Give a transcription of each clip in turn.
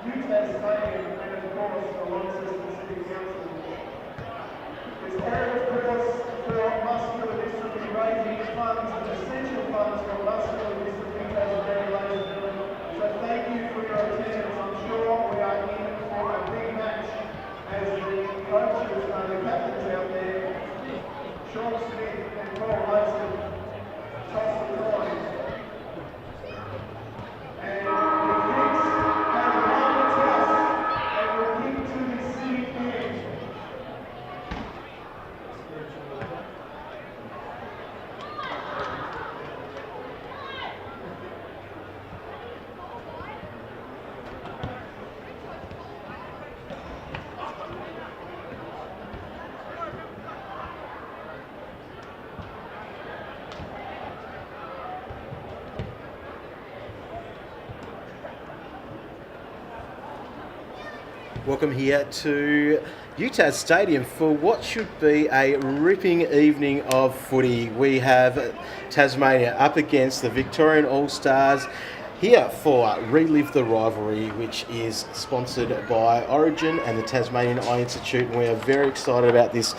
UTAS and of course the Launceston City Council. It's all of course for muscular dystrophy raising funds and essential funds for muscular dystrophy Tasmania, ladies and gentlemen. So thank you for your attendance. I'm sure we are in for a big match as the coaches and the captains out there, Sean Smith and Paul Hudson, toss the coin. Welcome here to UTAS Stadium for what should be a ripping evening of footy. We have Tasmania up against the Victorian All-Stars here for Relive the Rivalry, which is sponsored by Origin and the Tasmanian Eye Institute, and we are very excited about this.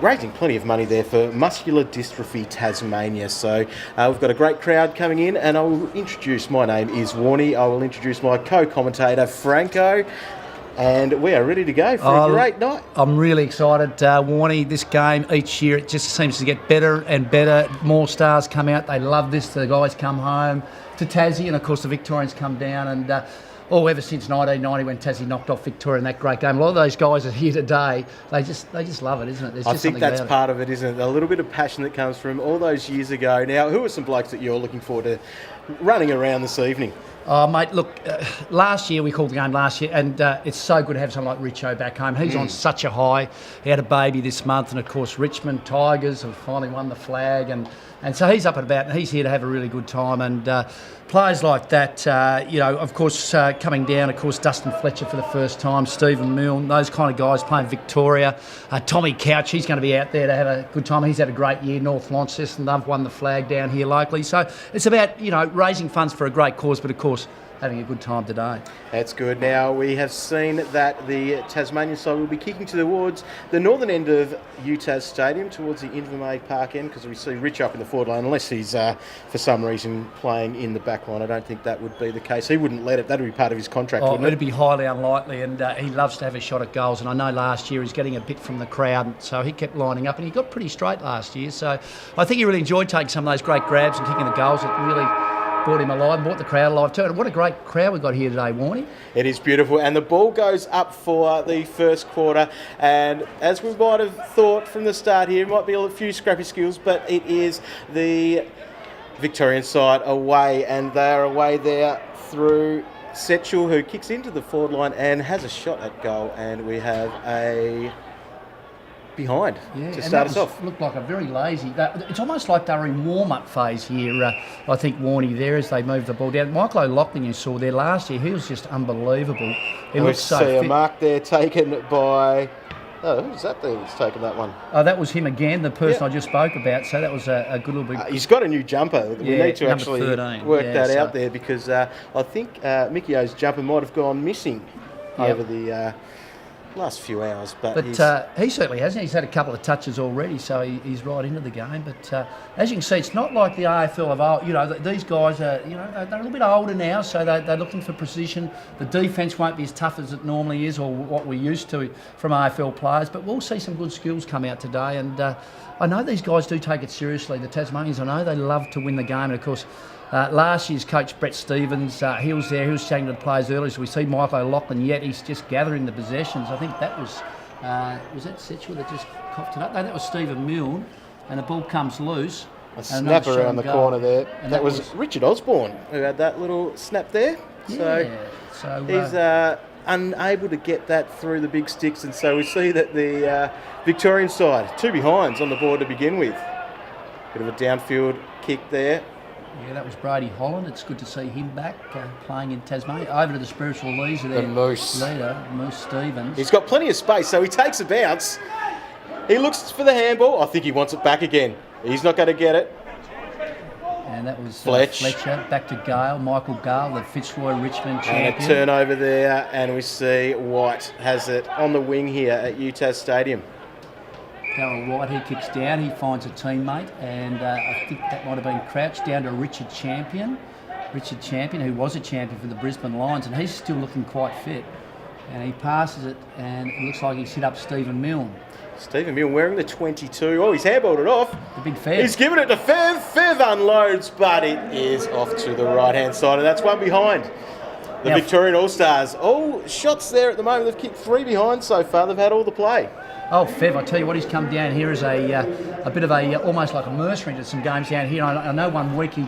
Raising plenty of money there for Muscular Dystrophy Tasmania. So we've got a great crowd coming in, and I will introduce, my name is Warnie, I will introduce my co-commentator Franco, and we are ready to go for a great night. I'm really excited, Warnie. This game each year, it just seems to get better and better. More stars come out, they love this, the guys come home to Tassie, and of course the Victorians come down, and ever since 1990 when Tassie knocked off Victoria in that great game. A lot of those guys are here today. They just love it, isn't it? I think that's part of it, isn't it? A little bit of passion that comes from all those years ago. Now, who are some blokes that you're looking forward to running around this evening? Oh, mate, look, last year, we called the game last year, and it's so good to have someone like Richo back home. He's on such a high. He had a baby this month, and of course, Richmond Tigers have finally won the flag, and so he's up and about, and he's here to have a really good time. And players like that, of course, coming down, of course, Dustin Fletcher for the first time, Stephen Milne, those kind of guys playing Victoria. Tommy Couch, he's going to be out there to have a good time. He's had a great year, North Launceston, they've won the flag down here locally. So it's about, raising funds for a great cause, but of course, having a good time today. That's good. Now, we have seen that the Tasmanian side will be kicking towards the northern end of UTAS Stadium, towards the Invermaid Park end, because we see Rich up in the forward line, unless he's, for some reason, playing in the back line. I don't think that would be the case. He wouldn't let it. That would be part of his contract, wouldn't it? It'd be highly unlikely, and he loves to have a shot at goals, and I know last year he's getting a bit from the crowd, so he kept lining up, and he got pretty straight last year, so I think he really enjoyed taking some of those great grabs and kicking the goals. It really brought him alive, brought the crowd alive too. And what a great crowd we've got here today, Warnie. It is beautiful, and the ball goes up for the first quarter, and as we might have thought from the start here, it might be a few scrappy skills, but it is the Victorian side away, and they are away there through Setchell, who kicks into the forward line and has a shot at goal, and we have a behind Yeah, to and start that us off. looked like a very lazy. It's almost like they're in warm-up phase here. I think Warney there as they moved the ball down. Michael O'Loughlin, you saw there last year, he was just unbelievable. He We looked so see fit. a mark there taken by. Oh, who's that there that's taken that one? Oh, that was him again, the person Yeah. I just spoke about. So that was a good little bit. He's got a new jumper. We Yeah, need to number actually 13. work Yeah, that so- out there because I think Mickey O's jumper might have gone missing Yep. over the last few hours. But But he's, he certainly hasn't. He's had a couple of touches already, so he's right into the game. But as you can see, it's not like the AFL of old. You know, these guys are, you know, they're a little bit older now, so they're looking for precision. The defence won't be as tough as it normally is, or what we're used to from AFL players. But we'll see some good skills come out today. And I know these guys do take it seriously. The Tasmanians, I know they love to win the game. And of course, last year's coach Brett Stevens, he was there. He was chatting to the players earlier. So we see Michael O'Loughlin, yet he's just gathering the possessions. I think that was that Setchell that just coughed it up? No, that was Stephen Milne, and the ball comes loose. a snap around the corner there. That was Richard Osborne who had that little snap there. So He's unable to get that through the big sticks, and so we see that the Victorian side, 2 behinds on the board to begin with. Bit of a downfield kick there. yeah, that was Brady Holland. It's good to see him back playing in Tasmania. Over to the spiritual leader there. Moose. Moose Stevens. He's got plenty of space, so he takes a bounce. He looks for the handball. I think he wants it back again. He's not going to get it. And that was Fletcher. Back to Gale, Michael Gale, the Fitzroy Richmond champion. And a turnover there, and we see White has it on the wing here at UTAS Stadium. Darryl White, he kicks down, he finds a teammate, and I think that might have been Crouch down to Richard Champion. Richard Champion, who was a champion for the Brisbane Lions, and he's still looking quite fit. And he passes it, and it looks like he's hit up Stephen Milne. Stephen Milne wearing the 22. Oh, he's handballed it off. The big Fev. He's given it to Fev. Fev unloads, but it is off to the right-hand side, and that's one behind. The Now, Victorian All-Stars. All shots there at the moment. They've kicked 3 behind so far. They've had all the play. Oh, Fev, I tell you what, he's come down here as a bit of a almost like a mercenary to some games down here. I know one week he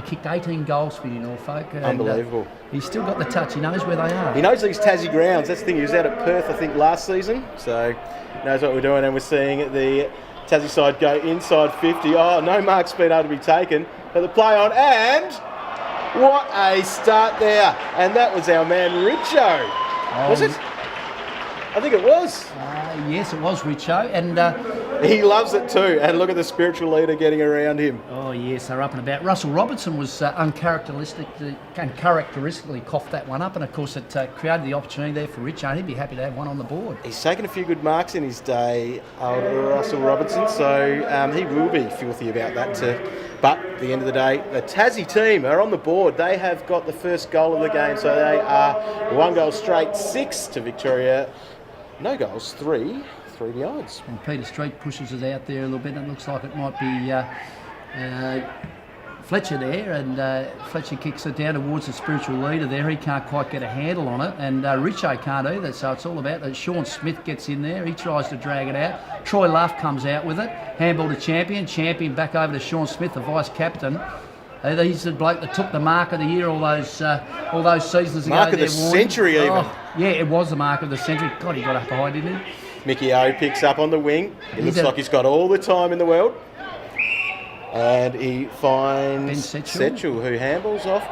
kicked 18 goals for Norfolk. And, Unbelievable. He's still got the touch. He knows where they are. He knows these Tassie grounds. That's the thing. He was out at Perth, I think, last season. So he knows what we're doing. And we're seeing the Tassie side go inside 50. Oh, no mark's been able to be taken. But the play on. And what a start there. And that was our man, Richo. Was it? I think it was. Yes, it was Richo. And He loves it too. And look at the spiritual leader getting around him. oh yes, they're up and about. Russell Robertson was uncharacteristically coughed that one up, and of course it created the opportunity there for Richo. He'd be happy to have one on the board. He's taken a few good marks in his day, old Russell Robertson, so he will be filthy about that too. But at the end of the day, the Tassie team are on the board. They have got the first goal of the game, so they are 1 goal straight, 6 to Victoria. No goals, 3 behinds. And Peter Street pushes it out there a little bit, and it looks like it might be Fletcher there, and Fletcher kicks it down towards the spiritual leader there. He can't quite get a handle on it, and Richo can't either, so it's all about that. Sean Smith gets in there, he tries to drag it out. Troy Luff comes out with it, handball to Champion back over to Sean Smith, the vice-captain. He's the bloke that took the mark of the year all those seasons ago. Mark of the century even. Oh, yeah, it was the mark of the century. God, he got up behind, didn't he? Mickey O picks up on the wing. It looks like he's got all the time in the world. And he finds Ben Setchell. Setchell, who handballs off.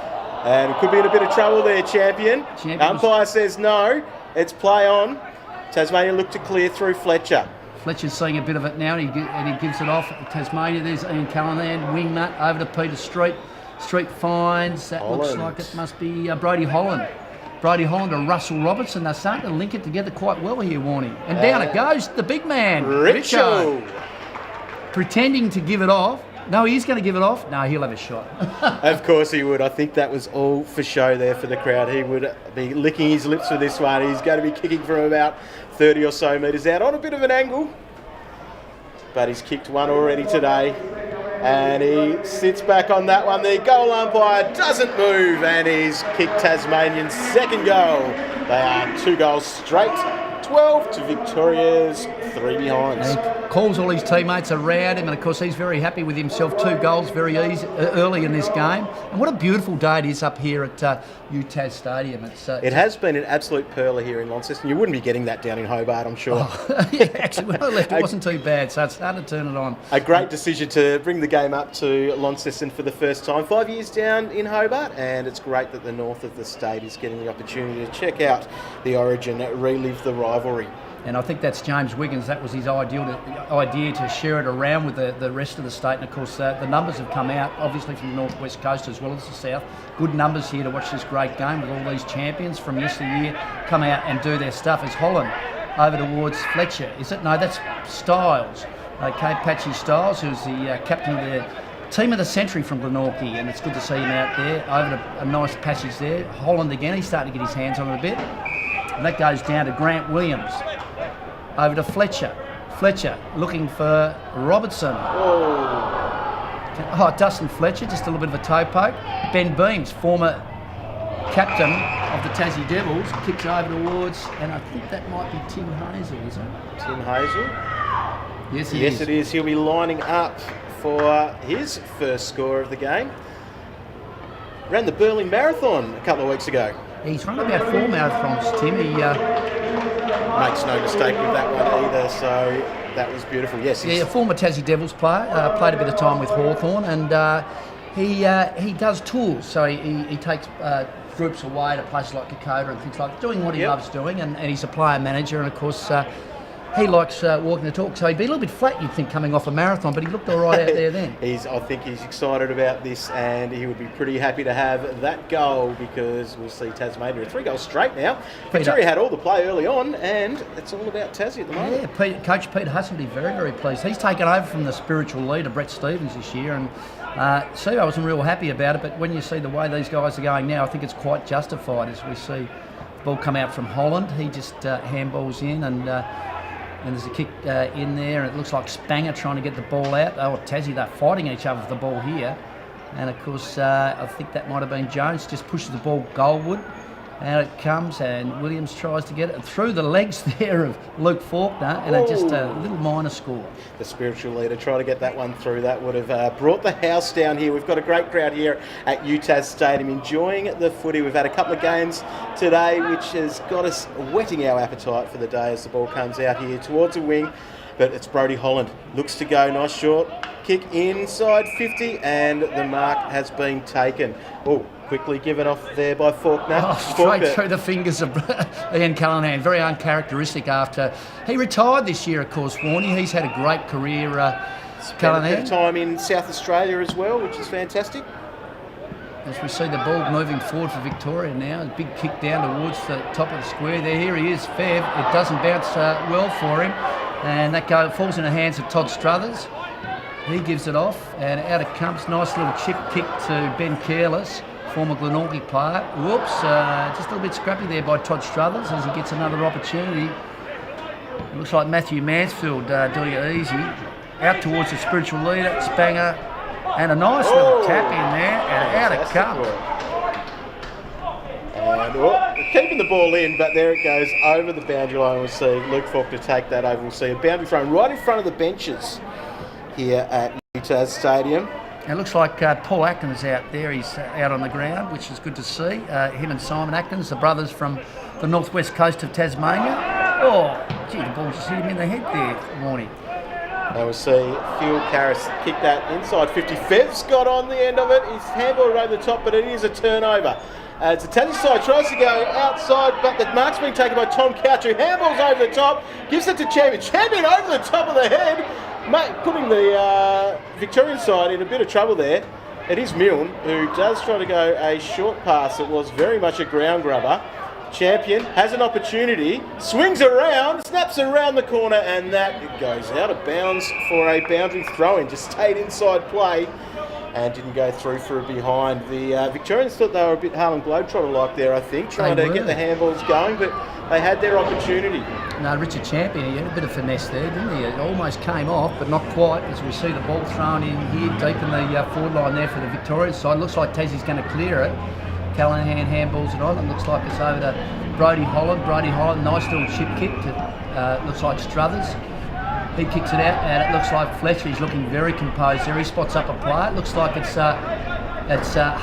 And could be in a bit of trouble there, Champion. Umpire says no. It's play on. Tasmania look to clear through Fletcher. Fletcher's seeing a bit of it now, and he gives it off. Tasmania, there's Ian Callanan, wingnut, over to Peter Street. Street finds, that looks like it must be Brody Holland. Brody Holland and Russell Robertson, they're starting to link it together quite well here, Warning. And down it goes, the big man, Richo. pretending to give it off. No, he's going to give it off. No, he'll have a shot. Of course he would. I think that was all for show there for the crowd. He would be licking his lips for this one. He's going to be kicking from about 30 or so metres out on a bit of an angle. But he's kicked one already today. And he sits back on that one. The goal umpire doesn't move, and he's kicked Tasmanian's second goal. They are 2 goals straight 12 to Victoria's 3 behind. And he calls all his teammates around him, and of course he's very happy with himself. 2 goals very early in this game. And what a beautiful day it is up here at UTAS Stadium. It has been an absolute perler here in Launceston. You wouldn't be getting that down in Hobart, I'm sure. Yeah, actually, when I left it wasn't too bad, so it's hard to turn it on. A great decision to bring the game up to Launceston for the first time. 5 years down in Hobart, and it's great that the north of the state is getting the opportunity to check out the Origin, relive the rivalry. And I think that's James Wiggins. That was his idea to share it around with the rest of the state. And of course, the numbers have come out, obviously from the northwest coast as well as the south. Good numbers here to watch this great game with all these champions from yesteryear come out and do their stuff. As Holland over towards Fletcher, is it? No, that's Styles. Okay, Patchy Styles, who's the captain of the team of the century from Glenorchy, and it's good to see him out there. Over to a nice passage there. Holland again, he's starting to get his hands on it a bit. And that goes down to Grant Williams. Over to Fletcher. Fletcher looking for Robertson. Oh, Dustin Fletcher, just a little bit of a toe poke. Ben Beams, former captain of the Tassie Devils, kicks over towards, and I think that might be Tim Hazel, is it? Tim Hazel? Yes, it is. He'll be lining up for his first score of the game. Ran the Berlin Marathon a couple of weeks ago. He's run about 4 marathons, Tim. He makes no mistake with that one either, so that was beautiful. Yes, a former Tassie Devils player, played a bit of time with Hawthorn, and he does tours, so he takes groups away to places like Kokoda and things like that, doing what he loves doing, and he's a player manager, and of course he likes walking the talk, so he'd be a little bit flat, you'd think, coming off a marathon, but he looked all right out there then. I think he's excited about this, and he would be pretty happy to have that goal, because we'll see Tasmania 3 goals straight now. Victoria had all the play early on, and it's all about Tassie at the moment. Yeah, Coach Peter Hudson will be very, very pleased. He's taken over from the spiritual leader, Brett Stevens, this year, and I wasn't real happy about it, but when you see the way these guys are going now, I think it's quite justified as we see the ball come out from Holland. He just handballs in, and there's a kick in there, and it looks like Spanger trying to get the ball out. Oh, Tassie, they're fighting each other for the ball here. And of course, I think that might have been Jones, just pushes the ball goalward. Out it comes, and Williams tries to get it through the legs there of Luke Faulkner, and just a little minor score. The spiritual leader trying to get that one through. That would have brought the house down here. We've got a great crowd here at UTAS Stadium enjoying the footy. We've had a couple of games today which has got us whetting our appetite for the day as the ball comes out here towards the wing. But it's Brodie Holland. Looks to go. Nice short kick inside 50, and the mark has been taken. Quickly given off there by Faulkner. Straight through the fingers of Ian Callahan. Very uncharacteristic after he retired this year, of course, Warnie. He's had a great career, Callahan. A bit of time in South Australia as well, which is fantastic. As we see the ball moving forward for Victoria now, a big kick down towards the top of the square there. Here he is, Fev. It doesn't bounce well for him, and that falls in the hands of Todd Struthers. He gives it off, and out it comes. Nice little chip kick to Ben Careless, former Glenorchy player. Whoops, just a little bit scrappy there by Todd Struthers as he gets another opportunity. It looks like Matthew Mansfield doing it easy. Out towards the spiritual leader, Spanger, and a nice little tap in there, and out it comes. And keeping the ball in, but there it goes over the boundary line. We'll see Luke Faulkner take that over. We'll see a boundary thrown right in front of the benches here at UTAS Stadium. It looks like Paul Atkins out there. He's out on the ground, which is good to see. Him and Simon Atkins, the brothers from the northwest coast of Tasmania. Oh, gee, the ball just hit him in the head there, Warnie. And we'll see Phil Karras kick that inside 50. Fev's got on the end of it. He's handballed over the top, but it is a turnover. It's a Tassie side, tries to go outside, but the mark's been taken by Tom Couch, who handballs over the top, gives it to Champion. Champion over the top of the head, putting the Victorian side in a bit of trouble there. It is Milne, who does try to go a short pass. It was very much a ground grubber. Champion has an opportunity, swings around, snaps around the corner, and that goes out of bounds for a boundary throw-in. Just stayed inside play and didn't go through for a behind. The Victorians thought they were a bit Harlem Globetrotter-like there, I think, trying to get the handballs going, but they had their opportunity. No, Richard Champion, he had a bit of finesse there, didn't he? It almost came off, but not quite, as we see the ball thrown in here, deep in the forward line there for the Victorian side. Looks like Tassie's going to clear it. Callahan handballs it on. It looks like it's over to Brodie Holland. Brodie Holland, nice little chip kick to, looks like Struthers. He kicks it out, and it looks like Fletcher. He's looking very composed there. He spots up a player. It looks like it's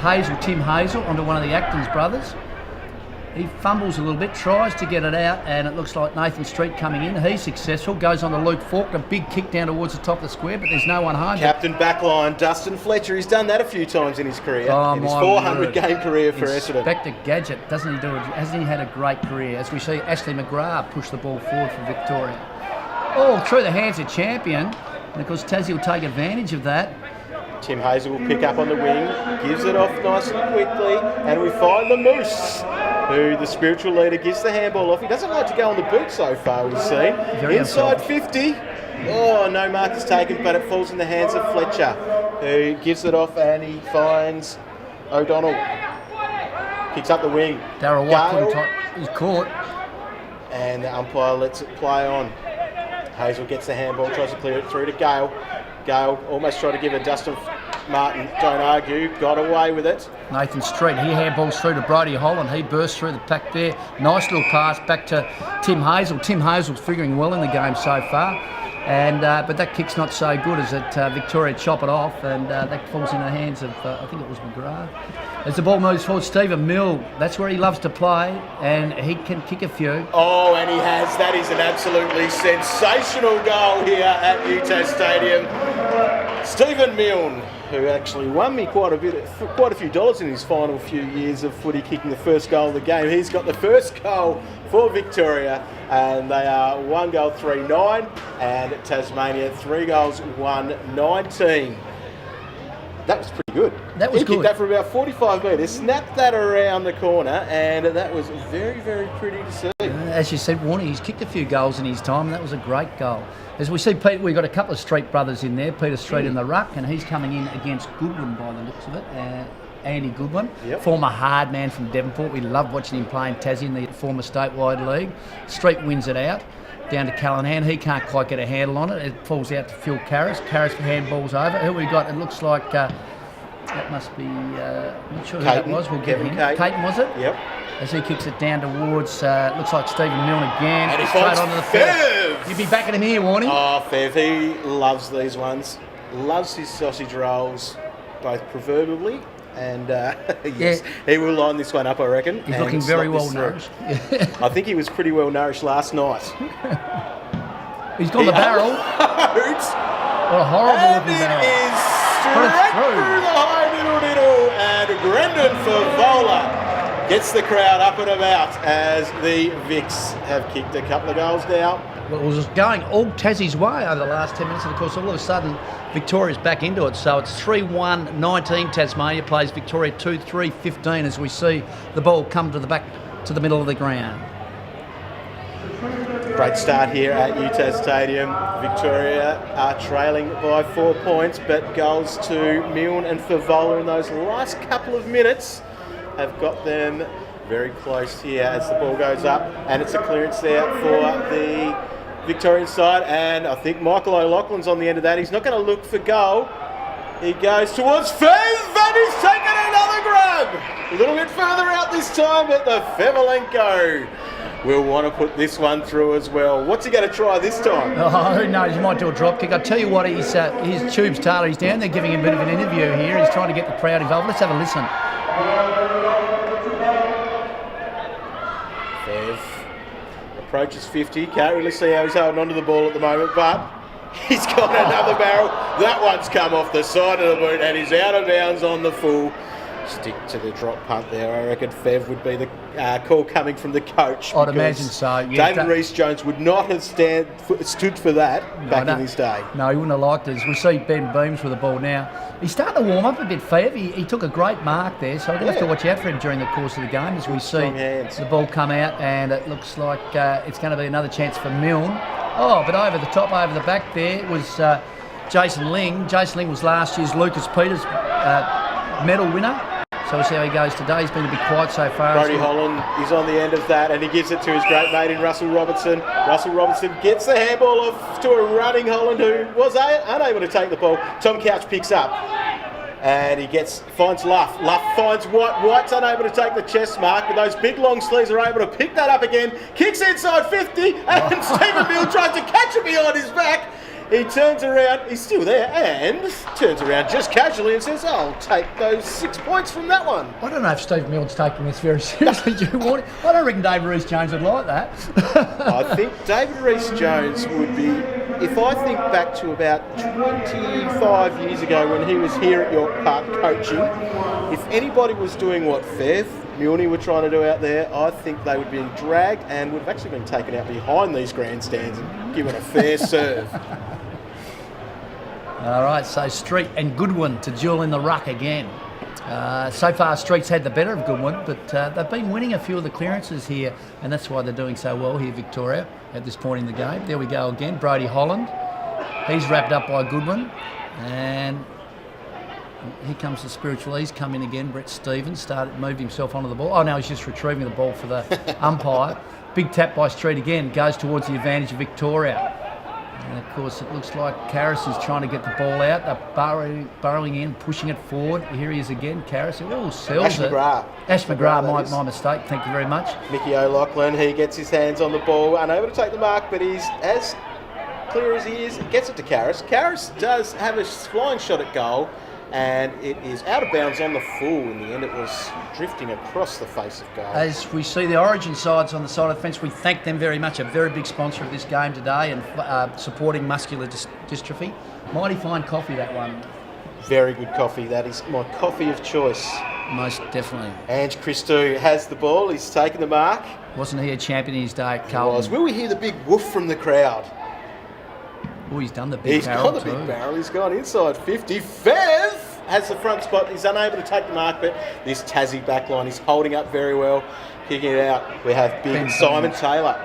Hazel, Tim Hazel, onto one of the Actons brothers. He fumbles a little bit, tries to get it out, and it looks like Nathan Street coming in. He's successful, goes on to Luke Falk, a big kick down towards the top of the square, but there's no one home. Captain backline, Dustin Fletcher. He's done that a few times in his career. In his 400-game career for Essendon. Inspector Gadget, doesn't he do it? Hasn't he had a great career? As we see Ashley McGrath push the ball forward for Victoria. Oh, through the hands of Champion, and of course Tassie will take advantage of that. Tim Hazel will pick up on the wing, gives it off nice and quickly, and we find the Moose, who the spiritual leader gives the handball off. He doesn't like to go on the boot so far, we've seen. Inside 50. Oh, no mark is taken, but it falls in the hands of Fletcher, who gives it off, and he finds O'Donnell. Kicks up the wing. Darryl White he's caught. And the umpire lets it play on. Hazel gets the handball, tries to clear it through to Gale. Gale almost tried to give it Dustin Martin, don't argue, got away with it. Nathan Street, he handballs through to Brodie Holland. He bursts through the pack there. Nice little pass back to Tim Hazel. Tim Hazel's figuring well in the game so far. And but that kick's not so good as it Victoria chop it off, and that falls in the hands of, I think it was McGrath. As the ball moves forward, Stephen Mill, that's where he loves to play, and he can kick a few. Oh, and he has. That is an absolutely sensational goal here at UTAS Stadium. Stephen Milne, who actually won me quite a few dollars in his final few years of footy, kicking the first goal of the game. He's got the first goal for Victoria, and they are 1 goal 3-9, and Tasmania 3 goals 1-19. That was pretty good. That was he good. Kicked that from about 45 metres, snapped that around the corner, and that was very, very pretty to see. As you said, Warnie, he's kicked a few goals in his time, and that was a great goal. As we see, Pete, we've got a couple of Street brothers in there. Peter Street in the ruck, and he's coming in against Goodwin by the looks of it. Andy Goodwin, former hard man from Devonport. We love watching him playing Tassie in the former statewide league. Street wins it out. Down to Callahan. He can't quite get a handle on it. It falls out to Phil Karras. Karras handballs over. Who we got? It looks like that must be, I'm not sure who that was. We'll get him. Caton, was it? Yep. As he kicks it down towards, looks like Stephen Milne again. And he finds onto the Fev. You'd be backing him here, Warnie. Oh, Fev, he loves these ones. Loves his sausage rolls, both proverbially. And yes, he will line this one up, I reckon. He's looking very well nourished. I think he was pretty well nourished last night. He's got the barrel. What a horrible looking barrel. And it is straight through the high diddle, and Brendan Favola gets the crowd up and about as the Vics have kicked a couple of goals now. Well, it was going all Tassie's way over the last 10 minutes, and of course all of a sudden Victoria's back into it. So it's 3-1-19. Tasmania plays Victoria 2-3-15 as we see the ball come to the back to the middle of the ground. Great start here at UTAS Stadium. Victoria are trailing by 4 points, but goals to Milne and Favola in those last couple of minutes have got them very close here as the ball goes up, and it's a clearance there for the Victorian side, and I think Michael O'Loughlin's on the end of that. He's not going to look for goal. He goes towards Fev, and he's taken another grab. A little bit further out this time, but the Fevolenko will want to put this one through as well. What's he going to try this time? Oh, who knows? He might do a drop kick. I tell you what, his Tubes Taylor, he's down there giving him a bit of an interview here. He's trying to get the crowd involved. Let's have a listen. Fev approaches 50. Can't really see how he's holding onto the ball at the moment, but he's got another barrel. That one's come off the side of the boot, and he's out of bounds on the full. Stick to the drop punt there. I reckon Fev would be the call coming from the coach. I'd imagine so. Yeah, David Rees-Jones would not have stood for that back in his day. No, he wouldn't have liked it. We see Ben Beams with the ball now. He's starting to warm up a bit, Fev. He took a great mark there, so we're going to have to watch out for him during the course of the game as we see the ball come out, and it looks like it's going to be another chance for Milne. Oh, but over the top, over the back there was Jason Ling. Jason Ling was last year's Lucas Peters medal winner. So we'll see how he goes today. He's been a bit quiet so far. Brodie Holland is on the end of that, and he gives it to his great mate in Russell Robertson. Russell Robertson gets the handball off to a running Holland who was unable to take the ball. Tom Couch picks up And he finds Luff. Luff finds White. White's unable to take the chest mark, but those big long sleeves are able to pick that up again. Kicks inside 50, and Stephen Mill tries to catch it behind his back. He turns around, he's still there, and turns around just casually and says, I'll take those 6 points from that one. I don't know if Steve Milne's taking this very seriously. I don't reckon David Rees-Jones would like that. I think David Rees-Jones would be, if I think back to about 25 years ago when he was here at York Park coaching, if anybody was doing what Fev, Milne were trying to do out there, I think they would be dragged and would have actually been taken out behind these grandstands and given a fair serve. All right, so Street and Goodwin to duel in the ruck again. So far, Street's had the better of Goodwin, but they've been winning a few of the clearances here, and that's why they're doing so well here, Victoria, at this point in the game. There we go again, Brody Holland. He's wrapped up by Goodwin, and here comes the spiritual. He's come in again. Brett Stevens moved himself onto the ball. Oh, now he's just retrieving the ball for the umpire. Big tap by Street again, goes towards the advantage of Victoria. And of course, it looks like Karras is trying to get the ball out. They're burrowing in, pushing it forward. Here he is again, Karras. Oh, sells it. Ash McGrath, my mistake. Thank you very much. Mickey O'Loughlin, he gets his hands on the ball, unable to take the mark, but he's as clear as he is. Gets it to Karras. Karras does have a flying shot at goal, and it is out of bounds on the full. In the end, it was drifting across the face of goal. As we see the Origin sides on the side of the fence, we thank them very much. A very big sponsor of this game today and supporting muscular dystrophy. Mighty fine coffee, that one. Very good coffee. That is my coffee of choice. Most definitely. Ange Christou has the ball. He's taken the mark. Wasn't he a champion in his day at Carlton? Will we hear the big woof from the crowd? Oh, he's done the big barrel. He's got the big barrel. He's gone inside 50. Fev has the front spot. He's unable to take the mark, but this Tassie back line is holding up very well. Kicking it out. We have big Simon Taylor.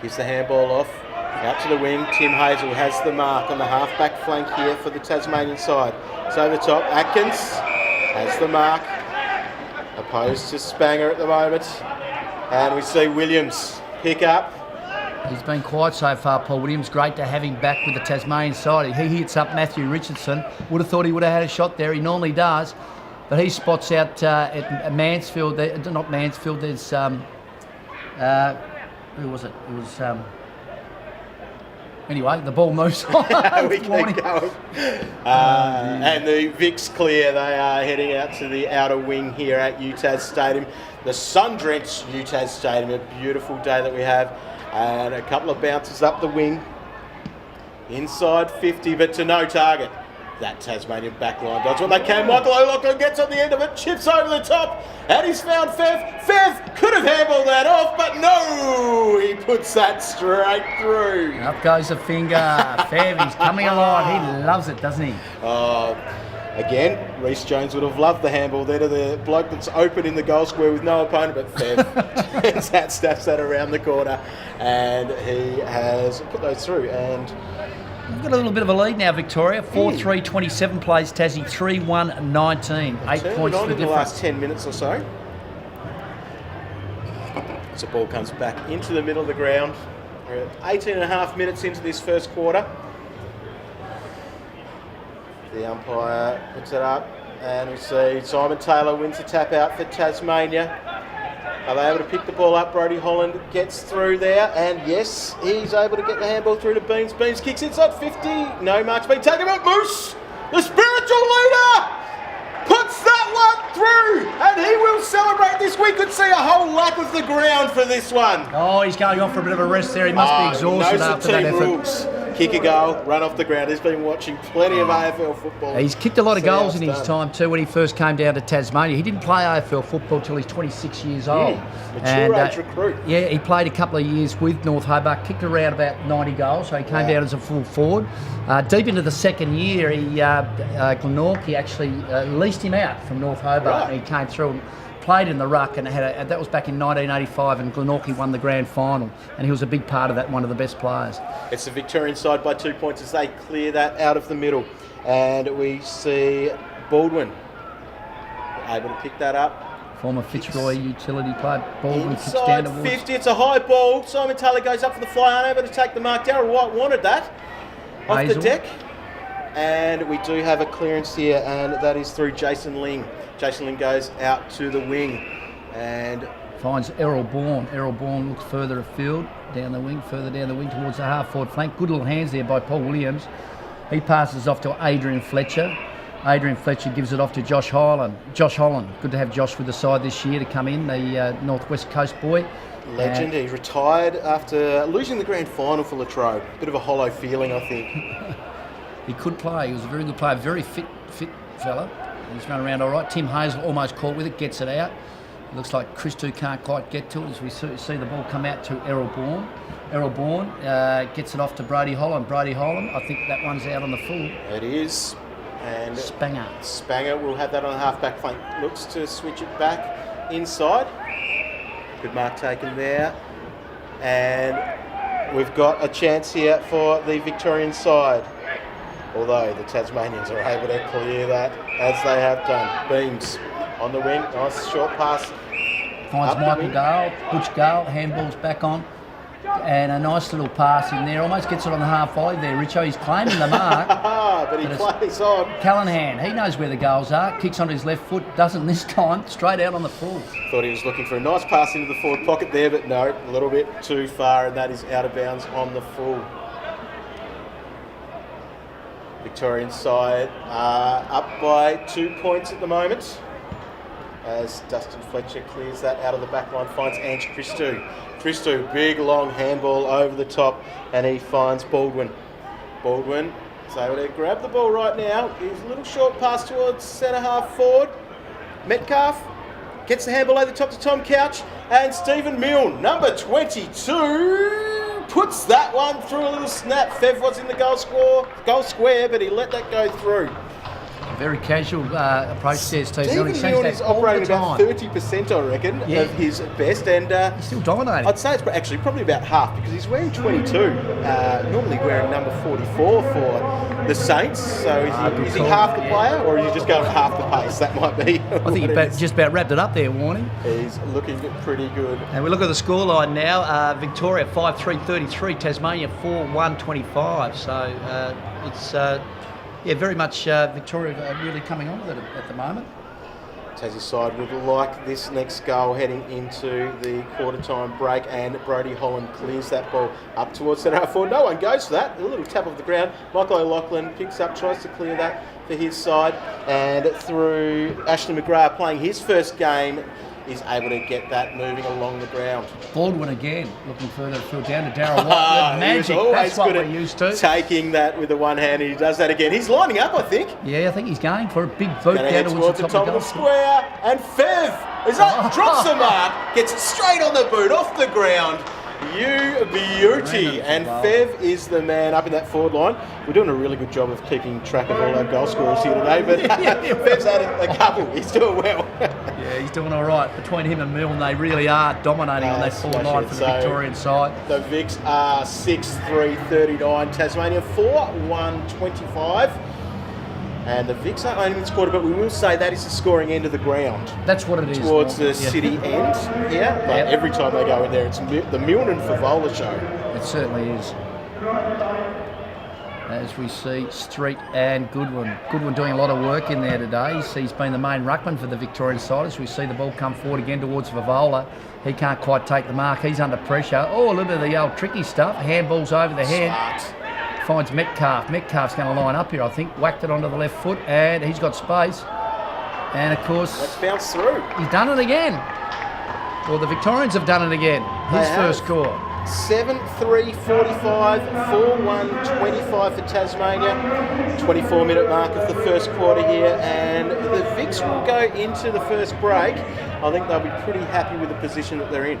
Gives the handball off. Out to the wing. Tim Hazel has the mark on the half-back flank here for the Tasmanian side. It's over the top. Atkins has the mark. Opposed to Spanger at the moment. And we see Williams pick up. He's been quiet so far, Paul Williams. Great to have him back with the Tasmanian side. He hits up Matthew Richardson. Would have thought he would have had a shot there. He normally does. But he spots out at Mansfield. Not Mansfield. There's... who was it? It was... Anyway, the ball moves on. We keep going. And the Vic's clear. They are heading out to the outer wing here at UTAS Stadium. The sun-drenched UTAS Stadium. A beautiful day that we have. And a couple of bounces up the wing. Inside 50, but to no target. That Tasmanian backline does what they can. Michael O'Loughlin gets on the end of it, chips over the top, and he's found Fev. Fev could have handballed that off, but no! He puts that straight through. Up goes the finger. Fev, he's coming alive. He loves it, doesn't he? Again, Rees-Jones would have loved the handball there to the bloke that's open in the goal square with no opponent, but Fev turns that, staffs that around the corner, and he has put those through. And we've got a little bit of a lead now, Victoria. 4-3-27 plays Tassie, 3-1-19. 8 points for the difference. The last 10 minutes or so. So the ball comes back into the middle of the ground. We're at 18 and a half minutes into this first quarter. The umpire puts it up, and we see Simon Taylor wins the tap out for Tasmania. Are they able to pick the ball up? Brody Holland gets through there, and yes, he's able to get the handball through to Beans. Beans kicks inside 50. No mark's been taken, but Moose, the spiritual leader, puts that one through, and he will celebrate this. We could see a whole lap of the ground for this one. Oh, he's going off for a bit of a rest there. He must be exhausted after that effort. Rules. Kick a goal, run off the ground. He's been watching plenty of AFL football. He's kicked a lot of goals in his time too when he first came down to Tasmania. He didn't play AFL football till he's 26 years old. Mature age recruit. Yeah, he played a couple of years with North Hobart, kicked around about 90 goals, so he came down as a full forward. Deep into the second year, Glenorchy actually leased him out from North Hobart, and he came through and played in the ruck, and that was back in 1985, and Glenorchy won the grand final, and he was a big part of that, one of the best players. It's the Victorian side by 2 points as they clear that out of the middle, and we see Baldwin able to pick that up. Former Fitzroy utility player, Baldwin kicks inside down towards 50, it's a high ball. Simon Taylor goes up for the fly, unable to take the mark. Darryl White wanted that off the deck. And we do have a clearance here, and that is through Jason Ling. Jason Ling goes out to the wing and finds Errol Bourne. Errol Bourne looks further afield, down the wing, further down the wing towards the half-forward flank. Good little hands there by Paul Williams. He passes off to Adrian Fletcher. Adrian Fletcher gives it off to Josh Holland. Josh Holland, good to have Josh with the side this year to come in, the Northwest Coast boy. Legend. He retired after losing the grand final for Latrobe. Bit of a hollow feeling, I think. He could play. He was a very good player, very fit fella. He's run around all right. Tim Hazel almost caught with it, gets it out. It looks like Christou can't quite get to it as we see the ball come out to Errol Bourne. Errol Bourne gets it off to Brody Holland. Brody Holland, I think that one's out on the full. It is. And Spanger will have that on the half-back flank. Looks to switch it back inside. Good mark taken there. And we've got a chance here for the Victorian side. Although the Tasmanians are able to clear that, as they have done. Beams on the wing, nice short pass. Finds Michael Gale, Butch Gale, handballs back on. And a nice little pass in there, almost gets it on the half volley there, Richo. He's claiming the mark. but he plays on. Callahan, he knows where the goals are, kicks onto his left foot, doesn't this time, straight out on the full. Thought he was looking for a nice pass into the forward pocket there, but no, a little bit too far, and that is out of bounds on the full. Victorian side up by 2 points at the moment, as Dustin Fletcher clears that out of the back line, finds Ange Christou. Christou, big long handball over the top, and he finds Baldwin. Baldwin is able to grab the ball right now. He's a little short pass towards centre half forward. Metcalf gets the handball over the top to Tom Couch, and Stephen Milne, number 22, puts that one through a little snap. Fev was in the goal square, but he let that go through. Very casual approach there, Steve. Stephen Milne is operating about 30%, I reckon, of his best, and he's still dominating. I'd say it's actually probably about half, because he's wearing 22, normally wearing number 44 for the Saints. So is he half the player, or is he just going half the pace? That might be. I think he just about wrapped it up there, Warning. He's looking pretty good. And we look at the scoreline now. Victoria 5-3-33, Tasmania 4-1-25. So it's. Very much Victoria really coming on with it at the moment. Tassie side would like this next goal heading into the quarter-time break, and Brody Holland clears that ball up towards centre half forward. No one goes for that. A little tap off the ground. Michael O'Loughlin picks up, tries to clear that for his side, and through Ashley McGrath playing his first game, is able to get that moving along the ground. Baldwin again, looking further field down to Darryl Watt. Magic, that's what we're used to. Taking that with the one hand, and he does that again. He's lining up, I think. Yeah, I think he's going for a big boot down towards the top of the square. And Fev drops the mark, gets it straight on the boot, off the ground. You beauty. And Fev is the man up in that forward line. We're doing a really good job of keeping track of all our goal scorers here today, but Fev's added a couple. He's doing well. Yeah, he's doing all right. Between him and Milne, they really are dominating on that forward line for the Victorian side. The Vics are 6-3-39, Tasmania 4-1-25. And the Vics are owning this quarter, but we will say that is the scoring end of the ground. That's what it is. Towards the city end here. But every time they go in there, it's the Milne and Favola show. It certainly is. As we see Street and Goodwin. Goodwin doing a lot of work in there today. He's been the main ruckman for the Victorian side. As we see the ball come forward again towards Favola. He can't quite take the mark. He's under pressure. Oh, a little bit of the old tricky stuff. Handballs over the head. Smart. Finds Metcalf. Metcalf's going to line up here, I think. Whacked it onto the left foot, and he's got space. And, of course... Let's bounce through. He's done it again. Well, the Victorians have done it again. His first score. 7-3-45, 4-1-25 for Tasmania. 24-minute mark of the first quarter here, and the Vics will go into the first break. I think they'll be pretty happy with the position that they're in.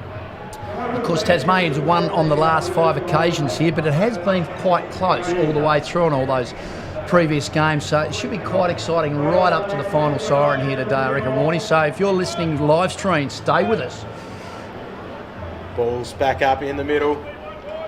Of course, Tasmanians won on the last 5 occasions here, but it has been quite close all the way through on all those previous games, so it should be quite exciting right up to the final siren here today, I reckon, Warnie. So if you're listening live stream, stay with us. Ball's back up in the middle.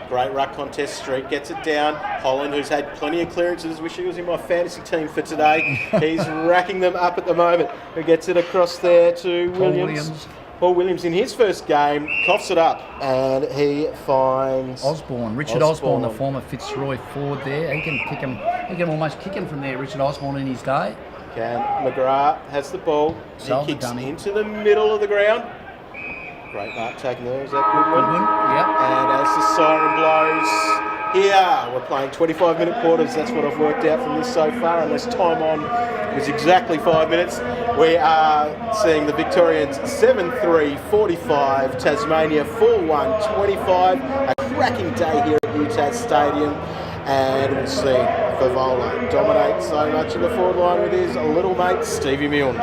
Great ruck contest. Street gets it down. Holland, who's had plenty of clearances, wish he was in my fantasy team for today. He's racking them up at the moment. Who gets it across there to Williams. Paul Williams in his first game coughs it up and he finds Osborne, Richard Osborne, the former Fitzroy forward there. He can kick him. He can almost kick him from there, Richard Osborne in his day. McGrath has the ball. He kicks into the middle of the ground. Great mark taken there. Is that Goodwin? Yep. And as the siren blows, here we're playing 25-minute quarters. That's what I've worked out from this so far. Unless time on was exactly 5 minutes, we are seeing the Victorians 7-3, 45, Tasmania 4-1, 25. A cracking day here at UTAS Stadium. And we'll see Favola dominate so much in the forward line with his little mate Stevie Milne.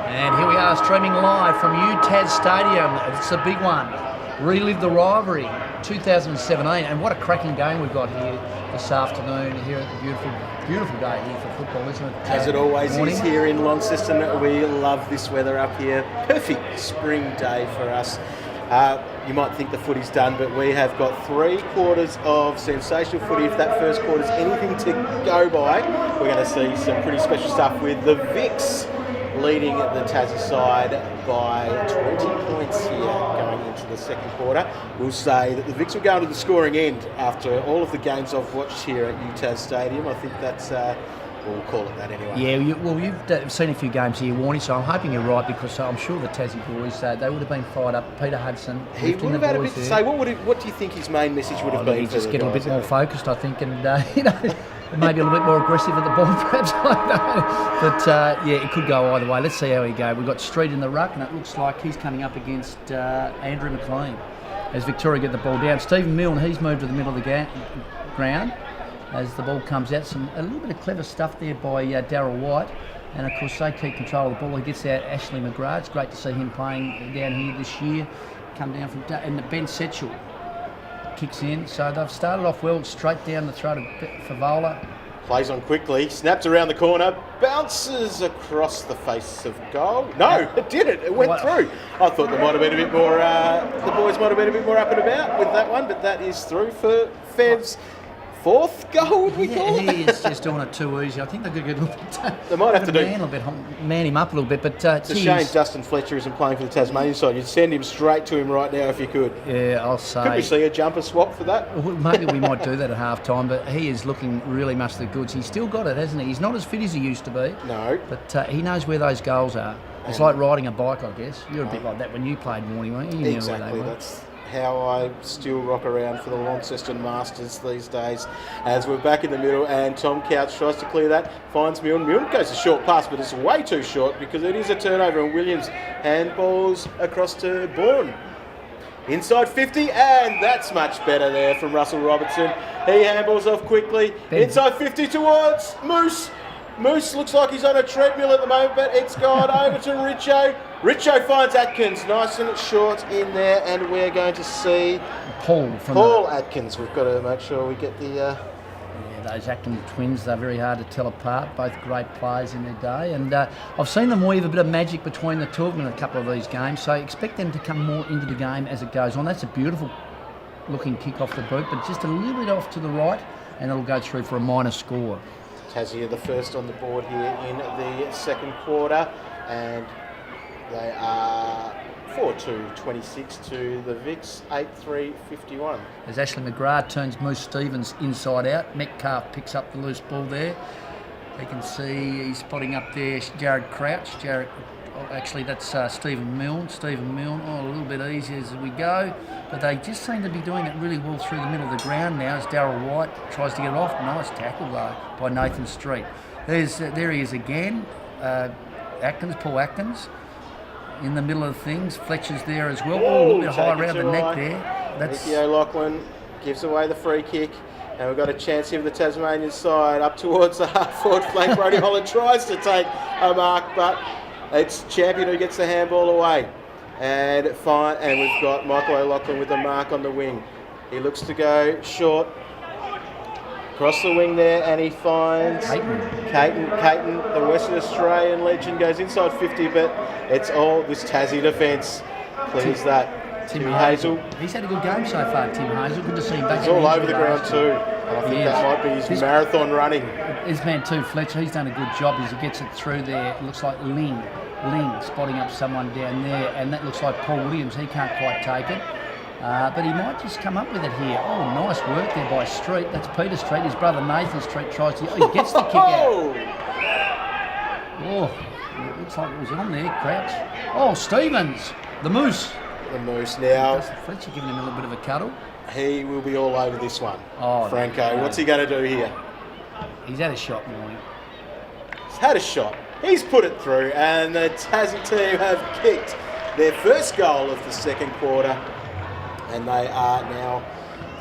And here we are streaming live from UTAS Stadium. It's a big one. Relive the Rivalry 2017. And what a cracking game we've got here this afternoon here at the beautiful day here for football, isn't it? As it always is here in Launceston. We love this weather up here. Perfect spring day for us. You might think the footy's done, but we have got 3 quarters of sensational footy. If that first quarter's anything to go by, we're going to see some pretty special stuff with the Vics leading the Tassie side by 20 points here going into the second quarter. We'll say that the Vicks will go to the scoring end after all of the games I've watched here at UTAS Stadium. I think that's, we'll call it that anyway. Yeah, you've seen a few games here, Warnie, so I'm hoping you're right, because I'm sure the Tassie boys, they would have been fired up. Peter Hudson, he would have had a bit to say. What do you think his main message would have been? Just get a little bit more focused, I think, and maybe a little bit more aggressive at the ball, perhaps. I don't know. But yeah, it could go either way. Let's see how he goes. We've got Street in the ruck, and it looks like he's coming up against Andrew McLean as Victoria get the ball down. Stephen Milne, he's moved to the middle of the ground as the ball comes out. A little bit of clever stuff there by Darryl White, and of course they keep control of the ball. He gets out Ashley McGrath. It's great to see him playing down here this year. Come down from and the Ben Setchell kicks in. So they've started off well, straight down the throat of Favola. Plays on quickly, snaps around the corner, bounces across the face of goal. No, it didn't. It went through. I thought there might have been a bit more, the boys might have been a bit more up and about with that one, but that is through for Fev's fourth goal, would we call it? He is just doing it too easy. I think they could get a little bit. They might have to man him up a little bit. But it's a shame Dustin Fletcher isn't playing for the Tasmanian side. You'd send him straight to him right now if you could. Yeah, I'll say. Could we see a jumper swap for that? Well, maybe we might do that at half time, but he is looking really much the goods. He's still got it, hasn't he? He's not as fit as he used to be. No. But he knows where those goals are. It's like riding a bike, I guess. You're a bit like that when you played morning, weren't you? You exactly. Knew where they were. That's how I still rock around for the Launceston Masters these days. As we're back in the middle, and Tom Couch tries to clear that, finds Milne. Milne goes a short pass, but it's way too short because it is a turnover, and Williams handballs across to Bourne. Inside 50, and that's much better there from Russell Robertson. He handballs off quickly. Inside 50 towards Moose. Moose looks like he's on a treadmill at the moment, but it's gone over to Richo. Richo finds Atkins, nice and short in there, and we're going to see Paul Atkins. We've got to make sure we get the... Yeah, those Atkins twins, they're very hard to tell apart, both great players in their day, and I've seen them weave a bit of magic between the two of them in a couple of these games, so expect them to come more into the game as it goes on. That's a beautiful looking kick off the boot, but just a little bit off to the right, and it'll go through for a minor score. Tassie are the first on the board here in the second quarter, and they are 4-2-26 to the Vicks, 8-3-51. As Ashley McGrath turns Moose Stevens inside out, Metcalf picks up the loose ball there. You can see he's spotting up there Jared Crouch. Actually, that's Stephen Milne. A little bit easier as we go. But they just seem to be doing it really well through the middle of the ground now as Darryl White tries to get it off. Nice tackle, though, by Nathan Street. There he is again. Paul Atkins, in the middle of things. Fletcher's there as well. A little bit high around the neck there. Nicky O'Loughlin gives away the free kick. And we've got a chance here with the Tasmanian side up towards the half-forward flank. Brody Holland tries to take a mark, but it's Champion who gets the handball away. And we've got Michael O'Loughlin with the mark on the wing. He looks to go short. Across the wing there, and he finds Caton, the Western Australian legend, goes inside 50, but it's all this Tassie defence. Clears that. Tim Hazel. He's had a good game so far, Tim Hazel. Good to see him back. He's all over the ground too. And I think that might be his marathon running. His man too, Fletcher, he's done a good job as he gets it through there. It looks like Ling spotting up someone down there, and that looks like Paul Williams. He can't quite take it. But he might just come up with it here. Oh, nice work there by Street. That's Peter Street. His brother Nathan Street tries to... he gets the kick out. Oh, it looks like it was on there, Crouch. Oh, Stevens, the Moose. The Moose now. Fletcher giving him a little bit of a cuddle. He will be all over this one. Oh, Franco, what's he going to do here? He's had a shot, Morning. He's had a shot. He's put it through, and the Tassie team have kicked their first goal of the second quarter. And they are now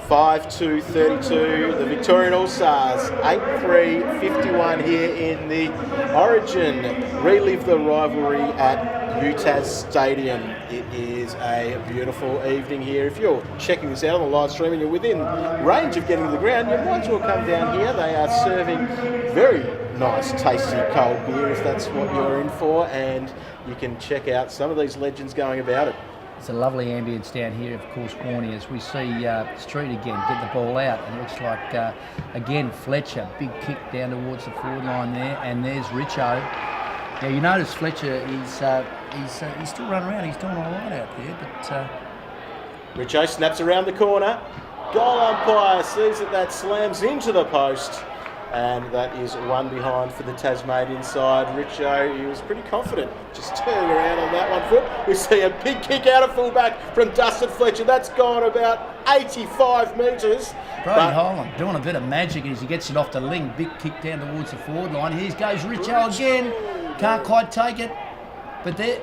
5-2-32. The Victorian All-Stars, 8-3-51 here in the Origin. Relive the rivalry at UTAS Stadium. It is a beautiful evening here. If you're checking this out on the live stream and you're within range of getting to the ground, you might as well come down here. They are serving very nice, tasty cold beer if that's what you're in for, and you can check out some of these legends going about it. It's a lovely ambience down here, of course, Warnie, as we see Street again get the ball out. And it looks like, again, Fletcher, big kick down towards the forward line there. And there's Richo. Yeah, you notice Fletcher, he's still running around. He's doing all right out there, but Richo snaps around the corner. Goal umpire sees that slams into the post. And that is one behind for the Tasmanian side. Richo, he was pretty confident, just turning around on that one foot. We see a big kick out of fullback from Dustin Fletcher. That's gone about 85 metres. Brody Holland doing a bit of magic as he gets it off the ling. Big kick down towards the forward line. Here goes Richo again. Can't quite take it. But there,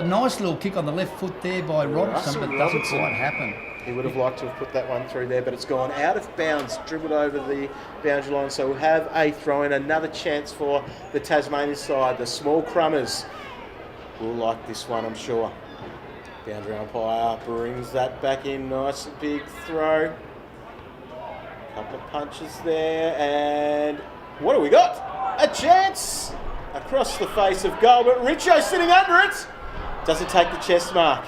nice little kick on the left foot there by Robertson, but doesn't quite happen. He would have liked to have put that one through there, but it's gone out of bounds, dribbled over the boundary line. So we'll have a throw-in, another chance for the Tasmanian side. The small crummers will like this one, I'm sure. Boundary umpire brings that back in. Nice big throw. Couple of punches there, and what do we got? A chance across the face of goal, but Richo sitting under it. Doesn't take the chest mark.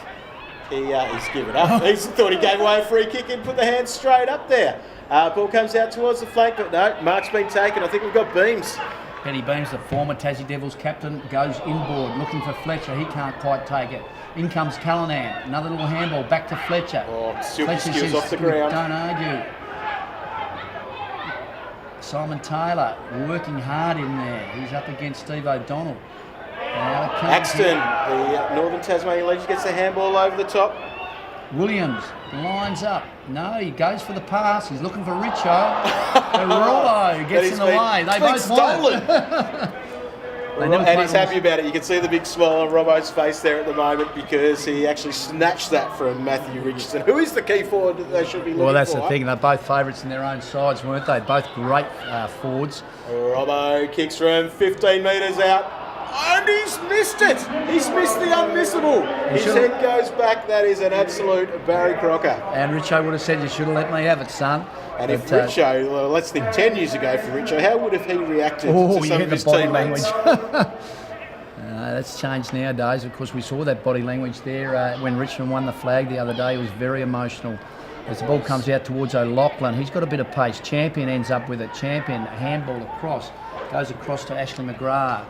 He's given up. He thought he gave away a free kick and put the hand straight up there. Ball comes out towards the flank, but no, mark's been taken. I think we've got Beams. Benny Beams, the former Tassie Devils captain, goes inboard looking for Fletcher. He can't quite take it. In comes Callanan. Another little handball back to Fletcher. Silky Fletcher skills says, off the ground. Don't argue. Simon Taylor working hard in there. He's up against Steve O'Donnell. Axton, the Northern Tasmanian Legend, gets the handball over the top. Williams lines up. No, he goes for the pass. He's looking for Richo. And Robbo gets in the way. They both want it. And he's happy about it. You can see the big smile on Robbo's face there at the moment because he actually snatched that from Matthew Richardson, who is the key forward that they should be looking for. Well, that's the thing. They're both favourites in their own sides, weren't they? Both great forwards. Robbo kicks from 15 metres out. And he's missed it. He's missed the unmissable. His head goes back. That is an absolute Barry Crocker. And Richo would have said, you should have let me have it, son. And if Richo, well, let's think 10 years ago for Richo, how would have he reacted to some of his teammates? That's changed nowadays. Of course, we saw that body language there when Richmond won the flag the other day. It was very emotional. As the ball comes out towards O'Loughlin, he's got a bit of pace. Champion ends up with it. Champion, handball across. Goes across to Ashley McGrath.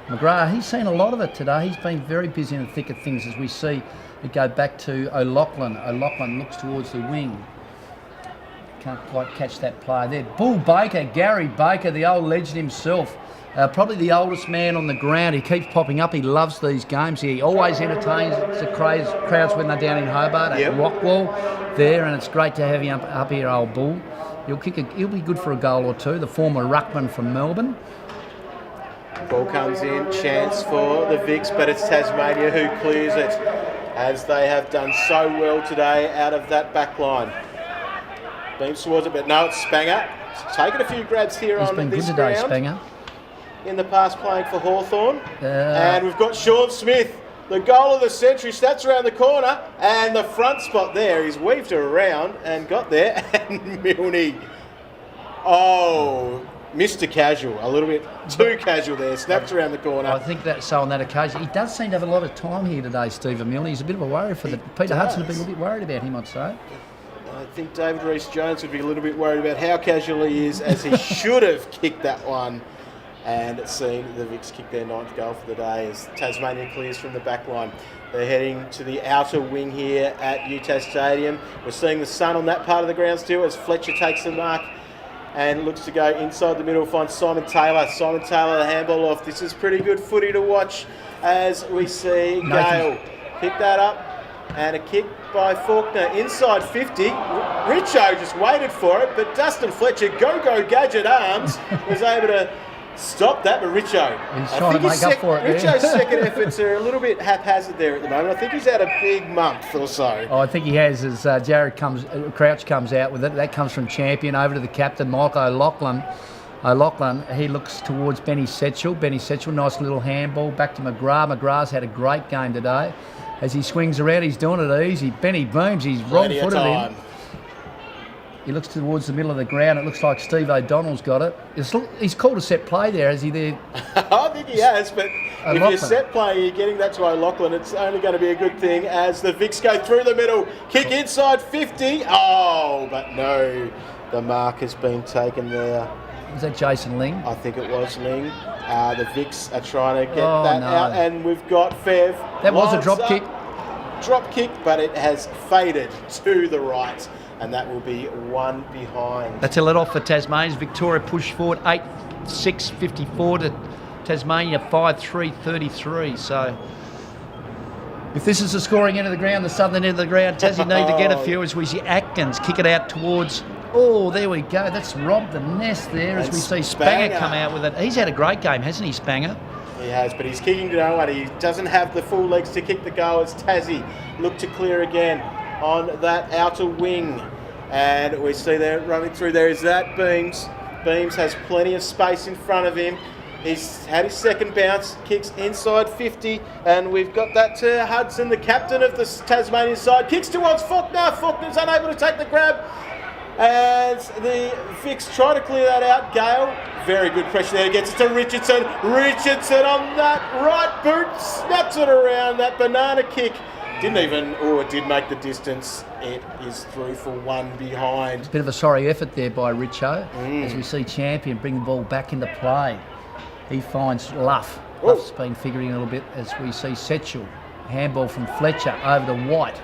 McGrath, he's seen a lot of it today. He's been very busy in the thick of things as we see it go back to O'Loughlin. O'Loughlin looks towards the wing. Can't quite catch that player there. Bull Baker, Gary Baker, the old legend himself. Probably the oldest man on the ground. He keeps popping up. He loves these games. He always entertains the crowds when they're down in Hobart at Rockwell there, and it's great to have him up here, old Bull. He'll be good for a goal or two. The former ruckman from Melbourne. Ball comes in, chance for the Vics, but it's Tasmania who clears it, as they have done so well today out of that back line. Beams towards it, but no, it's Spanger. He's taken a few grabs here on this ground. He's been good today, Spanger. In the past playing for Hawthorn. And we've got Sean Smith, the goal of the century, snaps around the corner, and the front spot there, he's weaved her around and got there, and Milne. Mr. Casual, a little bit too casual there, snapped around the corner. I think that's so on that occasion. He does seem to have a lot of time here today, Stephen Milne. He's a bit of a worry for Peter Hudson would be a little bit worried about him, I'd say. I think David Rees-Jones would be a little bit worried about how casual he is, as he should have kicked that one and seen the Vics kick their 9th goal for the day as Tasmania clears from the back line. They're heading to the outer wing here at UTAS Stadium. We're seeing the sun on that part of the ground still as Fletcher takes the mark and looks to go inside the middle, finds Simon Taylor. Simon Taylor, the handball off. This is pretty good footy to watch as we see Gale pick that up. And a kick by Faulkner inside 50. Richo just waited for it, but Dustin Fletcher, go gadget arms, was able to stop that. But Richo, he's trying to make up for it. Richo's second efforts are a little bit haphazard there at the moment. I think he's had a big month or so. I think he has, as Crouch comes out with it. That comes from champion over to the captain, Michael O'Loughlin. He looks towards Benny Setchell. Benny Setchell, nice little handball back to McGrath. McGrath's had a great game today. As he swings around, he's doing it easy. Benny Beams, he's wrong-footed in. He looks towards the middle of the ground. It looks like Steve O'Donnell's got it. He's called a set play there, has he there? I think he has, but if you're set play, you're getting that to O'Loughlin, it's only going to be a good thing as the Vics go through the middle. Kick inside 50. Oh, but no. The mark has been taken there. Was that Jason Ling? I think it was Ling. The Vicks are trying to get Oh, that no. out, and we've got Fev. That was a lines drop up. kick. Drop kick, but it has faded to the right, and that will be one behind. That's a let off for Tasmania. Victoria pushed forward 8-6-54 to Tasmania 5-3-33. So if this is the scoring end of the ground, the southern end of the ground, Tassie need to get a few as we see Atkins kick it out towards. Oh, there we go. That's robbed the nest there as And we see Spanger Spanger come out with it. He's had a great game, hasn't he, Spanger? He has, but he's kicking to no one. He doesn't have the full legs to kick the goal. It's Tassie. Look to clear again on that outer wing. And we see there running through there is that Beams. Beams has plenty of space in front of him. He's had his second bounce, kicks inside 50, and we've got that to Hudson, the captain of the Tasmanian side. Kicks towards Faulkner. Faulkner's unable to take the grab. As the Vicks try to clear that out, Gale, very good pressure there, gets it to Richardson. Richardson on that right boot, snaps it around, that banana kick. Didn't even, it did make the distance. It is through for one behind. Bit of a sorry effort there by Richo as we see Champion bring the ball back into play. He finds Luff. Luff's been figuring a little bit as we see Setchell. Handball from Fletcher over to White.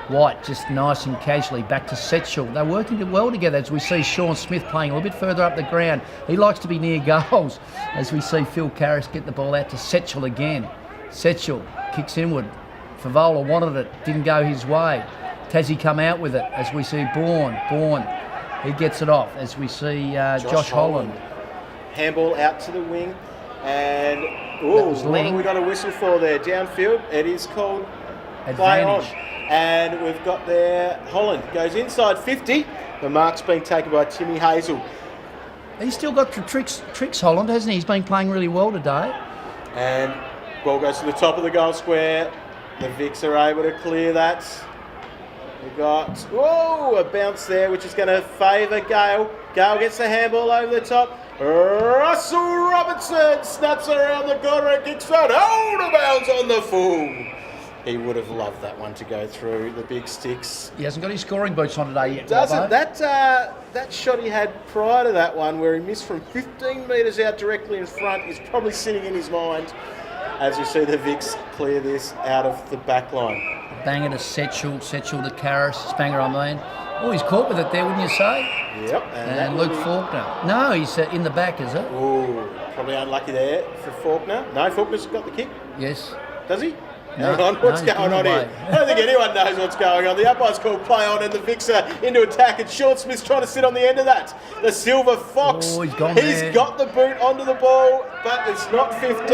White just nice and casually back to Setchell. They're working well together as we see Sean Smith playing a little bit further up the ground. He likes to be near goals as we see Phil Karras get the ball out to Setchell again. Setchell kicks inward. Favola wanted it, didn't go his way. Tassie come out with it as we see Bourne. He gets it off as we see Josh Holland. Handball out to the wing. And, was what Ling. have we got a whistle for there? Downfield, it is called play on. Advantage. And we've got there, Holland goes inside 50. The mark's been taken by Timmy Hazel. He's still got the tricks, Holland, hasn't he? He's been playing really well today. And ball goes to the top of the goal square. The Vicks are able to clear that. We've got, a bounce there, which is going to favour Gale. Gale gets the handball over the top. Russell Robertson snaps around the corner and kicks out. Out of bounds on the full. He would have loved that one to go through the big sticks. He hasn't got his scoring boots on today yet. Doesn't. Robbo. That shot he had prior to that one, where he missed from 15 metres out directly in front, is probably sitting in his mind as we see the Vicks clear this out of the back line. Banger to Setchell to Karras, Spanger I mean. Oh, he's caught with it there, wouldn't you say? Yep. And Luke Faulkner. No, he's in the back, is it? Oh, probably unlucky there for Faulkner. No, Faulkner's got the kick. Yes. Does he? No, Hang on, what's he's going on given here? away. I don't think anyone knows what's going on. The umpire's called play on and the Vicks are into attack and Sean Smith's trying to sit on the end of that. The Silver Fox, Oh, he's gone he's there. got the boot onto the ball, but it's not 15.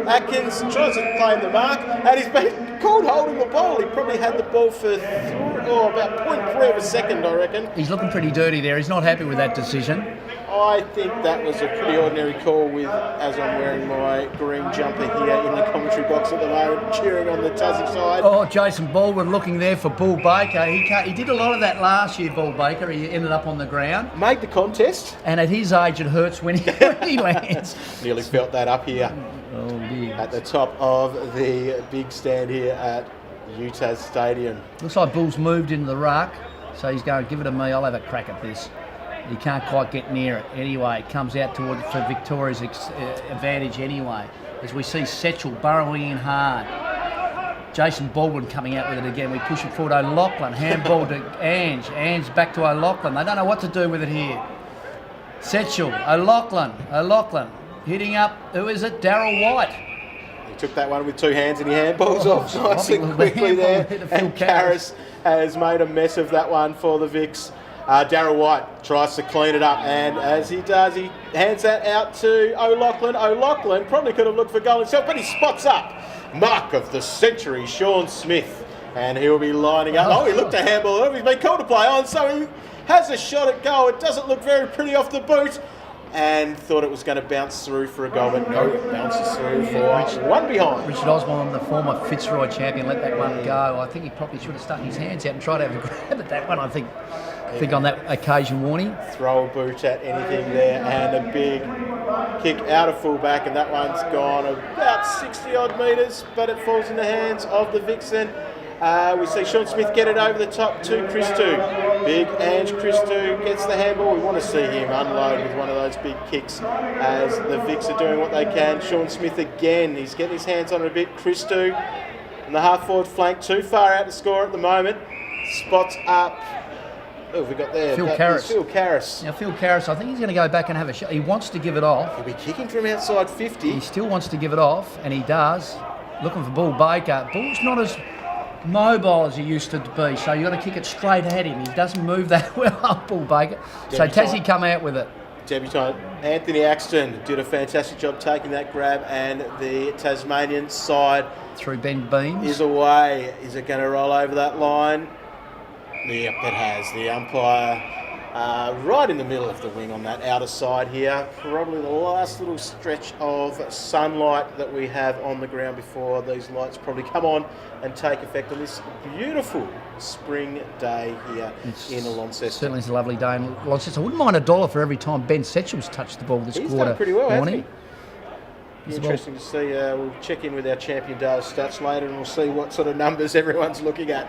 Atkins tries to claim the mark and he's been called holding the ball. He probably had the ball for about 0.3 of a second, I reckon. He's looking pretty dirty there. He's not happy with that decision. I think that was a pretty ordinary call with, as I'm wearing my green jumper here in the commentary box at the moment, cheering on the Tassie side. Oh, Jason Baldwin looking there for Bull Baker. He did a lot of that last year, Bull Baker. He ended up on the ground. Made the contest. And at his age, it hurts when he lands. Nearly felt that up here Oh, dear. at the top of the big stand here at UTAS Stadium. Looks like Bull's moved into the ruck, so he's going, give it to me, I'll have a crack at this. He can't quite get near it. Anyway, it comes out towards for Victoria's advantage anyway. As we see Setchell burrowing in hard. Jason Baldwin coming out with it again. We push it forward. O'Loughlin, handball to Ange. Ange back to O'Loughlin. They don't know what to do with it here. Setchell, O'Loughlin, hitting up, who is it? Darryl White. He took that one with two hands and he handballs off nice and Robbie quickly there. hit a Phil And Karras has made a mess of that one for the Vicks. Darryl White tries to clean it up, and as he does, he hands that out to O'Loughlin. O'Loughlin probably could have looked for goal himself, but he spots up. Mark of the century, Sean Smith, and he'll be lining up. Oh, he looked a handball. He's been called to play on, so he has a shot at goal. It doesn't look very pretty off the boot, and thought it was going to bounce through for a goal, but no, it bounces through for one behind. Richard Osborne, the former Fitzroy champion, let that one go. I think he probably should have stuck his hands out and tried to have a grab at that one, I think on that occasion, Warnie. Throw a boot at anything there, and a big kick out of full-back, and that one's gone about 60-odd metres, but it falls in the hands of the Vixen. We see Sean Smith get it over the top to Christou. Big Ange Christou gets the handball. We want to see him unload with one of those big kicks as the Vics are doing what they can. Sean Smith again, he's getting his hands on it a bit. Christou on the half-forward flank, too far out to score at the moment. Spots up. Who have we got there? Phil Karras. Phil Karras. Now, Phil Karras, I think he's going to go back and have a shot. He wants to give it off. He'll be kicking from outside 50. He still wants to give it off, and he does. Looking for Bull Baker. Bull's not as mobile as he used to be, so you've got to kick it straight at him. He doesn't move that well, Bull Baker. So Tassie come out with it. Debutant Anthony Axton did a fantastic job taking that grab, and the Tasmanian side Through Ben Beams. is away. Is it going to roll over that line? Yep, it has. The umpire right in the middle of the wing on that outer side here. Probably the last little stretch of sunlight that we have on the ground before these lights probably come on and take effect on this beautiful spring day here in Launceston. Certainly it's a lovely day in Launceston. I wouldn't mind $1 for every time Ben Setchell's touched the ball this He's quarter. done pretty well, hasn't morning. he? Interesting to see. We'll check in with our champion Dale stats later and we'll see what sort of numbers everyone's looking at.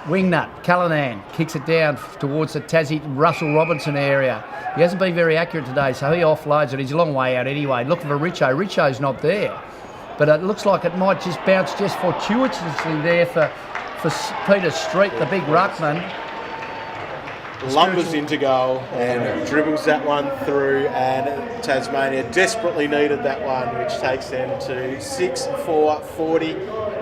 Wingnut, Callanan, kicks it down towards the Tassie Russell Robinson area. He hasn't been very accurate today, so he offloads it. He's a long way out anyway. Looking for Richo. Richo's not there. But it looks like it might just bounce just fortuitously there for Peter Street, the big ruckman. Lumbers into goal and dribbles that one through, and Tasmania desperately needed that one, which takes them to 6-4-40,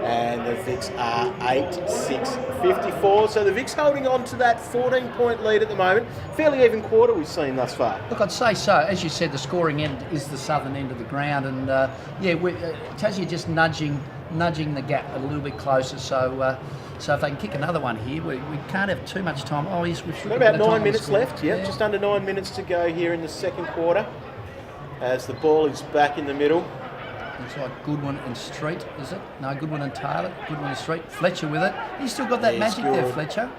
and the Vics are 8-6-54. So the Vics holding on to that 14-point lead at the moment. Fairly even quarter we've seen thus far. Look, I'd say so. As you said, the scoring end is the southern end of the ground, and Tassie just nudging the gap a little bit closer. So if they can kick another one here, we can't have too much time. Oh, yes, we've got about 9 minutes left. Yeah, just under 9 minutes to go here in the second quarter. As the ball is back in the middle. Looks like Goodwin and Street, is it? No, Goodwin and Taylor. Goodwin and Street. Fletcher with it. He's still got that magic there, Fletcher.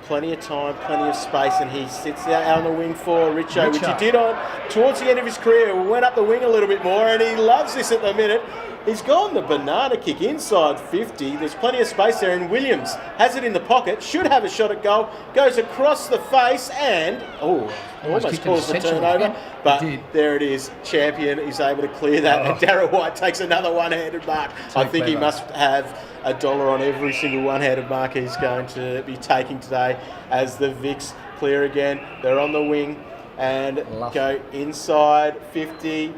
Plenty of time, plenty of space, and he sits out on the wing for Richo, which he did on towards the end of his career. Went up the wing a little bit more, and he loves this at the minute. He's gone the banana kick inside 50. There's plenty of space there, and Williams has it in the pocket. Should have a shot at goal. Goes across the face, and almost caused the turnover. But there it is. Champion is able to clear that, and Darryl White takes another one-handed mark. I think he must have $1 on every single one-handed mark he's going to be taking today as the Vics clear again. They're on the wing and go inside 50.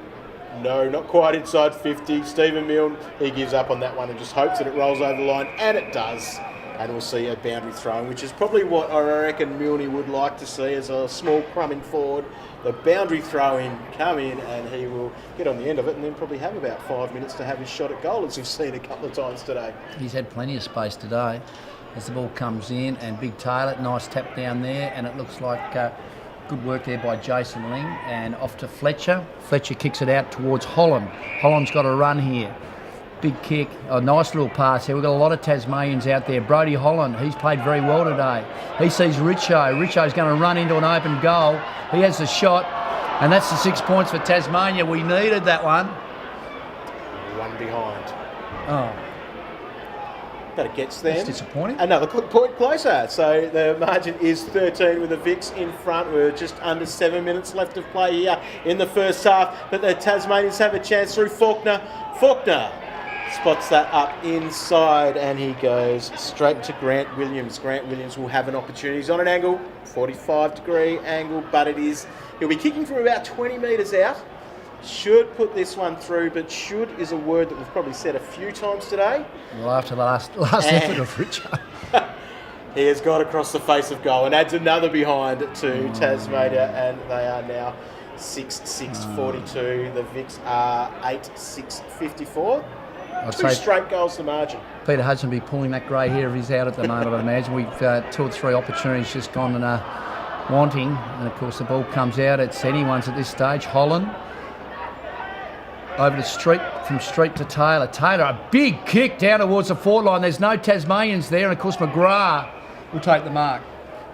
No, not quite inside 50. Stephen Milne, he gives up on that one and just hopes that it rolls over the line, and it does. And we'll see a boundary throw, which is probably what I reckon Milne would like to see as a small crumbing forward. The boundary throw in, come in, and he will get on the end of it and then probably have about 5 minutes to have his shot at goal, as we've seen a couple of times today. He's had plenty of space today as the ball comes in, and Big Taylor, nice tap down there, and it looks like good work there by Jason Ling, and off to Fletcher. Fletcher kicks it out towards Holland. Holland's got a run here. Big kick, a nice little pass here. We've got a lot of Tasmanians out there. Brodie Holland, he's played very well today. He sees Richo. Richo's going to run into an open goal. He has the shot, and that's the 6 points for Tasmania. We needed that one. One behind. Oh. But it gets them. That's disappointing. Another point closer. So the margin is 13 with the Vics in front. We're just under 7 minutes left of play here in the first half. But the Tasmanians have a chance through Faulkner. Faulkner spots that up inside, and he goes straight to Grant Williams. Grant Williams will have an opportunity. He's on an angle, 45-degree angle, but he'll be kicking from about 20 metres out. Should put this one through, but should is a word that we've probably said a few times today. Well, after the last effort of Richo. He has got across the face of goal and adds another behind to Tasmania, and they are now 6-6-42. The Vics are 8-6-54. Two straight goals to margin. Peter Hudson will be pulling that grey hair of his out at the moment, I imagine. We've 2 or 3 opportunities just gone and wanting, and of course the ball comes out. It's anyone's at this stage. Holland. Over to Street, from Street to Taylor. Taylor, a big kick down towards the forward line. There's no Tasmanians there, and of course McGrath will take the mark.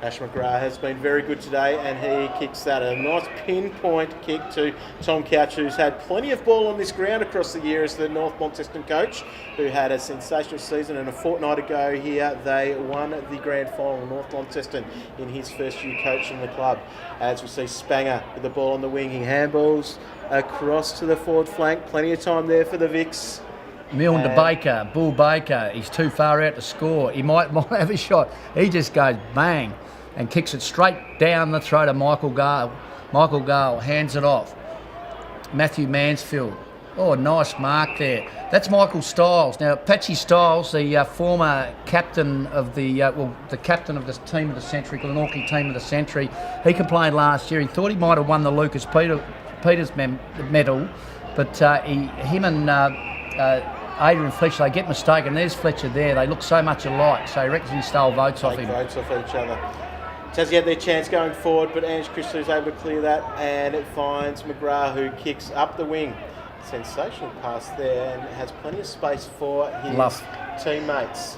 Ash McGrath has been very good today, and he kicks that. A nice pinpoint kick to Tom Couch, who's had plenty of ball on this ground across the year as the North Launceston coach, who had a sensational season. And a fortnight ago here, they won the grand final, North Launceston, in his first year coaching the club. As we see Spanger with the ball on the wing, he handballs across to the forward flank. Plenty of time there for the Vicks. Milne to Baker, Bull Baker. He's too far out to score. He might have a shot. He just goes bang and kicks it straight down the throat of Michael Gale. Michael Gale hands it off. Matthew Mansfield. Oh, nice mark there. That's Michael Stiles. Now, Patchy Stiles, the former captain of the captain of the team of the century, the Northern team of the century, he complained last year. He thought he might have won the Lucas Peters medal, but him and Adrian Fletcher, they get mistaken. There's Fletcher there. They look so much alike, so he reckons he stole votes off him. Votes off each other. Tassie had their chance going forward, but Ange Christou is able to clear that, and it finds McGrath, who kicks up the wing. Sensational pass there, and has plenty of space for his teammates.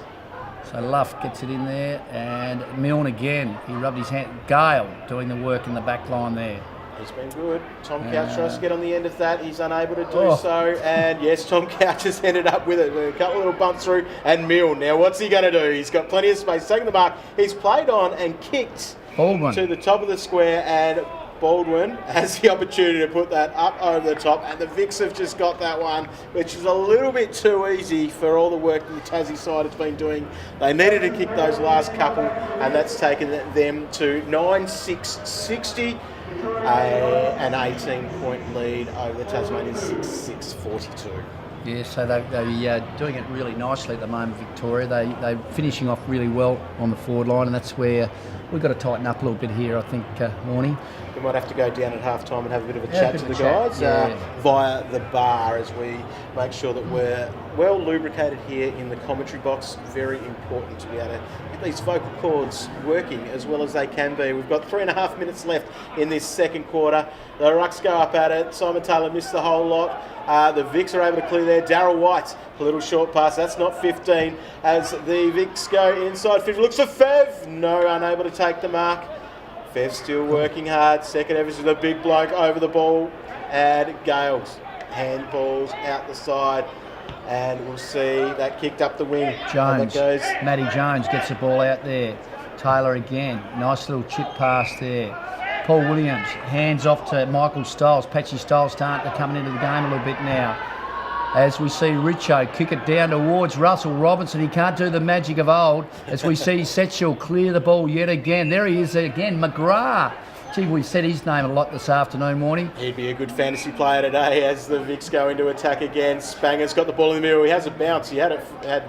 So Luff gets it in there, and Milne again. He rubbed his hand. Gale doing the work in the back line there. He's been good. Tom Couch tries to get on the end of that. He's unable to do so. And yes, Tom Couch has ended up with it. A couple of little bumps through. And Milne. Now, what's he going to do? He's got plenty of space. Taking the mark. He's played on and kicked Baldwin to the top of the square. And Baldwin has the opportunity to put that up over the top. And the Vicks have just got that one, which is a little bit too easy for all the work that the Tassie side has been doing. They needed to kick those last couple. And that's taken them to 9-6-60. An 18-point lead over the Tasmanian 6-6-42. Yeah, so they're doing it really nicely at the moment, Victoria. They're finishing off really well on the forward line, and that's where we've got to tighten up a little bit here, I think, Morning. We might have to go down at half-time and have a bit of a chat to the guys via the bar as we make sure that we're well lubricated here in the commentary box. Very important to be able to get these vocal cords working as well as they can be. We've got 3.5 minutes left in this second quarter. The Rucks go up at it. Simon Taylor missed the whole lot. The Vicks are able to clear there. Darryl White, a little short pass. That's not 15 as the Vicks go inside 50. Looks for Fev. No, unable to take the mark. Fev still working hard. Second ever is the big bloke over the ball. And Gales handballs out the side. And we'll see that kicked up the wing. Jones, Matty Jones gets the ball out there. Taylor again. Nice little chip pass there. Paul Williams hands off to Michael Stiles. Patchy Stiles starting to come into the game a little bit now. As we see Richo kick it down towards Russell Robinson. He can't do the magic of old. As we see Setchell clear the ball yet again. There he is again, McGrath. Gee, we said his name a lot this afternoon, Morning. He'd be a good fantasy player today as the Vicks go into attack again. Spanger's got the ball in the middle. He has a bounce. He had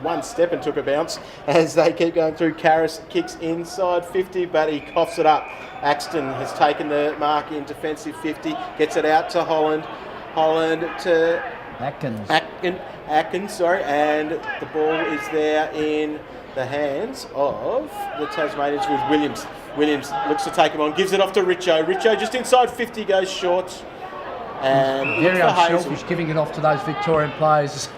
one step and took a bounce as they keep going through. Karras kicks inside 50, but he coughs it up. Axton has taken the mark in defensive 50, gets it out to Holland. Holland to Atkins, and the ball is there in the hands of the Tasmanians with Williams. Williams looks to take him on, gives it off to Richo. Richo just inside 50 goes short. And very unselfish, giving it off to those Victorian players.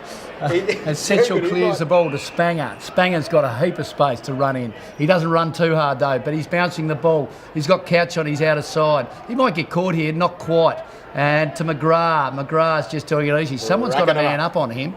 And Setchell clears the ball to Spanger. Spanger's got a heap of space to run in. He doesn't run too hard though, but he's bouncing the ball. He's got Couch on his outer side. He might get caught here, not quite. And to McGrath. McGrath's just doing it easy. Someone's got to man up on him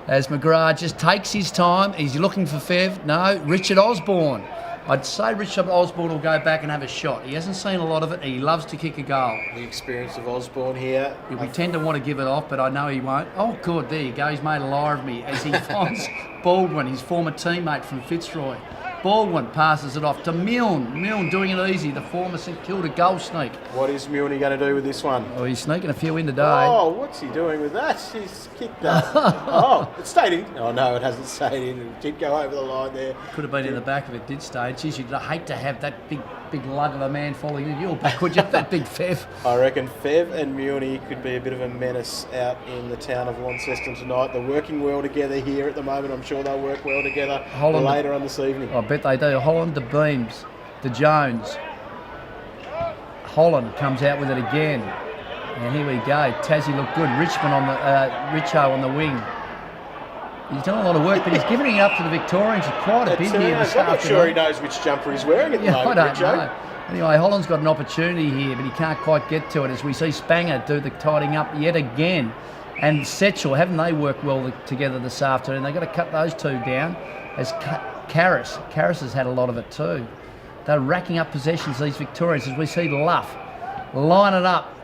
as McGrath just takes his time. He's looking for Fev. No, Richard Osborne. I'd say Richard Osborne will go back and have a shot. He hasn't seen a lot of it. He loves to kick a goal. The experience of Osborne here. We tend to want to give it off, but I know he won't. Oh, good. There you go. He's made a liar of me as he finds Baldwin, his former teammate from Fitzroy. Baldwin passes it off to Milne. Milne doing it easy. The former St Kilda goal sneak. What is Milne going to do with this one? Oh, he's sneaking a few in today. Oh, what's he doing with that? He's kicked that. Oh, it stayed in. Oh, no, it hasn't stayed in. It did go over the line there. Could have been in the back if it did stay. Geez, you'd hate to have that big lug of a man falling in your back, would you? That big Fev. I reckon Fev and Milne could be a bit of a menace out in the town of Launceston tonight. They're working well together here at the moment. I'm sure they'll work well together later on this evening. I bet they do. Holland to Beams, to Jones. Holland comes out with it again. And here we go. Tassie looked good. Richmond on the Richo on the wing. He's done a lot of work, but he's given it up to the Victorians. He's quite a busy here this I'm not sure he afternoon. knows which jumper he's wearing at the Yeah, I moment, don't Richo. know. Anyway, Holland's got an opportunity here, but he can't quite get to it as we see Spanger do the tidying up yet again. And Setchell, haven't they worked well together this afternoon? They've got to cut those two down. As Karras has had a lot of it too. They're racking up possessions, these Victorians, as we see Luff line it up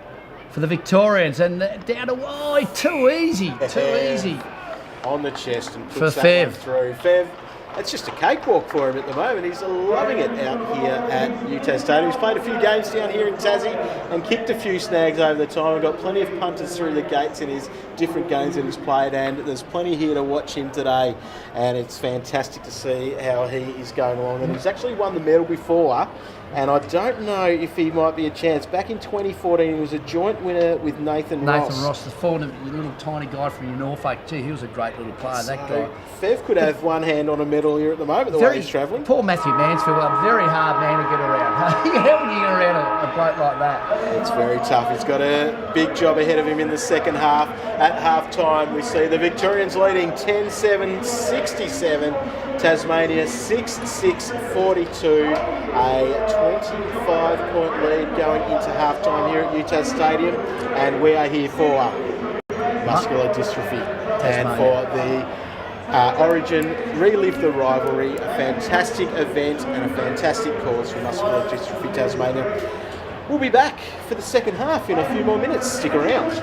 for the Victorians. And down to, too easy. On the chest and For puts that Fev. one through. Fev, it's just a cakewalk for him at the moment. He's loving it out here at UTAS Stadium. He's played a few games down here in Tassie and kicked a few snags over the time and got plenty of punters through the gates in his different games that he's played, and there's plenty here to watch him today, and it's fantastic to see how he is going along. And he's actually won the medal before, and I don't know if he might be a chance. Back in 2014, he was a joint winner with Nathan Ross. The forward, little tiny guy from Norfolk. Gee, he was a great little player, that guy. Fev could have one hand on a medal here at the moment, the way he's travelling. Poor Matthew Mansfield, a very hard man to get around. How can you get around a bloke like that? It's very tough. He's got a big job ahead of him in the second half. At half time, we see the Victorians leading 10-7, 67. Tasmania 6-6-42. A 25-point lead going into half time here at UTAS Stadium. And we are here for muscular dystrophy. And for the Origin Relive the Rivalry, a fantastic event and a fantastic cause for muscular dystrophy Tasmania. We'll be back for the second half in a few more minutes. Stick around.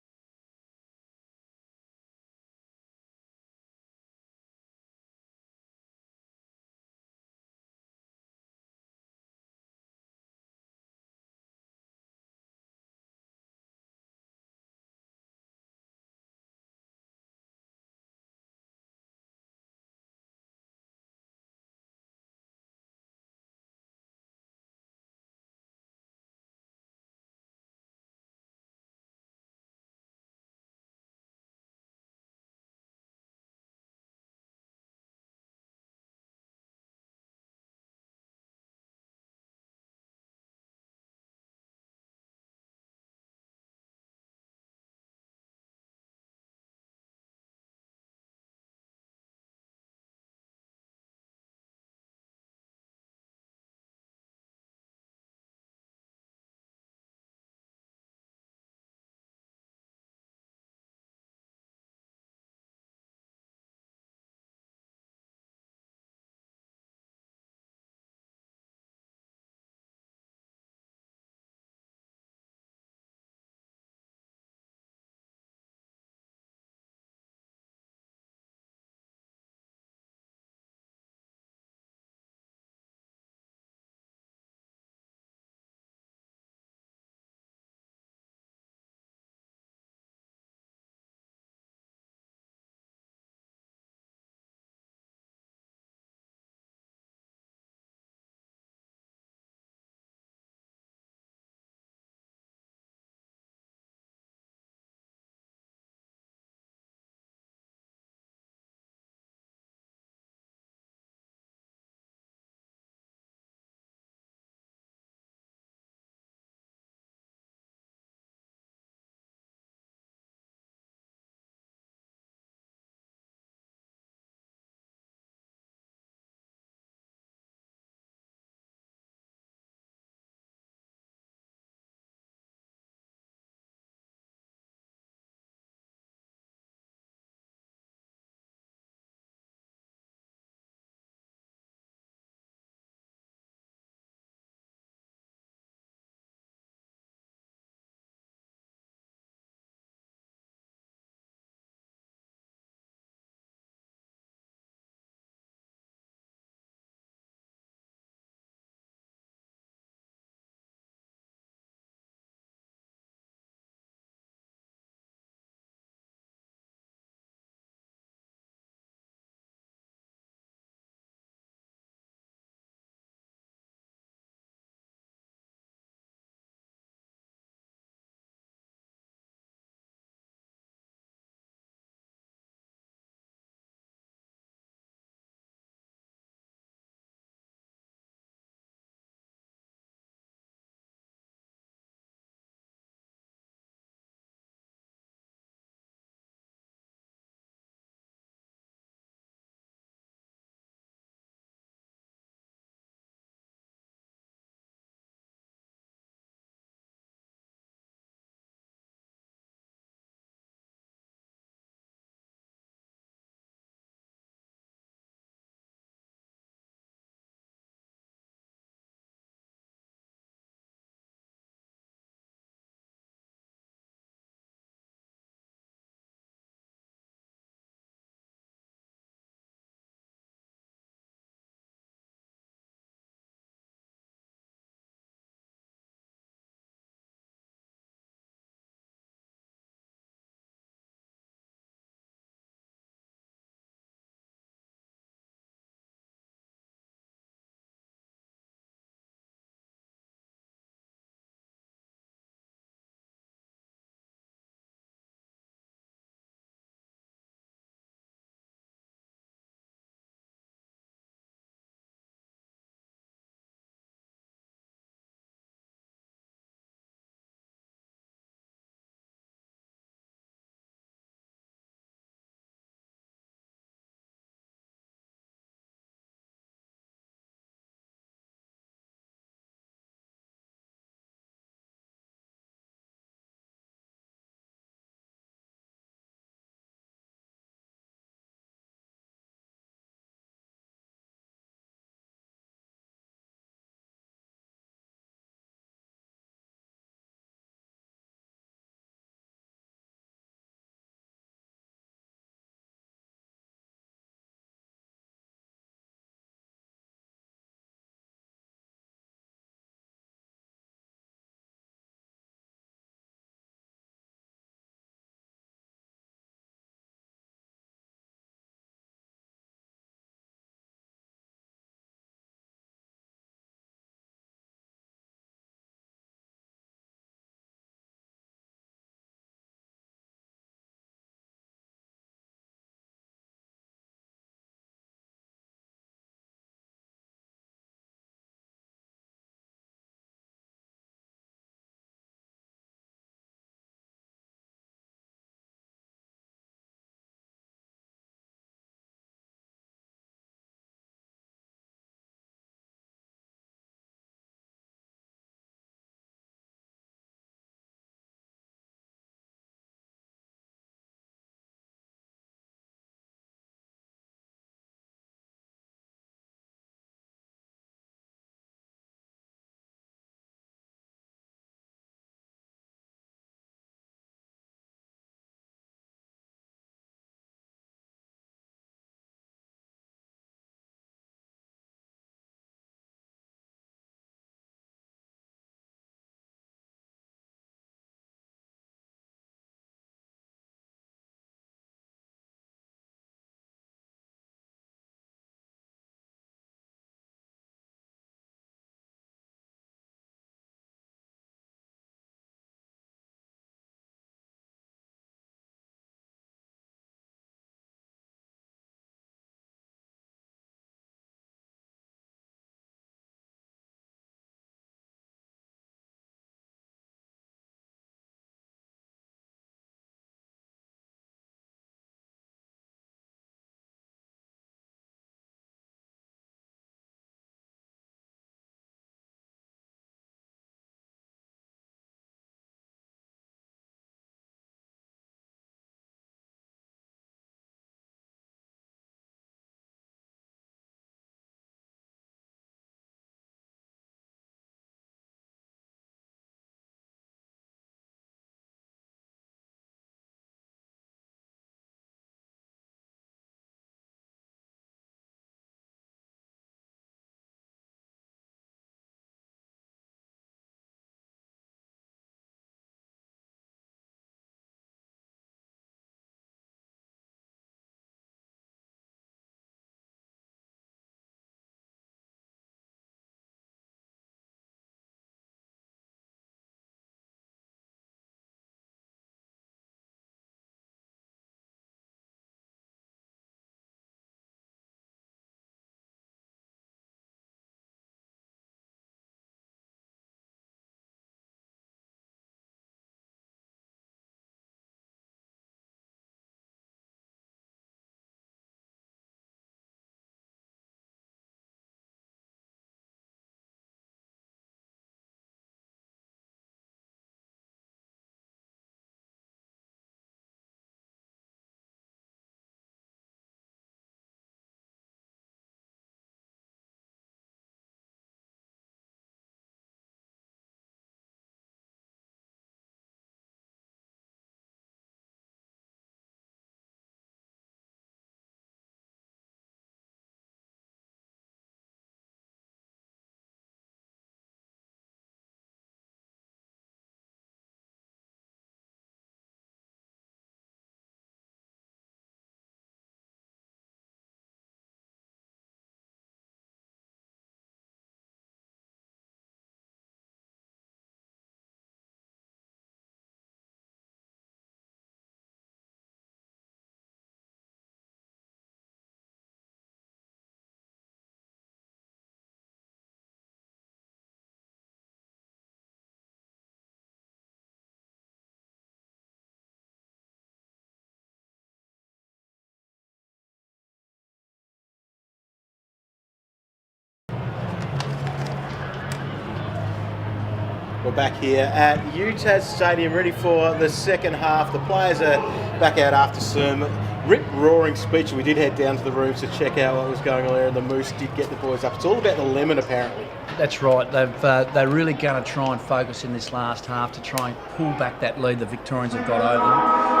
We're back here at UTAS Stadium ready for the second half. The players are back out after some rip-roaring speech. We did head down to the rooms to check out what was going on there, and the Moose did get the boys up. It's all about the lemon, apparently. That's right. They're really going to try and focus in this last half to try and pull back that lead the Victorians have got over them.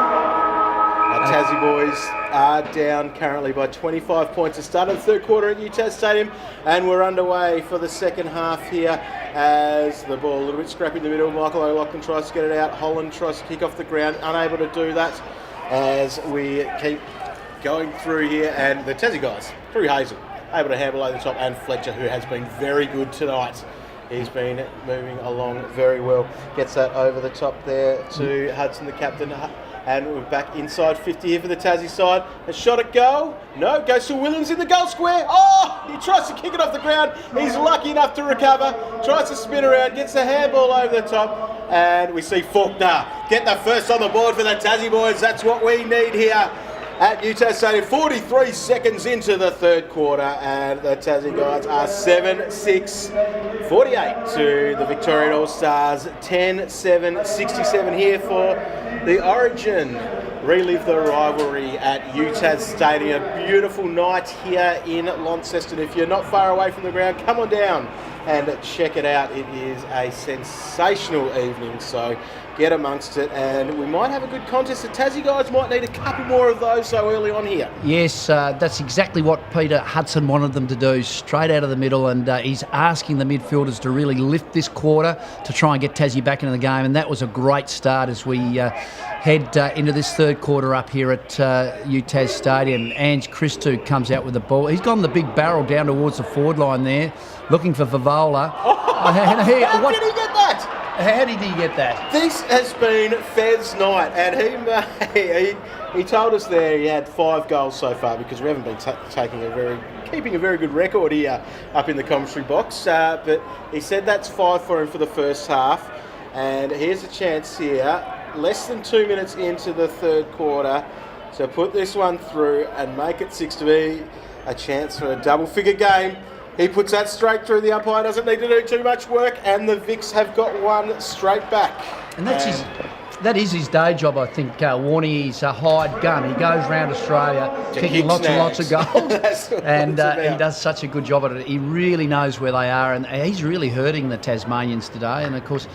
Our Tassie boys are down currently by 25 points. The start of the third quarter at UTAS Stadium, and we're underway for the second half here as the ball a little bit scrappy in the middle. Michael O'Loughlin tries to get it out. Holland tries to kick off the ground, unable to do that as we keep going through here. And the Tassie guys, through Hazel, able to handle over the top, and Fletcher, who has been very good tonight. He's been moving along very well. Gets that over the top there to Hudson, the captain. And we're back inside 50 here for the Tassie side. A shot at goal. No, goes to Williams in the goal square. Oh, he tries to kick it off the ground. He's lucky enough to recover. Tries to spin around, gets the handball over the top. And we see Faulkner get the first on the board for the Tassie boys. That's what we need here at UTAS Stadium. 43 seconds into the third quarter, and the Tassie guys are 7-6, 48 to the Victorian All-Stars, 10-7, 67 here for the Origin. Relive the rivalry at UTAS Stadium. A beautiful night here in Launceston. If you're not far away from the ground, come on down and check it out. It is a sensational evening, so get amongst it, and we might have a good contest. The Tassie guys might need a couple more of those so early on here. Yes, that's exactly what Peter Hudson wanted them to do, straight out of the middle, and he's asking the midfielders to really lift this quarter to try and get Tassie back into the game, and that was a great start as we head into this third quarter up here at UTAS Stadium. Ange Christou comes out with the ball. He's gone the big barrel down towards the forward line there, looking for Vavola. How did he get that? How did he get that? This has been Fed's night, and he told us there he had 5 goals so far, because we haven't been keeping a very good record here up in the commentary box. But he said that's 5 for him for the first half, and here's a chance here, less than 2 minutes into the third quarter, to put this one through and make it 6 to be a chance for a double-figure game. He puts that straight through. The umpire doesn't need to do too much work, and the Vics have got one straight back. And that is his day job, I think. Warnie, he's a hired gun. He goes around Australia kicking lots and lots of goals, and he does such a good job at it. He really knows where they are, and he's really hurting the Tasmanians today. And of course,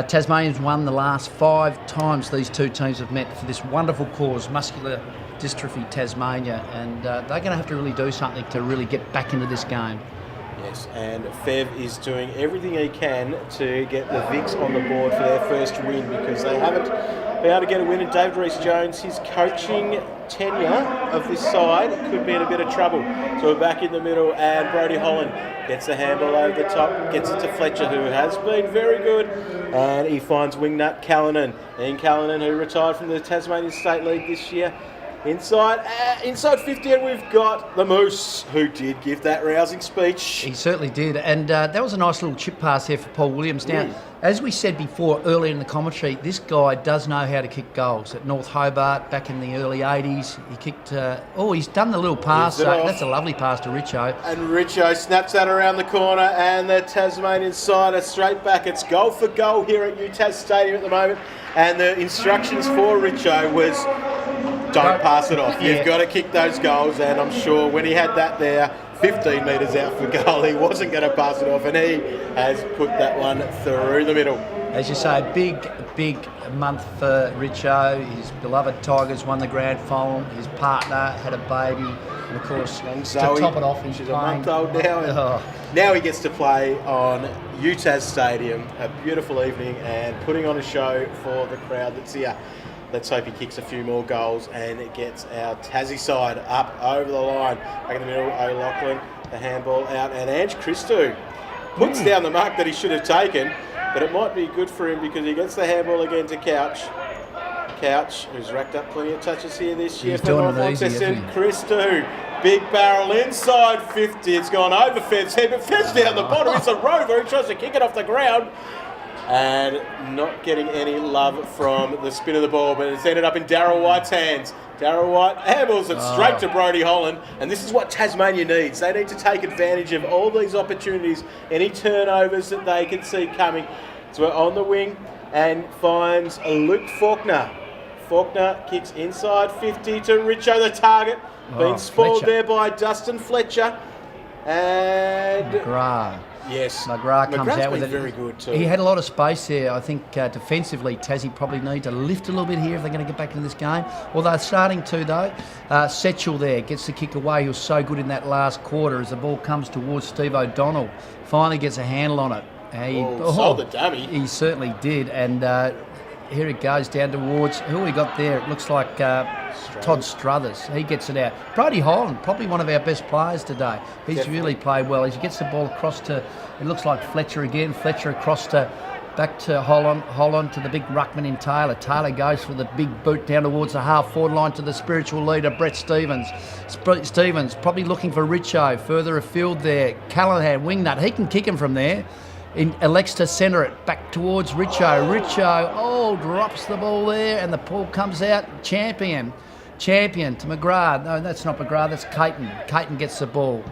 Tasmanians won the last 5 times these two teams have met for this wonderful cause, Muscular Dystrophy Tasmania, and they're going to have to really do something to really get back into this game. Yes, and Fev is doing everything he can to get the Vics on the board for their first win, because they haven't been able to get a win. And David Rees-Jones, his coaching tenure of this side could be in a bit of trouble. So we're back in the middle, and Brodie Holland gets the handball over the top, gets it to Fletcher, who has been very good, and he finds wingnut Callanan. Ian Callanan, who retired from the Tasmanian State League this year. Inside 50, and we've got the Moose, who did give that rousing speech. He certainly did, and that was a nice little chip pass there for Paul Williams. Now, as we said before earlier in the commentary, this guy does know how to kick goals. At North Hobart back in the early 80s, he kicked... he's done the little pass. That's a lovely pass to Richo. And Richo snaps that around the corner, and the Tasmanian side are straight back. It's goal for goal here at UTAS Stadium at the moment, and the instructions for Richo was... don't pass it off. You've got to kick those goals, and I'm sure when he had that there, 15 metres out for goal, he wasn't going to pass it off, and he has put that one through the middle. As you say, big month for Richo. His beloved Tigers won the grand final. His partner had a baby, and of course, young to Zoe, top it off, he's she's playing. a month old now, and now he gets to play on UTAS Stadium. A beautiful evening, and putting on a show for the crowd that's here. Let's hope he kicks a few more goals and it gets our Tassie side up over the line. Back in the middle, O'Loughlin, the handball out, and Ange Christou puts down the mark that he should have taken, but it might be good for him because he gets the handball again to Couch, who's racked up plenty of touches here this year. He's doing it easy, isn't he? Christou, big barrel inside 50. It's gone over Fev's head, but Fev's down the bottom. It's a rover who tries to kick it off the ground. And not getting any love from the spin of the ball, but it's ended up in Darryl White's hands. Darryl White handballs it straight to Brodie Holland, and this is what Tasmania needs. They need to take advantage of all these opportunities, any turnovers that they can see coming. So we're on the wing and finds Luke Faulkner. Faulkner kicks inside 50 to Richo, the target. Being spoiled Fletcher. there by Dustin Fletcher. And McGrath. yes, McGrath comes McGrath's out with been it. very good too. He had a lot of space there. I think defensively, Tassie probably need to lift a little bit here if they're going to get back into this game. Although starting to though, Setchell there gets the kick away. He was so good in that last quarter as the ball comes towards Steve O'Donnell. Finally gets a handle on it. Sold the dummy. He certainly did. And here it goes down towards who we got there. It looks like Todd Struthers. He gets it out. Brody Holland, probably one of our best players today. He's Definitely. really played well. He gets the ball across to, it looks like Fletcher again. Fletcher across to, back to Holland. Holland to the big ruckman in Taylor. Taylor goes for the big boot down towards the half-forward line to the spiritual leader, Brett Stevens. Stevens probably looking for Richo. Further afield there. Callahan, wingnut. He can kick him from there. Elects to centre it back towards Richo. Richo, drops the ball there and the ball comes out. Champion to McGrath. No, that's not McGrath, that's Caton. Caton gets the ball.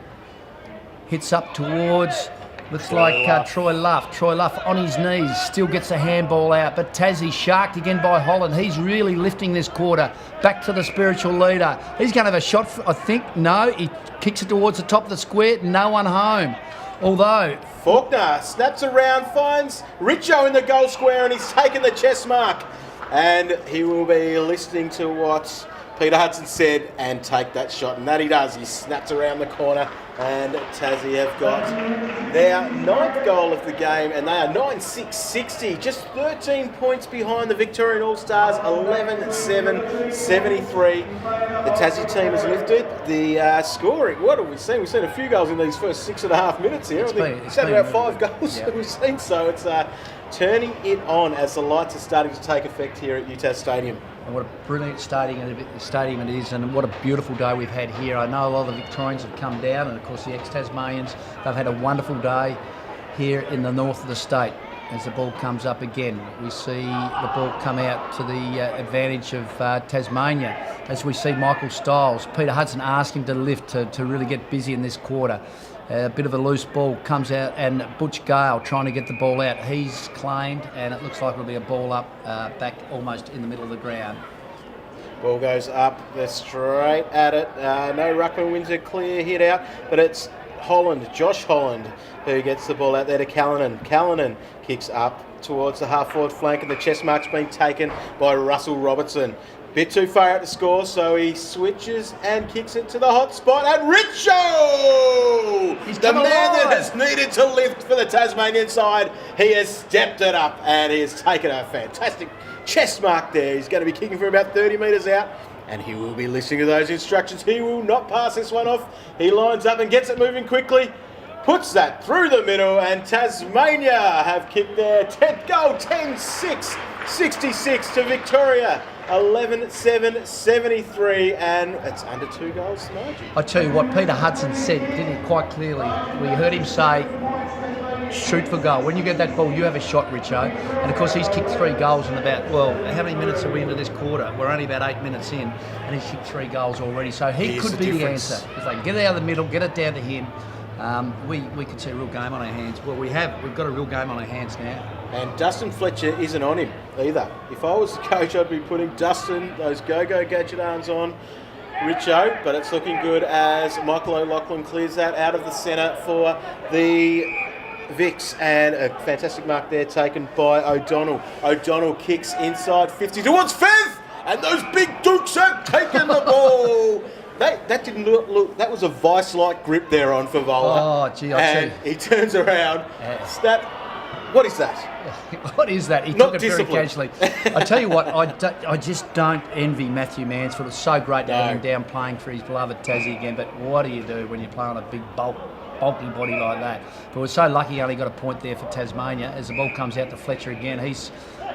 Hits up towards, looks like Troy Luff. Troy Luff on his knees, still gets a handball out. But Tassie sharked again by Holland. He's really lifting this quarter. Back to the spiritual leader. He's going to have a shot, I think. No, he kicks it towards the top of the square. No one home. Although Faulkner snaps around, finds Richo in the goal square, and he's taken the chest mark. And he will be listening to what Peter Hudson said and take that shot. And that he does. He snaps around the corner, and Tassie have got their 9th goal of the game, and they are 9-6-60, just 13 points behind the Victorian All-Stars, 11-7-73. The Tassie team has lifted the scoring. What have we seen? We've seen a few goals in these first 6.5 minutes here. It's had about 5 goals that we've seen, so it's turning it on as the lights are starting to take effect here at UTAS Stadium. And what a brilliant stadium it is, and what a beautiful day we've had here. I know a lot of the Victorians have come down, and of course the ex-Tasmanians, they've had a wonderful day here in the north of the state. As the ball comes up again, we see the ball come out to the advantage of Tasmania. As we see Michael Stiles, Peter Hudson asked him to lift to really get busy in this quarter. A bit of a loose ball comes out, and Butch Gale trying to get the ball out. He's claimed, and it looks like it'll be a ball up back almost in the middle of the ground. Ball goes up, they're straight at it. No ruckman wins a clear hit out, but it's Holland, Josh Holland, who gets the ball out there to Callanan. Callanan kicks up towards the half-forward flank, and the chest mark's been taken by Russell Robertson. Bit too far out to score, so he switches and kicks it to the hot spot. And Richo! The man that has needed to lift for the Tasmanian side, he has stepped it up and he has taken a fantastic chest mark there. He's going to be kicking from about 30 metres out, and he will be listening to those instructions. He will not pass this one off. He lines up and gets it moving quickly. Puts that through the middle, and Tasmania have kicked their 10th goal, 10-6-66 to Victoria. 11-7-73, and it's under 2 goals to margin. I tell you what, Peter Hudson said, didn't he, quite clearly. We heard him say, shoot for goal. When you get that ball, you have a shot, Richo. And of course, he's kicked 3 goals in about, well, how many minutes are we into this quarter? We're only about 8 minutes in, and he's kicked 3 goals already. So he could be the answer. If they can get it out of the middle, get it down to him, we could see a real game on our hands. Well, we've got a real game on our hands now. And Dustin Fletcher isn't on him either. If I was the coach, I'd be putting Dustin, those go-go gadget arms on Richo, but it's looking good as Michael O'Loughlin clears that out of the centre for the Vicks, and a fantastic mark there taken by O'Donnell. O'Donnell kicks inside 50 towards Fev, and those big Dukes have taken the ball. That didn't look. That was a vice-like grip there on Favola. Oh, gee, I tell you. And he turns around, snap. What is that? What is that? He Not took it very casually. I tell you what, I just don't envy Matthew Mansfield. It's so great to have him down playing for his beloved Tassie again, but what do you do when you play on a big bulky body like that? But we're so lucky he only got a point there for Tasmania. As the ball comes out to Fletcher again,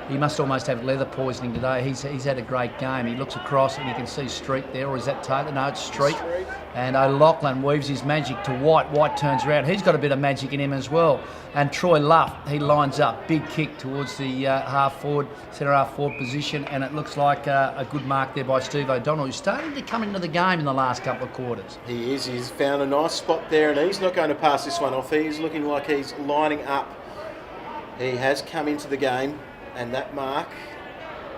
he must almost have leather poisoning today. He's had a great game. He looks across and you can see Street there, or is that Taylor? No, it's Street. And O'Loughlin weaves his magic to White. White turns around. He's got a bit of magic in him as well. And Troy Luff, he lines up. Big kick towards the centre half forward position, and it looks like a good mark there by Steve O'Donnell, who's starting to come into the game in the last couple of quarters. He is. He's found a nice spot there, and he's not going to pass this one off. He's looking like he's lining up He has come into the game, and that mark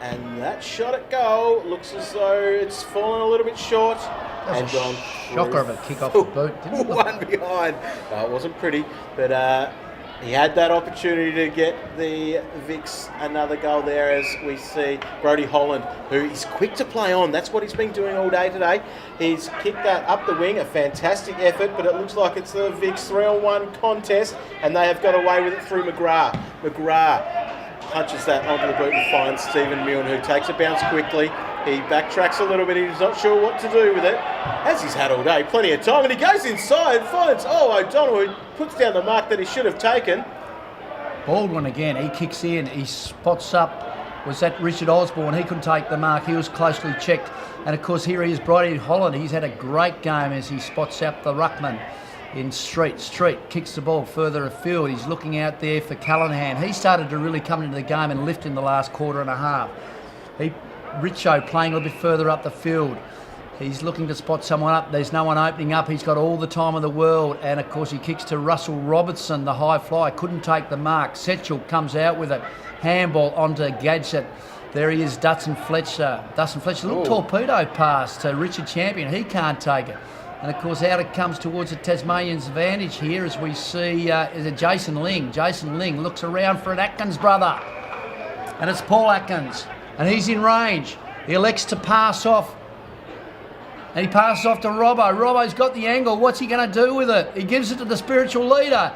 and that shot at goal looks as though it's fallen a little bit short. And gone shocker of a kick off the boot, didn't it? One behind. No, it wasn't pretty, but he had that opportunity to get the Vicks another goal there, as we see Brodie Holland, who is quick to play on. That's what he's been doing all day today. He's kicked that up the wing, a fantastic effort, but it looks like it's the Vicks 3-on-1 contest, and they have got away with it through McGrath. McGrath punches that onto the boot and finds Stephen Milne, who takes a bounce quickly. He backtracks a little bit. He's not sure what to do with it, as he's had all day. Plenty of time, and he goes inside, finds O'Donnell, who puts down the mark that he should have taken. Baldwin again, he kicks in, he spots up. Was that Richard Osborne? He couldn't take the mark, he was closely checked. And of course here he is, Brodie Holland. He's had a great game as he spots out the ruckman in Street. Street kicks the ball further afield. He's looking out there for Callahan. He started to really come into the game and lift in the last quarter and a half. Richo playing a little bit further up the field. He's looking to spot someone up. There's no one opening up. He's got all the time in the world. And, of course, he kicks to Russell Robertson, the high fly. Couldn't take the mark. Setchell comes out with it. Handball onto Gadget. There he is, Dustin Fletcher. Little torpedo pass to Richard Champion. He can't take it. And, of course, out it comes towards the Tasmanians' advantage here, as we see is a Jason Ling. Jason Ling looks around for an Atkins brother. And it's Paul Atkins. And he's in range. He elects to pass off. And he passes off to Robbo. Robbo's got the angle. What's he going to do with it? He gives it to the spiritual leader.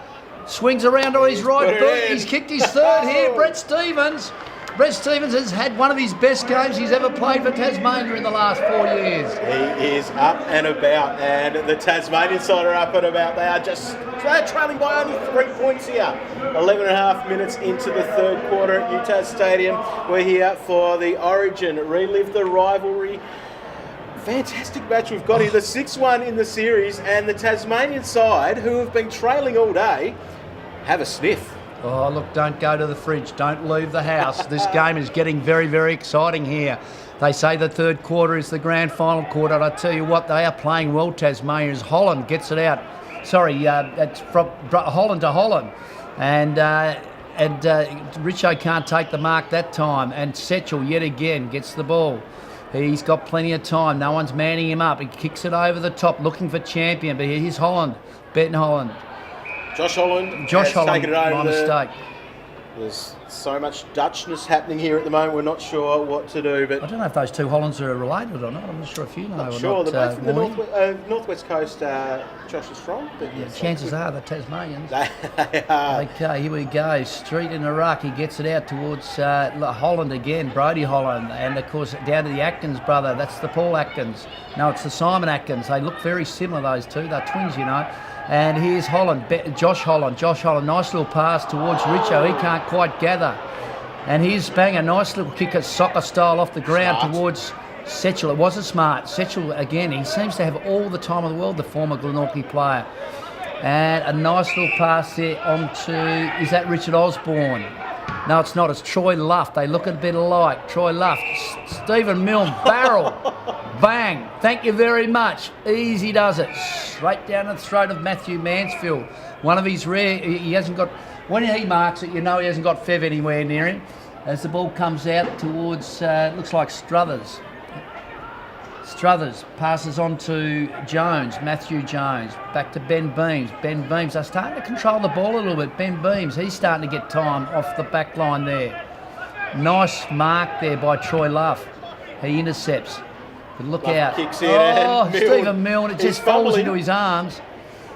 Swings around to his right boot. He's kicked his third here. Brett Stevens. Brett Stevens has had one of his best games he's ever played for Tasmania in the last 4 years. He is up and about, and the Tasmanian side are up and about. They're trailing by only 3 points here. 11 and a half minutes into the third quarter at UTAS Stadium. We're here for the Origin, Relive the Rivalry. Fantastic match we've got here, the 6-1 in the series, and the Tasmanian side, who have been trailing all day, have a sniff. Oh, look, don't go to the fridge. Don't leave the house. This game is getting very, very exciting here. They say the third quarter is the grand final quarter. And I tell you what, they are playing well, Tasmania, as Holland gets it out. It's from Holland to Holland. And Richo can't take the mark that time. And Setchell, yet again, gets the ball. He's got plenty of time. No one's manning him up. He kicks it over the top, looking for Champion. But here's Holland, Ben Holland. Josh Holland taken it over. My mistake. There's so much Dutchness happening here at the moment. We're not sure what to do. But I don't know if those two Hollands are related or not. I'm not sure if you know. Not sure. They're both from the northwest coast. Josh is from. But yeah, chances are the Tasmanians. They are. Okay, here we go. Street in the ruck. He gets it out towards Holland again. Brodie Holland, and of course down to the Atkins brother. That's the Paul Atkins. No, it's the Simon Atkins. They look very similar. Those two. They're twins, you know. And here's Holland, Josh Holland. Nice little pass towards Richo. He can't quite gather. And here's Bang, a nice little kick, soccer style off the ground towards Setchell. It wasn't smart. Setchell, again, he seems to have all the time in the world, the former Glenorchy player. And a nice little pass there onto, is that Richard Osborne? No, it's not. It's Troy Luft. They look a bit alike. Troy Luft. Stephen Milne, barrel. Bang. Thank you very much. Easy does it. Straight down the throat of Matthew Mansfield. One of his rare, he hasn't got, when he marks it, you know he hasn't got Fev anywhere near him. As the ball comes out towards, looks like Struthers. Struthers passes on to Jones, Matthew Jones, back to Ben Beams. Ben Beams, they're starting to control the ball a little bit. Ben Beams, he's starting to get time off the back line there. Nice mark there by Troy Luff. He intercepts. But look out. Kicks in and Stephen Milne, it just falls into his arms.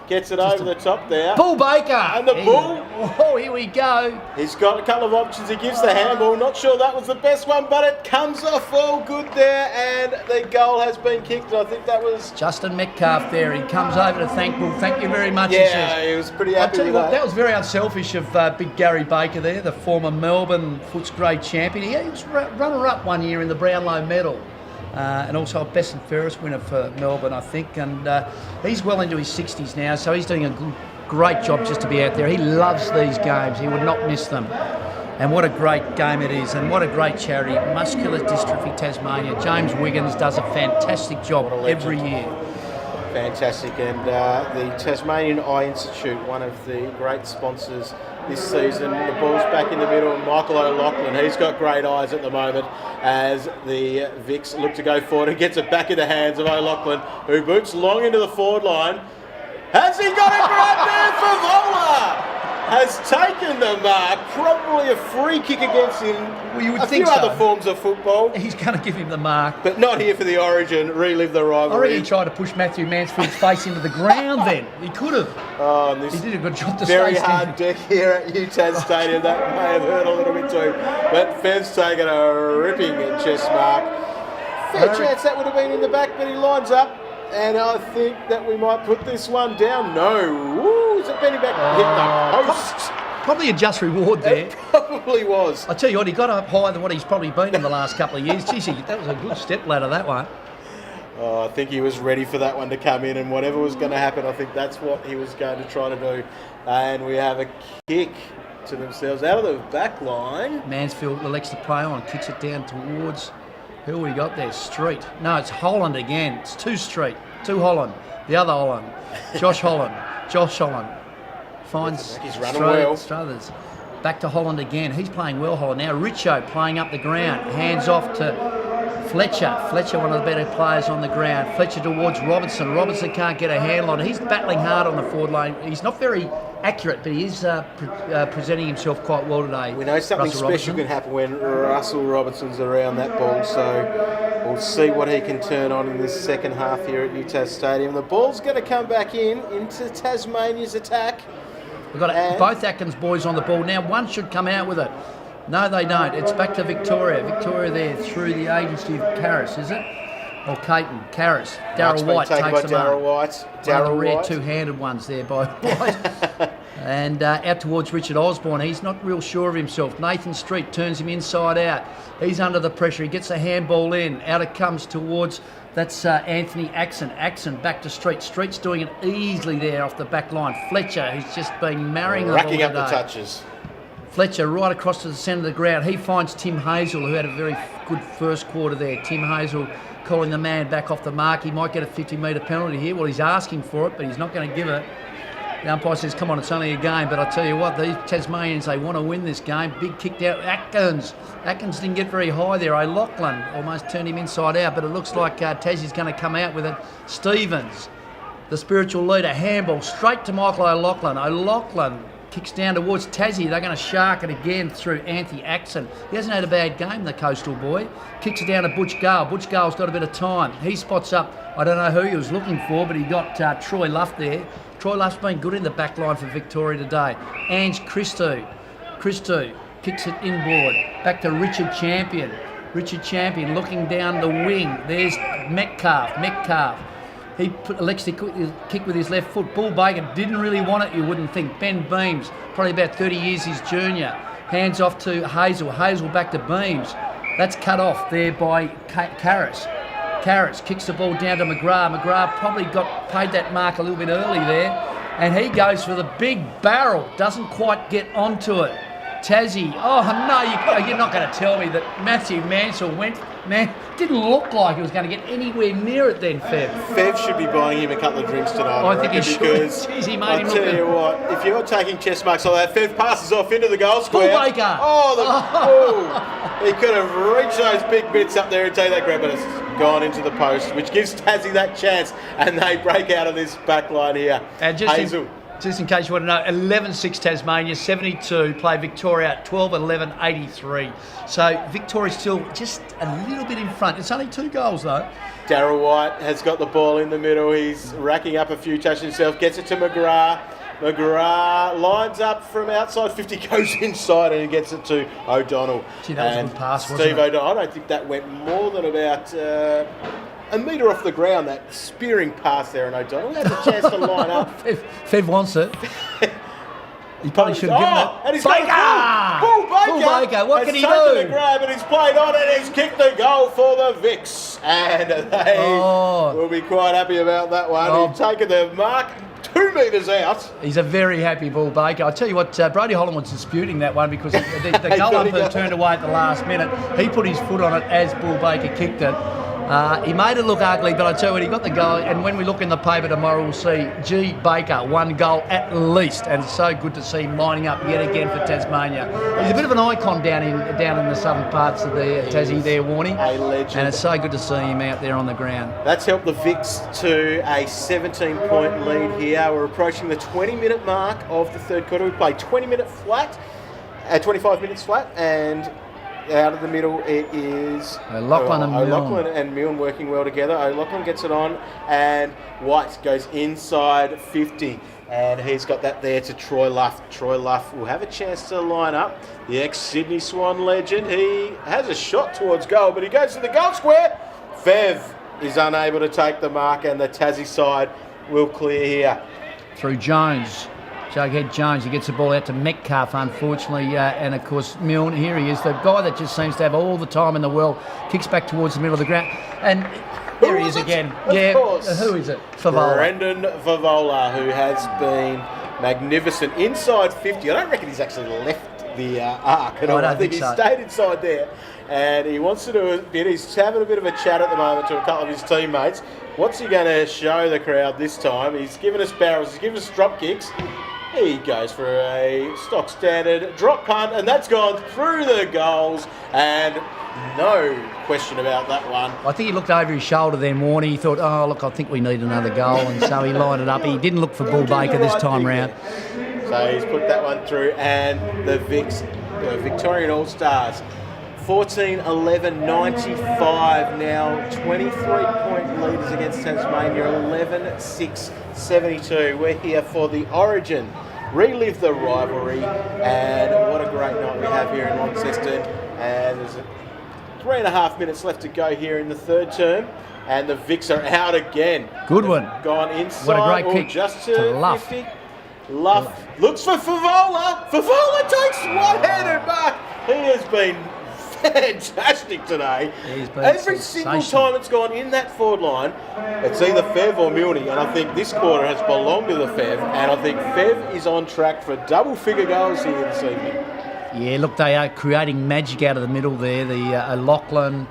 Gets it over the top there. Bull Baker. And the bull. Oh, here we go. He's got a couple of options. He gives the handball. Not sure that was the best one, but it comes off all good there. And the goal has been kicked. And I think that was Justin Metcalf there. He comes over to thank Bull. Thank you very much. Yeah, he was pretty happy I'll tell you with what, that was very unselfish of big Gary Baker there, the former Melbourne Footscray champion. He was runner-up one year in the Brownlow medal. And also a best and fairest winner for Melbourne, I think. And he's well into his 60s now, so he's doing a great job just to be out there. He loves these games. He would not miss them. And what a great game it is, and what a great charity. Muscular Dystrophy Tasmania. James Wiggins does a fantastic job every year. Fantastic. And the Tasmanian Eye Institute, one of the great sponsors this season. The ball's back in the middle, and Michael O'Loughlin, he's got great eyes at the moment as the Vics look to go forward and gets it back in the hands of O'Loughlin, who boots long into the forward line. Has he got it right there for Vola? Has taken the mark, probably a free kick against him. Well, you would a think few so. other forms of football, He's going to give him the mark. but not here for the Origin. Relive the I rivalry. reckon he tried to push Matthew Mansfield's face into the ground then. He could have. Oh, and this He did a good job to very stay hard deck here at UTAS Stadium. That may have hurt a little bit to him. But Fev's taken a ripping chest mark. Fair chance that would have been in the back, but he lines up. And I think that we might put this one down. No. Ooh, is it Benny back? Hit the post. Probably a just reward there. It probably was. I tell you what, he got up higher than what he's probably been in the last couple of years. Geez, that was a good step ladder, that one. Oh, I think he was ready for that one to come in, and whatever was going to happen, I think that's what he was going to try to do. And we have a kick to themselves out of the back line. Mansfield elects to play on, kicks it down towards... Who we got there? Street. No, it's Holland again. It's two Street. Two Holland. The other Holland. Josh Holland. Finds He's running well. Struthers. Back to Holland again. He's playing well, Holland. Now Richo playing up the ground. Hands off to Fletcher. Fletcher, one of the better players on the ground. Fletcher towards Robertson. Robertson can't get a handle on it. He's battling hard on the forward lane. He's not very accurate, but he is presenting himself quite well today. We know something Russell special Robertson. can happen when Russell Robertson's around that ball, so we'll see what he can turn on in this second half here at UTAS Stadium. The ball's going to come back into Tasmania's attack. We've got both Atkins boys on the ball now. One should come out with it. No, they don't. It's back to Victoria. Victoria there through the agency of Karras, is it? Or Caton. Karras. Darryl White takes the mark. One of the rare two-handed ones there by White. And out towards Richard Osborne. He's not real sure of himself. Nathan Street turns him inside out. He's under the pressure. He gets a handball in. Out it comes towards... That's Anthony Axon. Axon back to Street. Street's doing it easily there off the back line. Fletcher, who's just been marrying the ball racking up today. the touches. Fletcher right across to the centre of the ground. He finds Tim Hazel, who had a very good first quarter there. Tim Hazel calling the man back off the mark. He might get a 50-metre penalty here. Well, he's asking for it, but he's not going to give it. The umpire says, come on, it's only a game. But I tell you what, these Tasmanians, they want to win this game. Big kick out. Atkins didn't get very high there. O'Loughlin almost turned him inside out, but it looks like Tassie's going to come out with it. Stevens, the spiritual leader, handball straight to Michael O'Loughlin. O'Loughlin kicks down towards Tassie. They're going to shark it again through Anthony Axon. He hasn't had a bad game, the coastal boy. Kicks it down to Butch Gale. Butch Gale's got a bit of time. He spots up, I don't know who he was looking for, but he got Troy Luff there. Troy Luff's been good in the back line for Victoria today. Ange Christou kicks it inboard. Back to Richard Champion. Richard Champion looking down the wing. There's Metcalf. He elects to kick with his left foot. Bull Bacon didn't really want it, you wouldn't think. Ben Beams, probably about 30 years his junior. Hands off to Hazel. Hazel back to Beams. That's cut off there by Karras. Karras kicks the ball down to McGrath. McGrath probably got paid that mark a little bit early there. And he goes for the big barrel. Doesn't quite get onto it. Tassie. Oh, no, you're not going to tell me that Matthew Mansell didn't look like he was going to get anywhere near it then, Fev. Fev should be buying him a couple of drinks tonight. I think he should. Because Jeez, he made I'll him tell look you what, if you're taking chest marks like that, Fev passes off into the goal square. Bull Baker. He could have reached those big bits up there and take that grab, but it's gone into the post, which gives Tassie that chance, and they break out of this back line here. And just in case you want to know, 11-6 Tasmania, 72, play Victoria 12-11, 83. So Victoria's still just a little bit in front. It's only 2 goals though. Darryl White has got the ball in the middle. He's racking up a few touches himself, gets it to McGrath. McGrath lines up from outside 50, goes inside and he gets it to O'Donnell. Gee, that was a good pass, wasn't Steve it? O'Donnell, I don't think that went more than about a metre off the ground, that spearing pass there, and O'Donnell had a chance to line up. Fev wants it. He probably should have given it. And he's got Bull Baker. What can he taken do? the grab and he's played on and he's kicked the goal for the Vics. And they will be quite happy about that one. He's taken the mark 2 metres out. He's a very happy Bull Baker. I'll tell you what, Brody Holland was disputing that one because the goal umpire turned away at the last minute. He put his foot on it as Bull Baker kicked it. He made it look ugly, but I tell you what, he got the goal. And when we look in the paper tomorrow, we'll see G. Baker, 1 goal at least. And it's so good to see him lining up yet again for Tasmania. He's a bit of an icon down in the southern parts of the Tassie there, Warnie. A legend. And it's so good to see him out there on the ground. That's helped the Vics to a 17-point lead here. We're approaching the 20-minute mark of the third quarter. We played 25 minutes flat, and out of the middle it is O'Loughlin and Milne working well together. O'Loughlin gets it on, and White goes inside 50, and he's got that there to Troy Luff. Troy Luff will have a chance to line up. The ex-Sydney Swan legend, he has a shot towards goal, but he goes to the goal square. Fev is unable to take the mark, and the Tassie side will clear here. Through Jones. Jughead Jones, he gets the ball out to Metcalf, unfortunately, and of course Milne, here he is, the guy that just seems to have all the time in the world, kicks back towards the middle of the ground, and there he is again. Of course. Who is it? Favola. Brendan Favola, who has been magnificent inside 50. I don't reckon he's actually left the arc at all. I think he stayed inside there, and he wants to do a bit. He's having a bit of a chat at the moment to a couple of his teammates. What's he going to show the crowd this time? He's given us barrels, he's given us drop kicks. He goes for a stock standard drop punt, and that's gone through the goals, and no question about that one. I think he looked over his shoulder then, Warnie. He thought, oh, look, I think we need another goal, and so he lined it up. He didn't look for Bull Baker this time round. So he's put that one through, and the Victorian All-Stars, 14-11-95 now, 23-point leaders against Tasmania, 11-6-72. We're here for the Origin. Relive the rivalry, and what a great night we have here in Launceston. And there's 3.5 minutes left to go here in the third term, and the Vics are out again. Good one. Gone inside. What a great kick just to Luff. 50. Luff looks for Favola. Favola takes one-handed mark. He has been fantastic today. Every single time it's gone in that forward line, it's either Fev or Milne, and I think this quarter has belonged to the Fev, and I think Fev is on track for double-figure goals here this evening. Yeah, look, they are creating magic out of the middle there. The O'Loughlin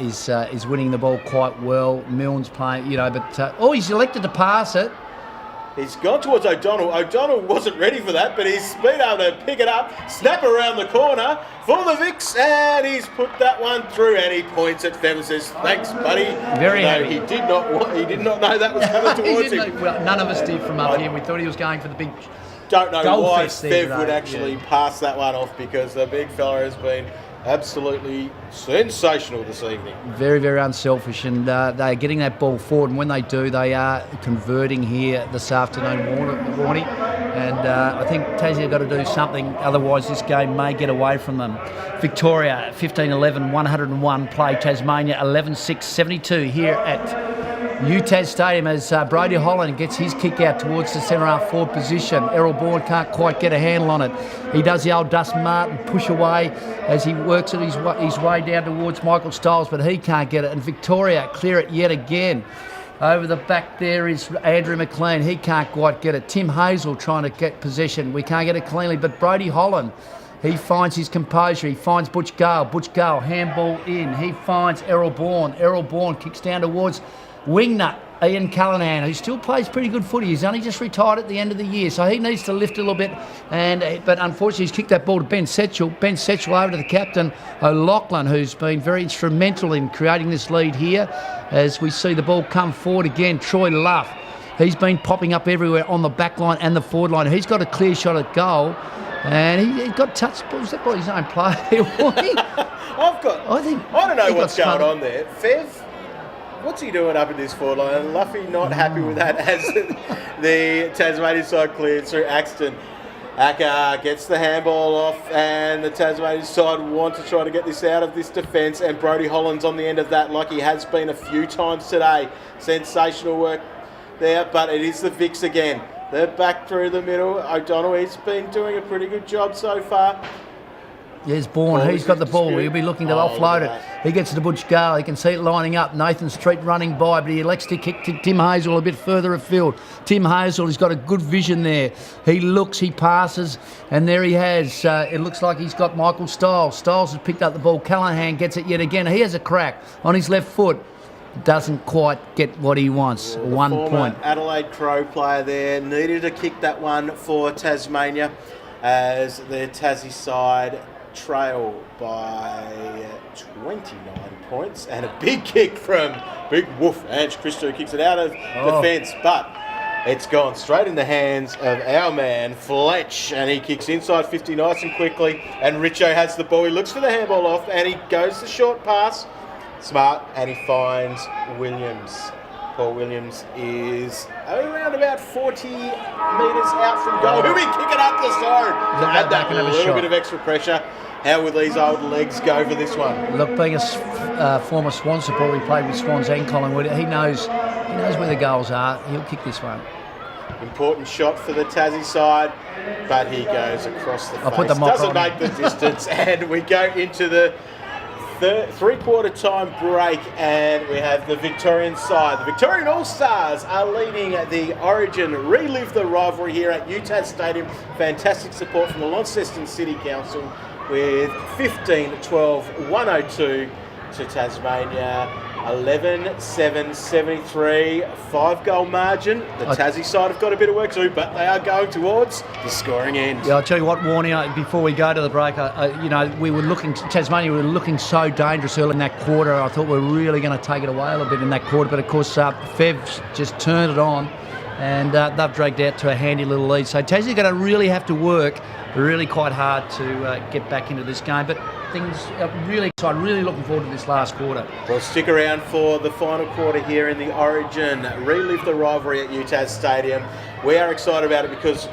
is winning the ball quite well. Milne's playing, but he's elected to pass it. He's gone towards O'Donnell. O'Donnell wasn't ready for that, but he's been able to pick it up, snap around the corner for the Vics, and he's put that one through, and he points at Fev and says, thanks, buddy. Very happy. He did not know that was coming towards him. Well, none of us did from up here. We thought he was going for the big don't know why Fev would actually pass that one off, because the big fella has been absolutely sensational this evening. Very, very unselfish, and they're getting that ball forward, and when they do, they are converting here this afternoon, Warnie. And I think Tassie have got to do something, otherwise this game may get away from them. Victoria, 15-11, 101 play. Tasmania, 11-6-72 here at UTAS Stadium as Brody Holland gets his kick out towards the centre half forward position. Errol Bourne can't quite get a handle on it. He does the old Dust Martin push away as he works it his way down towards Michael Stiles, but he can't get it. And Victoria clear it yet again. Over the back there is Andrew McLean. He can't quite get it. Tim Hazel trying to get possession. We can't get it cleanly, but Brody Holland, he finds his composure. He finds Butch Gale. Butch Gale, handball in. He finds Errol Bourne. Errol Bourne kicks down towards wingnut Ian Callanan, who still plays pretty good footy. He's only just retired at the end of the year, so he needs to lift a little bit. But unfortunately, he's kicked that ball to Ben Setchell. Ben Setchell over to the captain, O'Loughlin, who's been very instrumental in creating this lead here. As we see the ball come forward again, Troy Luff. He's been popping up everywhere on the back line and the forward line. He's got a clear shot at goal. And he got touched. Was that by his own player? I don't know what's going on there. Fev, what's he doing up in this forward line? Luffy not happy with that as the Tasmanian side cleared through Axton. Acker gets the handball off, and the Tasmanian side want to try to get this out of this defence, and Brody Holland's on the end of that like he has been a few times today. Sensational work there, but it is the Vics again. They're back through the middle. O'Donnell, he's been doing a pretty good job so far. There's Bourne. He's got the ball. He'll be looking to offload it. He gets to Butch Gale. He can see it lining up. Nathan Street running by, but he elects to kick to Tim Hazel a bit further afield. Tim Hazel, he's got a good vision there. He looks, he passes, and there he has. It looks like he's got Michael Stiles. Stiles has picked up the ball. Callahan gets it yet again. He has a crack on his left foot. Doesn't quite get what he wants. 1 point. Adelaide Crow player there needed to kick that one for Tasmania as the Tassie side trail by 29 points, and a big kick from Big Wolf Ange Christo kicks it out of defence, but it's gone straight in the hands of our man Fletch, and he kicks inside 50 nice and quickly, and Richo has the ball. He looks for the handball off, and he goes the short pass, smart, and he finds Williams. Paul Williams is around about 40 metres out from goal. He'll be kicking up the side to add that little bit of extra pressure. How will these old legs go for this one? Look, being a former Swan supporter, he played with Swans and Collingwood. He knows where the goals are. He'll kick this one. Important shot for the Tassie side, but he goes across the face. Doesn't make the distance, and we go into the three-quarter time break, and we have the Victorian side. The Victorian All-Stars are leading the Origin Relive the Rivalry here at UTAS Stadium. Fantastic support from the Launceston City Council with 15-12-102 to Tasmania. 11-7-73, 5-goal margin. The Tassie side have got a bit of work to do, but they are going towards the scoring end. Yeah, I'll tell you what, Warnie, before we go to the break, we were looking, Tasmania were looking so dangerous early in that quarter. I thought we were really going to take it away a little bit in that quarter, but of course, Fev's just turned it on, and they've dragged out to a handy little lead. So Tassie are going to really have to work really quite hard to get back into this game, but things are really exciting. Really looking forward to this last quarter. Well, stick around for the final quarter here in the Origin. Relive the rivalry at UTAS Stadium. We are excited about it because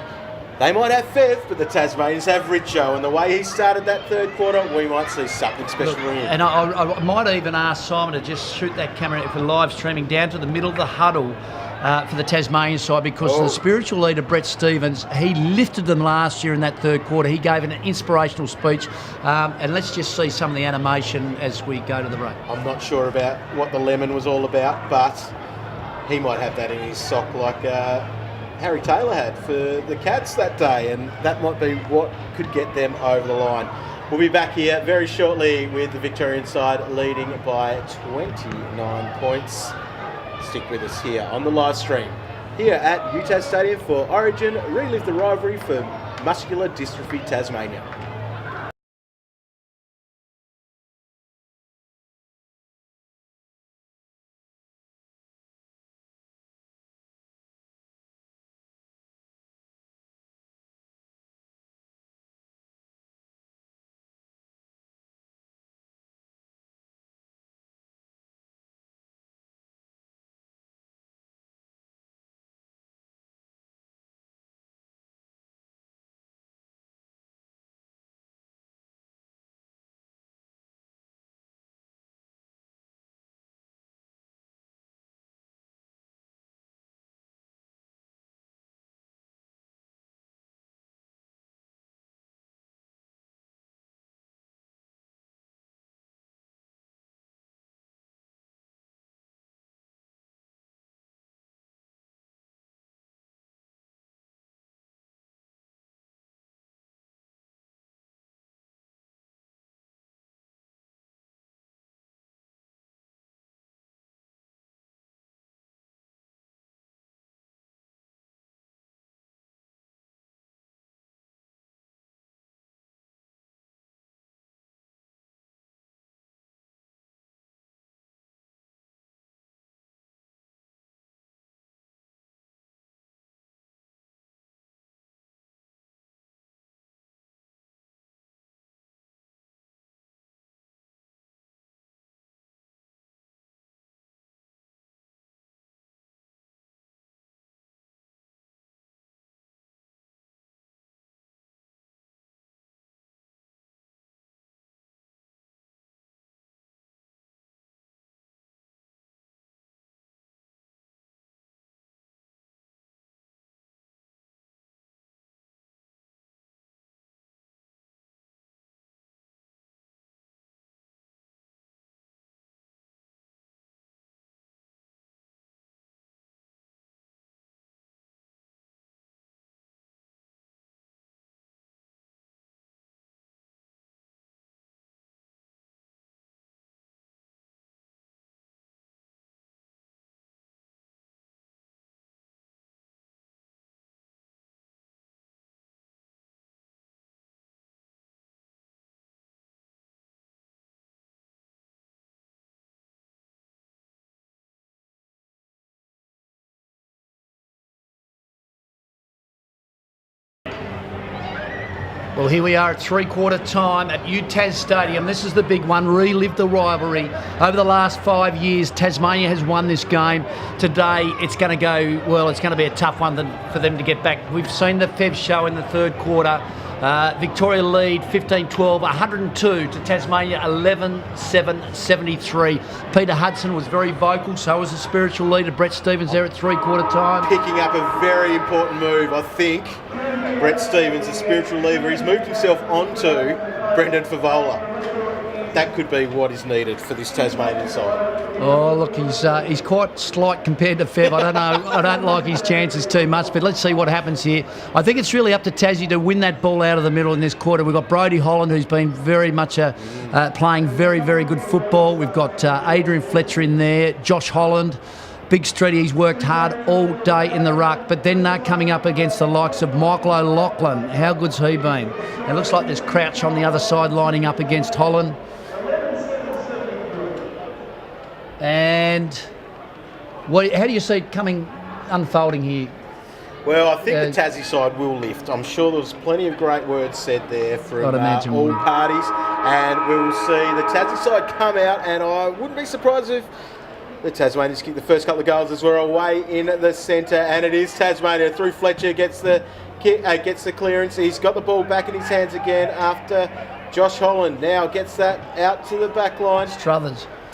they might have Fev, but the Tasmanians have Richo, and the way he started that third quarter, we might see something special from him. And I might even ask Simon to just shoot that camera for live streaming down to the middle of the huddle for the Tasmanian side, because the spiritual leader, Brett Stevens, he lifted them last year in that third quarter. He gave an inspirational speech, and let's just see some of the animation as we go to the break. I'm not sure about what the lemon was all about, but he might have that in his sock like Harry Taylor had for the Cats that day, and that might be what could get them over the line. We'll be back here very shortly with the Victorian side leading by 29 points. Stick with us here on the live stream here at UTAS Stadium for Origin Relive the Rivalry for Muscular Dystrophy Tasmania. Well, here we are at three-quarter time at UTAS Stadium. This is the big one. Relive the rivalry. Over the last 5 years, Tasmania has won this game. Today, it's going to go, well, it's going to be a tough one for them to get back. We've seen the Fev show in the third quarter. Victoria lead 15-12, 102 to Tasmania 11-7, 73. Peter Hudson was very vocal, so was the spiritual leader Brett Stevens there at three-quarter time. Picking up a very important move, I think. Brett Stevens, the spiritual leader, he's moved himself onto Brendan Favola. That could be what is needed for this Tasmanian side. Oh, look, he's quite slight compared to Fev. I don't know. I don't like his chances too much, but let's see what happens here. I think it's really up to Tassie to win that ball out of the middle in this quarter. We've got Brodie Holland, who's been very much playing very, very good football. We've got Adrian Fletcher in there, Josh Holland. Big Streety, he's worked hard all day in the ruck, but then coming up against the likes of Michael O'Loughlin. How good's he been? It looks like there's Crouch on the other side lining up against Holland. And how do you see it unfolding here? Well, I think the Tassie side will lift. I'm sure there's plenty of great words said there from all parties, and we will see the Tassie side come out, and I wouldn't be surprised if the Tasmanians kick the first couple of goals as we're away in the centre, and it is Tasmania through Fletcher, gets the clearance. He's got the ball back in his hands again after Josh Holland now gets that out to the back line.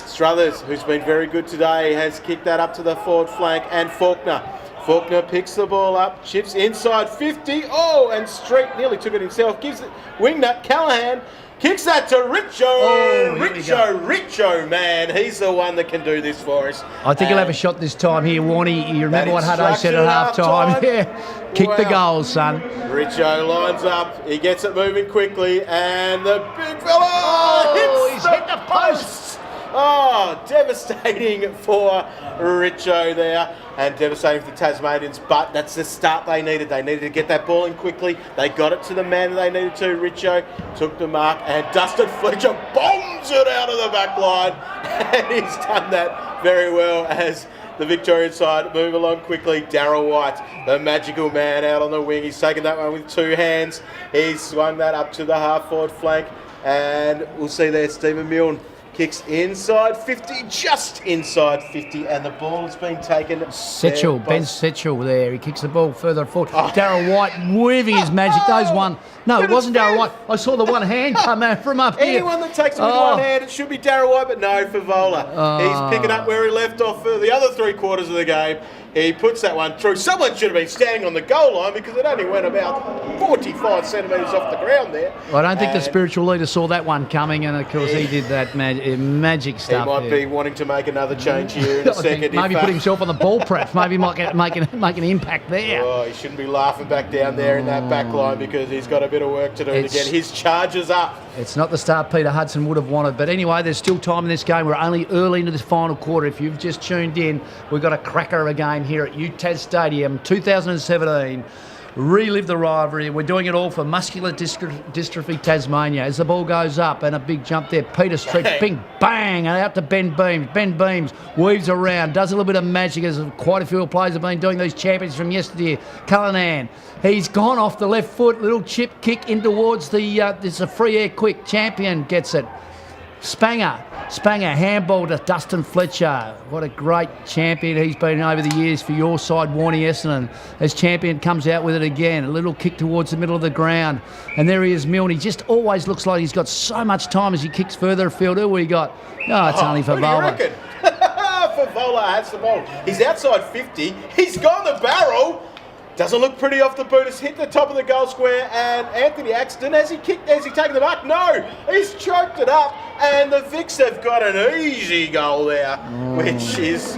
Struthers, who's been very good today, has kicked that up to the forward flank, and Faulkner picks the ball up, chips inside 50, and Street nearly took it himself, gives it wingnut, Callahan kicks that to Richo. Richo, man, he's the one that can do this for us. I think he'll have a shot this time here, Warnie. You remember what Hutto said at half-time? Yeah, kick the goals, son. Richo lines up, he gets it moving quickly, and the big fella he's hit the post. Oh, devastating for Richo there, and devastating for the Tasmanians, but that's the start they needed. They needed to get that ball in quickly. They got it to the man that they needed to. Richo took the mark, and Dustin Fletcher bombs it out of the back line, and he's done that very well as the Victorian side move along quickly. Darryl White, the magical man out on the wing. He's taken that one with two hands. He's swung that up to the half-forward flank, and we'll see there Stephen Milne kicks inside 50, just inside 50, and the ball has been taken. Ben Setchell there. He kicks the ball further forward. Darryl White weaving his magic. No, it wasn't Darryl White. I saw the one hand come out from up here. Anyone that takes it with one hand, it should be Darryl White, but no, Favola. He's picking up where he left off for the other three quarters of the game. He puts that one through. Someone should have been standing on the goal line because it only went about 45 centimetres off the ground there. Well, I don't think the spiritual leader saw that one coming, and of course he did that magic stuff. He might be wanting to make another change here in a second. Maybe put himself on the ball prep. Maybe he might make an impact there. Oh, he shouldn't be laughing back down there in that back line because he's got a bit of work to do to get his charges up. It's not the start Peter Hudson would have wanted. But anyway, there's still time in this game. We're only early into this final quarter. If you've just tuned in, we've got a cracker of a game here at UTAS Stadium, 2017. Relive the rivalry. We're doing it all for Muscular Dystrophy Tasmania. As the ball goes up and a big jump there, Peter Street, bing, bang, and out to Ben Beams. Ben Beams weaves around, does a little bit of magic, as quite a few players have been doing, these champions from yesterday. Callahan, he's gone off the left foot, little chip kick in towards there's a free air quick. Champion gets it. Spanger, handball to Dustin Fletcher. What a great champion he's been over the years for your side, Warnie Essendon. As Champion comes out with it again, a little kick towards the middle of the ground. And there he is, Milne. He just always looks like he's got so much time as he kicks further afield. Who we got? No, it's only Favola. What do you reckon? Favola has the ball. He's outside 50. He's gone the barrel. Doesn't look pretty off the boot. It's hit the top of the goal square, and Anthony Axton, has he taken the mark? No, he's choked it up, and the Vics have got an easy goal there, which is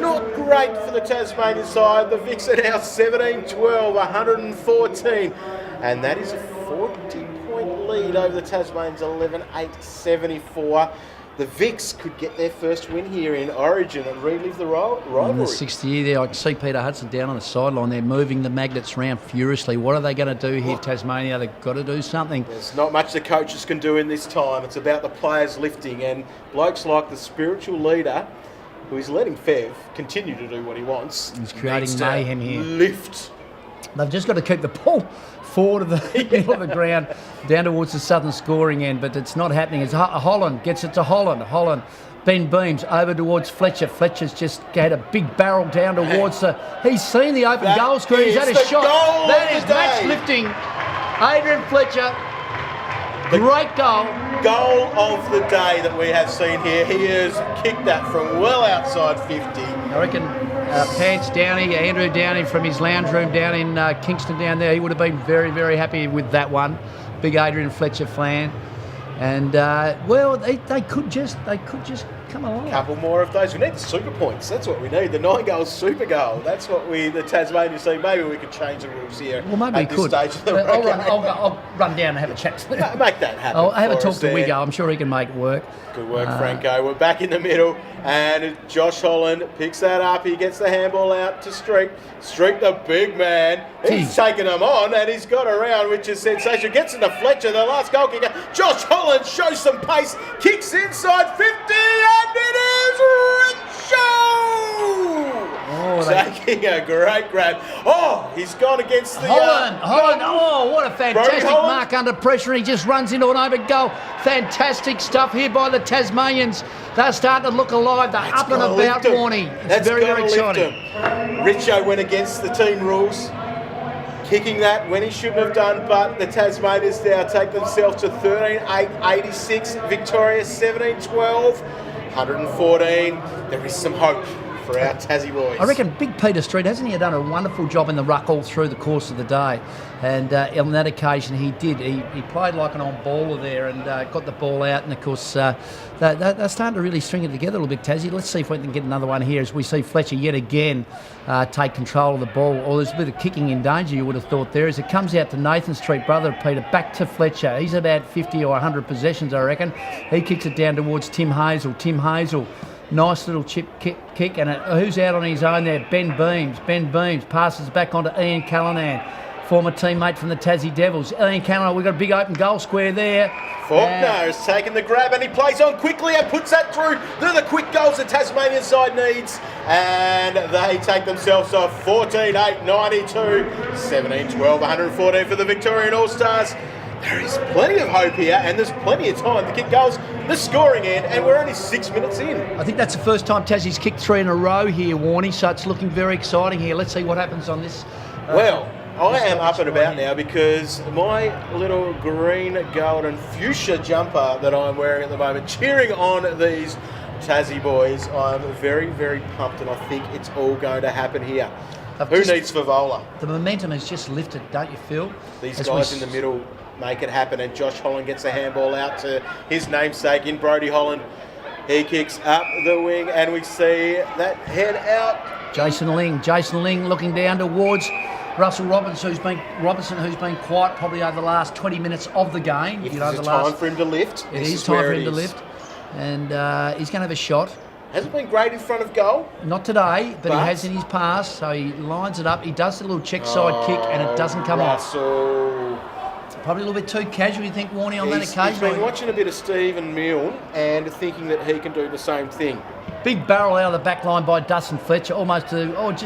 not great for the Tasmanian side. The Vics are now 17-12, 114, and that is a 40-point lead over the Tasmanians, 11-8, 74. The Vics could get their first win here in Origin and relive the rivalry. In the 6th year there, I can see Peter Hudson down on the sideline there, moving the magnets around furiously. What are they going to do here, Tasmania? They've got to do something. There's not much the coaches can do in this time. It's about the players lifting, and blokes like the spiritual leader, who is letting Fev continue to do what he wants. He's creating mayhem here. Lift They've just got to keep the ball forward of the middle of the ground, down towards the southern scoring end, but it's not happening. It's Holland gets it to Holland. Ben Beams over towards Fletcher. Fletcher's just had a big barrel down towards the... He's seen the open goal screen. He's had a shot. That is match lifting. Adrian Fletcher. Great goal. Goal of the day that we have seen here. He has kicked that from well outside 50. I reckon Pants Downey, Andrew Downey from his lounge room down in Kingston down there, he would have been very, very happy with that one. Big Adrian Fletcher fan. And, well, they could just come along. A couple more of those. We need the super points. That's what we need. The 9-goal super goal. That's what the Tasmanian say. Maybe we could change the rules here. Well, maybe at we could. This stage of the I'll run down and have a chat to them. Make that happen. I'll have a talk to there. Wiggo. I'm sure he can make it work. Good work, Franco. We're back in the middle, and Josh Holland picks that up. He gets the handball out to Streak. Streak, the big man. He's taken them on, and he's got around, which is sensational. Gets into Fletcher, the last goal kicker. Josh Holland shows some pace, kicks inside 50, and it is Richo! Taking a great grab. Oh, he's gone against the... Holland. Oh, what a fantastic mark under pressure. He just runs into an open goal. Fantastic stuff here by the Tasmanians. They're starting to look alive. They're up and about, Warnie. It's very, very exciting. Richo went against the team rules, kicking that when he shouldn't have done, but the Tasmanians now take themselves to 13-8-86. Victoria 17-12, 114. There is some hope for our Tassie boys. I reckon Big Peter Street, hasn't he done a wonderful job in the ruck all through the course of the day? And on that occasion he did. He played like an on-baller there and got the ball out, and of course they're starting to really string it together a little bit, Tassie. Let's see if we can get another one here as we see Fletcher yet again take control of the ball. Or there's a bit of kicking in danger, you would have thought there, as it comes out to Nathan Street, brother of Peter, back to Fletcher. He's about 50 or 100 possessions, I reckon. He kicks it down towards Tim Hazel. Nice little chip kick, and who's out on his own there? Ben Beams. Ben Beams passes back onto Ian Callanan, former teammate from the Tassie Devils. Ian Callanan, we've got a big open goal square there. Faulkner has taken the grab, and he plays on quickly and puts that through. They're the quick goals the Tasmanian side needs, and they take themselves off 14-8-92, 17-12, 114 for the Victorian All-Stars. There is plenty of hope here, and there's plenty of time to kick goals. The scoring end, and we're only 6 minutes in. I think that's the first time Tassie's kicked 3 in a row here, Warnie, so it's looking very exciting here. Let's see what happens on this. Well, I am up and about now because my little green, gold and fuchsia jumper that I'm wearing at the moment, cheering on these Tassie boys, I'm very, very pumped, and I think it's all going to happen here. Who needs Favola? The momentum has just lifted, don't you feel? These guys in the middle make it happen, and Josh Holland gets the handball out to his namesake in Brodie Holland. He kicks up the wing, and we see that head out. Jason Ling looking down towards Russell Robinson, who's been quiet probably over the last 20 minutes of the game. It's time for him to lift. It is time for him to lift, and he's going to have a shot. Hasn't been great in front of goal. Not today, but he has in his past, so he lines it up. He does a little check side kick, and it doesn't come off. Probably a little bit too casual, you think, Warnie, on that occasion? He's been watching a bit of Stephen Milne and thinking that he can do the same thing. Big barrel out of the back line by Dustin Fletcher, almost to the arc.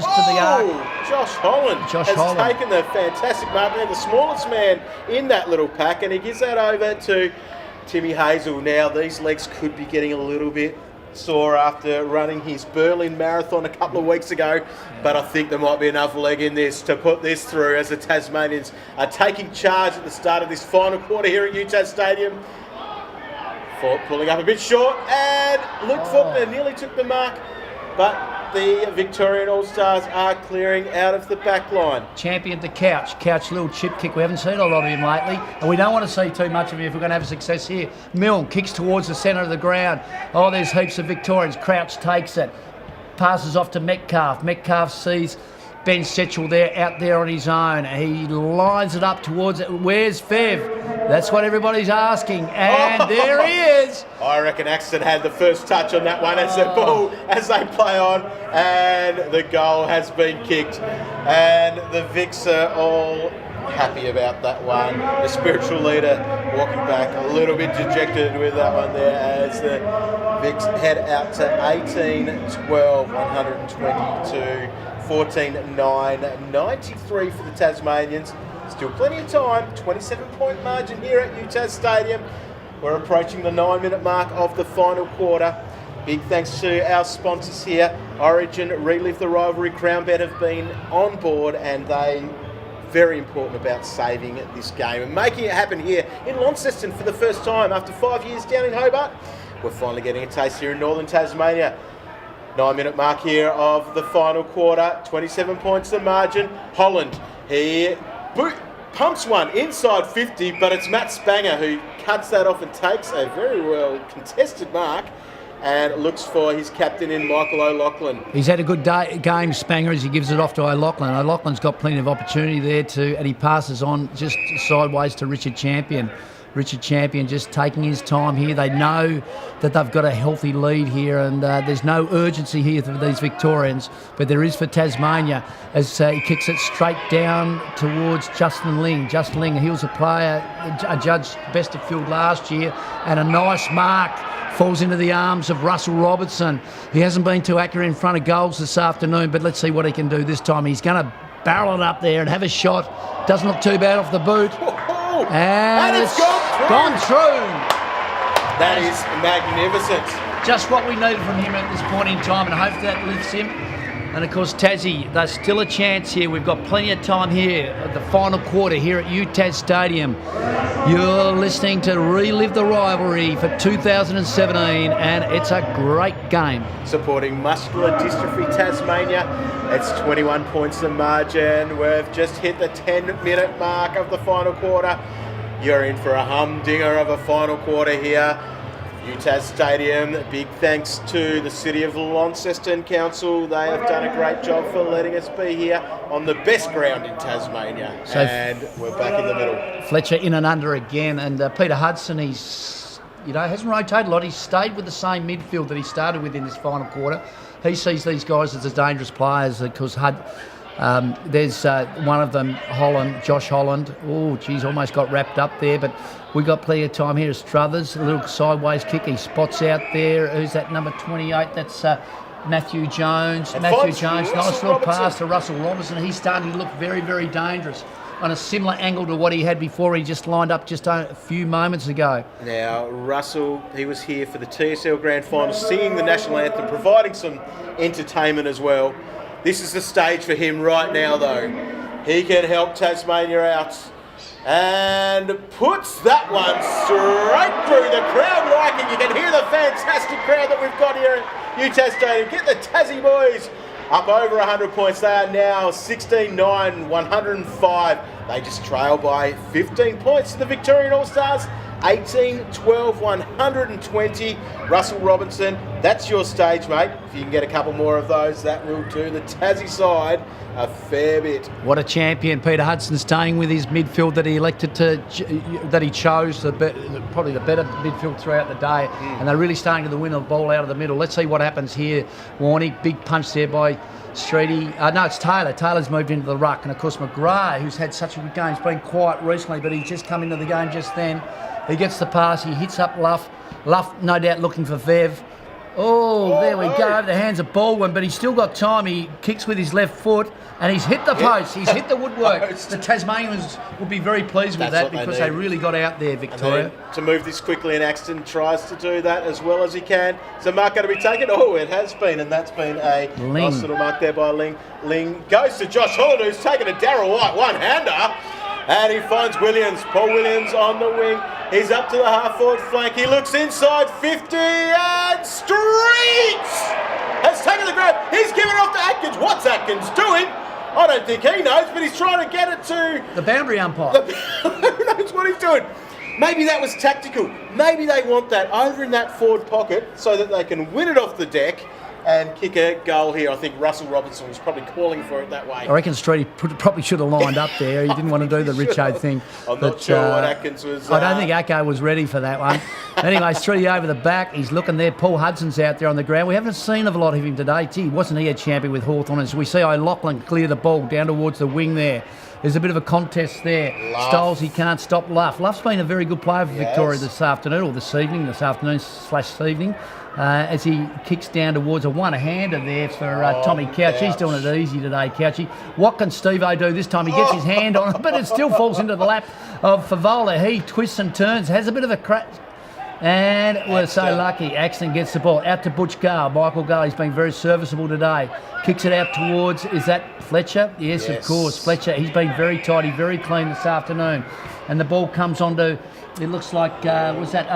Josh Holland has taken the fantastic mark. They're the smallest man in that little pack, and he gives that over to Timmy Hazel. Now, these legs could be getting a little bit sore after running his Berlin Marathon a couple of weeks ago, but I think there might be enough leg in this to put this through as the Tasmanians are taking charge at the start of this final quarter here at UTAS Stadium. Pulling up a bit short, and Luke Faulkner nearly took the mark, but the Victorian All-Stars are clearing out of the back line. Champion to Couch, little chip kick. We haven't seen a lot of him lately, and we don't want to see too much of him if we're going to have success here. Milne kicks towards the centre of the ground. Oh, there's heaps of Victorians. Crouch takes it, passes off to Metcalf. Metcalf sees Ben Setchell there, out there on his own. He lines it up towards it. Where's Fev? That's what everybody's asking. And there he is. I reckon Axton had the first touch on that one as the ball, as they play on. And the goal has been kicked. And the Vics are all happy about that one. The spiritual leader walking back a little bit dejected with that one there as the Vicks head out to 18-12, 122, 14-9, 93 for the Tasmanians. Still plenty of time, 27-point margin here at UTAS Stadium. We're approaching the 9-minute mark of the final quarter. Big thanks to our sponsors here. Origin, Relive the Rivalry, CrownBet have been on board, and they very important about saving this game and making it happen here in Launceston for the first time after 5 years down in Hobart. We're finally getting a taste here in northern Tasmania. 9-minute mark here of the final quarter, 27 points the margin. Holland, he pumps one inside 50, but it's Matt Spanger who cuts that off and takes a very well contested mark and looks for his captain in Michael O'Loughlin. He's had a good game, Spanger, as he gives it off to O'Loughlin. O'Loughlin's got plenty of opportunity there too, and he passes on just sideways to Richard Champion. Richard Champion just taking his time here. They know that they've got a healthy lead here, and there's no urgency here for these Victorians, but there is for Tasmania as he kicks it straight down towards Justin Ling. Justin Ling, he was a player, a judge best of field last year, and a nice mark. Falls into the arms of Russell Robertson. He hasn't been too accurate in front of goals this afternoon, but let's see what he can do this time. He's going to barrel it up there and have a shot. Doesn't look too bad off the boot. And it's gone through. That is magnificent. Just what we needed from him at this point in time, and hopefully that lifts him. And of course, Tassie, there's still a chance here. We've got plenty of time here at the final quarter here at UTAS Stadium. You're listening to Relive the Rivalry for 2017, and it's a great game. Supporting Muscular Dystrophy Tasmania, it's 21 points the margin. We've just hit the 10-minute mark of the final quarter. You're in for a humdinger of a final quarter here. UTAS Stadium, big thanks to the City of Launceston Council. They have done a great job for letting us be here on the best ground in Tasmania. So and we're back in the middle. Fletcher in and under again, and Peter Hudson, he's hasn't rotated a lot. He's stayed with the same midfield that he started with in this final quarter. He sees these guys as dangerous players because there's one of them, Josh Holland. Oh, geez, almost got wrapped up there, but we got plenty of time here. Struthers, a little sideways kick. He spots out there. Who's that, number 28? That's Matthew Jones. Nice little pass to Russell Robertson. He's starting to look very, very dangerous on a similar angle to what he had before. He just lined up just a few moments ago. Now, Russell, he was here for the TSL Grand Final, singing the national anthem, providing some entertainment as well. This is the stage for him right now, though. He can help Tasmania out and puts that one straight through. The crowd liking. You can hear the fantastic crowd that we've got here at UTAS Stadium. Get the Tassie boys up over 100 points. They are now 16-9, 105. They just trail by 15 points to the Victorian All-Stars. 18-12, 120. Russell Robinson, that's your stage, mate. If you can get a couple more of those, that will do the Tassie side a fair bit. What a champion. Peter Hudson staying with his midfield that he elected that he chose, probably the better midfield throughout the day. And they're really starting to win the ball out of the middle. Let's see what happens here. Warnie, big punch there by Streety. No, it's Taylor. Taylor's moved into the ruck. And of course, McGrath, who's had such a good game, has been quiet recently, but he's just come into the game just then. He gets the pass, he hits up Luff. Luff, no doubt, looking for Vev. Oh, there we go, over the hands of Baldwin, but he's still got time. He kicks with his left foot, and he's hit the post. He's hit the woodwork. The Tasmanians will be very pleased with that because they really got out there, Victoria. To move this quickly, and Axton tries to do that as well as he can. Is the mark going to be taken? Oh, it has been, and that's been a nice little mark there by Ling. Ling goes to Josh Holland, who's taken a Darryl White one-hander. And he finds Williams. Paul Williams on the wing. He's up to the half-forward flank. He looks inside 50 and Streets has taken the grab. He's given it off to Atkins. What's Atkins doing? I don't think he knows, but he's trying to get it to the boundary umpire. Who knows what he's doing? Maybe that was tactical. Maybe they want that over in that forward pocket so that they can win it off the deck and kick a goal here. I think Russell Robinson was probably calling for it that way. I reckon Streety probably should have lined up there. He didn't want to do the Richo thing. I'm not sure what Atkins was... I don't think Acko was ready for that one. Anyway, Streety over the back. He's looking there. Paul Hudson's out there on the ground. We haven't seen a lot of him today. Gee, wasn't he a champion with Hawthorn? As we see O'Loughlin clear the ball down towards the wing there. There's a bit of a contest there. Luff. Stoles, he can't stop Luff. Luff's been a very good player for Yes. Victoria this afternoon, or this afternoon/evening, as he kicks down towards a one-hander there for Tommy Couch. He's doing it easy today, Couchy. What can Steve-O do this time? He gets his hand on it, but it still falls into the lap of Favola. He twists and turns, has a bit of a crack. And we're so lucky. Axton gets the ball out to Butch Gale. Michael Gale, he's been very serviceable today. Kicks it out towards, is that Fletcher? Yes, of course. Fletcher, he's been very tidy, very clean this afternoon. And the ball comes onto, it looks like, was that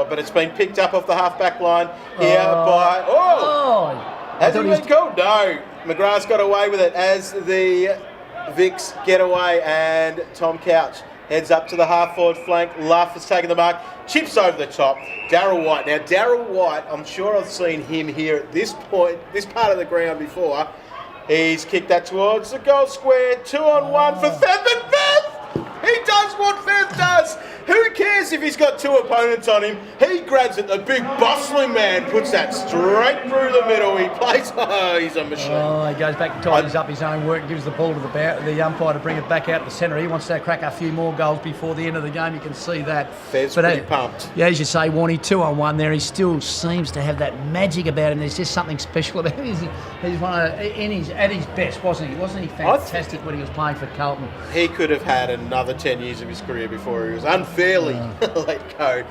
but it's been picked up off the half-back line here by... Has he been called? No. McGrath's got away with it as the Vicks get away, and Tom Couch heads up to the half-forward flank. Luff has taken the mark. Chips over the top. Darryl White. Now, Darryl White, I'm sure I've seen him here at this point, this part of the ground before. He's kicked that towards the goal square. 2-on-1 for Feth. And Feth! He does what Feth does. Who cares if he's got two opponents on him? He grabs it. The big bustling man puts that straight through the middle. He plays. Oh, he's a machine. He goes back and tidies up his own work, gives the ball to the umpire to bring it back out the centre. He wants to crack a few more goals before the end of the game. You can see that. Feth's pretty pumped. Yeah, as you say, Warnie, 2-on-1 there. He still seems to have that magic about him. There's just something special about him. He's one of at his best, wasn't he? Wasn't he fantastic when he was playing for Carlton? He could have had another 10 years of his career before he was unfairly let go.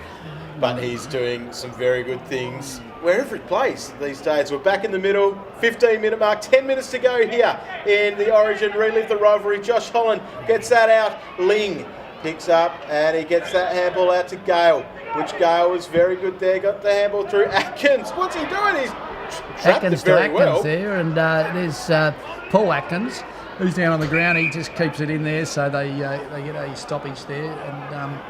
But he's doing some very good things wherever he plays these days. We're back in the middle, 15-minute mark, 10 minutes to go here in the Origin. Relive the rivalry. Josh Holland gets that out. Ling picks up and he gets that handball out to Gale, which Gale was very good there. Got the handball through Atkins. What's he doing? He's trapped Atkins it very to Atkins well. there, and there's Paul Atkins, who's down on the ground. He just keeps it in there, so they get a stoppage there. And